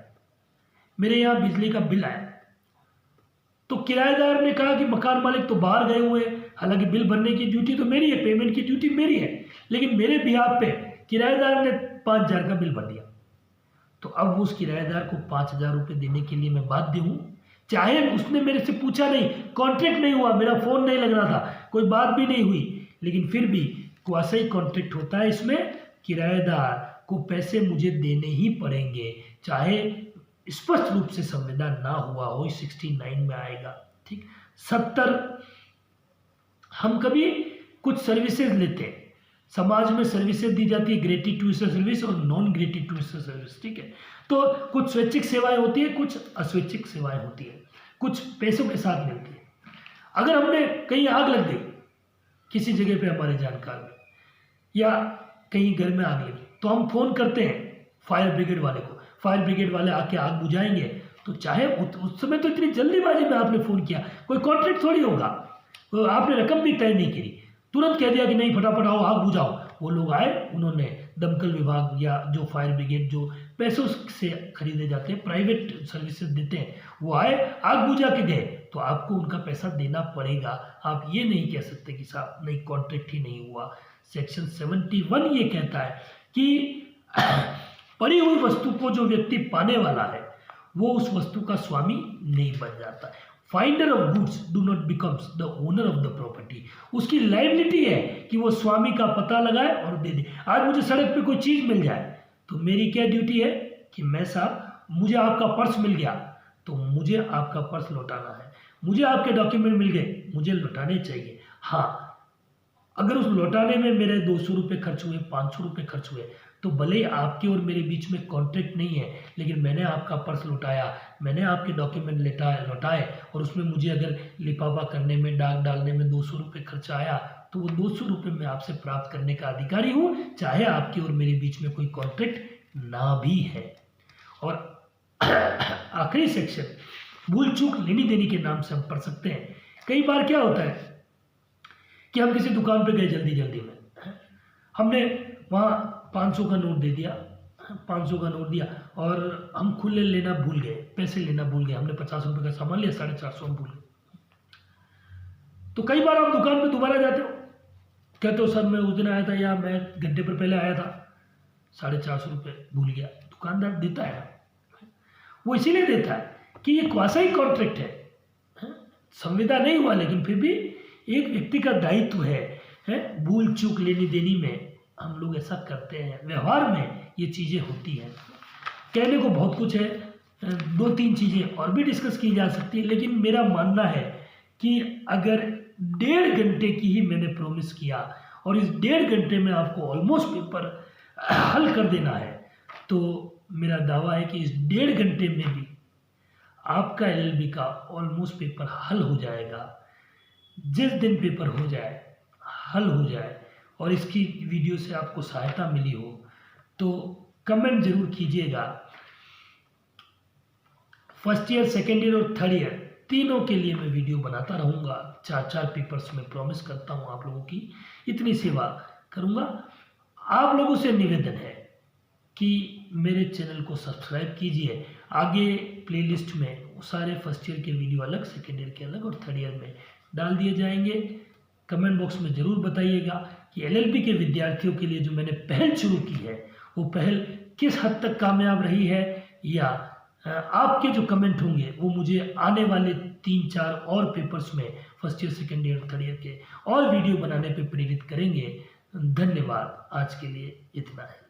Speaker 1: मेरे यहाँ बिजली का बिल आया, तो किराएदार ने कहा कि मकान मालिक तो बाहर गए हुए हैं, हालांकि बिल भरने की ड्यूटी तो मेरी है, पेमेंट की ड्यूटी मेरी है, लेकिन मेरे बिहाफ पे किराएदार ने 5,000 का बिल भर दिया, तो अब उस किराएदार को 5,000 रुपये देने के लिए मैं बाध्य हूँ, चाहे उसने मेरे से पूछा नहीं, कॉन्ट्रैक्ट नहीं हुआ, मेरा फोन नहीं लग रहा था, कोई बात भी नहीं हुई, लेकिन फिर भी क्वासाई कॉन्ट्रैक्ट होता है। इसमें किराएदार को पैसे मुझे देने ही पड़ेंगे, चाहे स्पष्ट रूप से संविदा ना हुआ हो, 69 में आएगा। ठीक। 70, हम कभी कुछ सर्विसेज लेते हैं, समाज में सर्विसेज दी जाती है, ग्रेटिट्यूडियल सर्विस और नॉन ग्रेटिट्यूडियल सर्विस। ठीक है। तो कुछ स्वैच्छिक सेवाएं होती है, कुछ अस्वैच्छिक सेवाएं होती है, कुछ पैसों के साथ मिलती है। अगर हमने कहीं आग लग गई किसी जगह पे हमारे जानकार में, या कहीं घर में आग लगी, तो हम फोन करते हैं फायर ब्रिगेड वाले को, फायर ब्रिगेड वाले आके आग बुझाएंगे। तो चाहे उस समय तो इतनी जल्दीबाजी में आपने फ़ोन किया, कोई कॉन्ट्रैक्ट थोड़ी होगा, तो आपने रकम भी तय नहीं करी, तुरंत कह दिया कि नहीं फटाफट आओ आग बुझाओ। वो लोग आए, उन्होंने दमकल विभाग या जो फायर ब्रिगेड जो पैसों से खरीदे जाते हैं, प्राइवेट सर्विसेज देते हैं, वो आए, आग बुझा के गए, तो आपको उनका पैसा देना पड़ेगा। आप ये नहीं कह सकते कि साहब नहीं कॉन्ट्रैक्ट ही नहीं हुआ। सेक्शन 71 ये कहता है कि पड़ी हुई वस्तु को जो व्यक्ति पाने वाला है वो उस वस्तु का स्वामी नहीं बन जाता। Finder of goods do not becomes the owner of the property. उसकी लायबिलिटी है कि वो स्वामी का पता लगाए और दे दे। आज मुझे सड़क पे कोई चीज़ मिल जाए तो मेरी क्या ड्यूटी है कि मैं साहब, मुझे आपका पर्स मिल गया तो मुझे आपका पर्स लौटाना है, मुझे आपके डॉक्यूमेंट मिल गए, मुझे लौटाने चाहिए। हाँ, अगर उस लौटाने में मेरे 200 रुपये खर्च हुए, 500 रुपये खर्च हुए, तो भले आपके और मेरे बीच में कॉन्ट्रैक्ट नहीं है, लेकिन मैंने आपका पर्स लौटाया, मैंने आपके डॉक्यूमेंट लौटाए, और उसमें मुझे अगर लिफाफा करने में, डाक डालने में 200 रुपये खर्चा आया, तो वो 200 रुपये मैं आपसे प्राप्त करने का अधिकारी हूँ, चाहे आपके और मेरे बीच में कोई कॉन्ट्रैक्ट ना भी है। और आखिरी सेक्शन, भूल चूक लेनी देनी के नाम से हम पढ़ सकते हैं। कई बार क्या होता है कि हम किसी दुकान पे गए जल्दी में, हमने वहाँ 500 का नोट दे दिया, 500 का नोट दिया, और हम खुले लेना भूल गए, पैसे लेना भूल गए, हमने 50 रुपये का सामान लिया, 450 हम भूल गए। तो कई बार आप दुकान पे दोबारा जाते हो, कहते हो सर मैं उस दिन आया था या मैं घंटे पर पहले आया था, 450 रुपये भूल गया। दुकानदार देता है, वो इसीलिए देता है कि ये क्वासाई कॉन्ट्रैक्ट है, संविदा नहीं हुआ, लेकिन फिर भी एक व्यक्ति का दायित्व है भूल चूक लेनी देनी में हम लोग ऐसा करते हैं। व्यवहार में ये चीज़ें होती हैं। कहने को बहुत कुछ है, 2-3 चीज़ें और भी डिस्कस की जा सकती है, लेकिन मेरा मानना है कि अगर 1.5 घंटे की ही मैंने प्रॉमिस किया और इस 1.5 घंटे में आपको ऑलमोस्ट पेपर हल कर देना है, तो मेरा दावा है कि इस 1.5 घंटे में भी आपका LLB का ऑलमोस्ट पेपर हल हो जाएगा। जिस दिन पेपर हो जाए, हल हो जाए, और इसकी वीडियो से आपको सहायता मिली हो तो कमेंट जरूर कीजिएगा। फर्स्ट ईयर, सेकेंड ईयर और थर्ड ईयर तीनों के लिए मैं वीडियो बनाता रहूँगा। 4-4 पेपर्स में प्रॉमिस करता हूँ आप लोगों की इतनी सेवा करूँगा। आप लोगों से निवेदन है कि मेरे चैनल को सब्सक्राइब कीजिए। आगे प्लेलिस्ट में सारे फर्स्ट ईयर के वीडियो अलग, सेकेंड ईयर के अलग और थर्ड ईयर में डाल दिए जाएंगे। कमेंट बॉक्स में ज़रूर बताइएगा कि LLB के विद्यार्थियों के लिए जो मैंने पहल शुरू की है वो पहल किस हद तक कामयाब रही है, या आपके जो कमेंट होंगे वो मुझे आने वाले 3-4 और पेपर्स में first year, second year, third year के और वीडियो बनाने पे प्रेरित करेंगे। धन्यवाद। आज के लिए इतना है।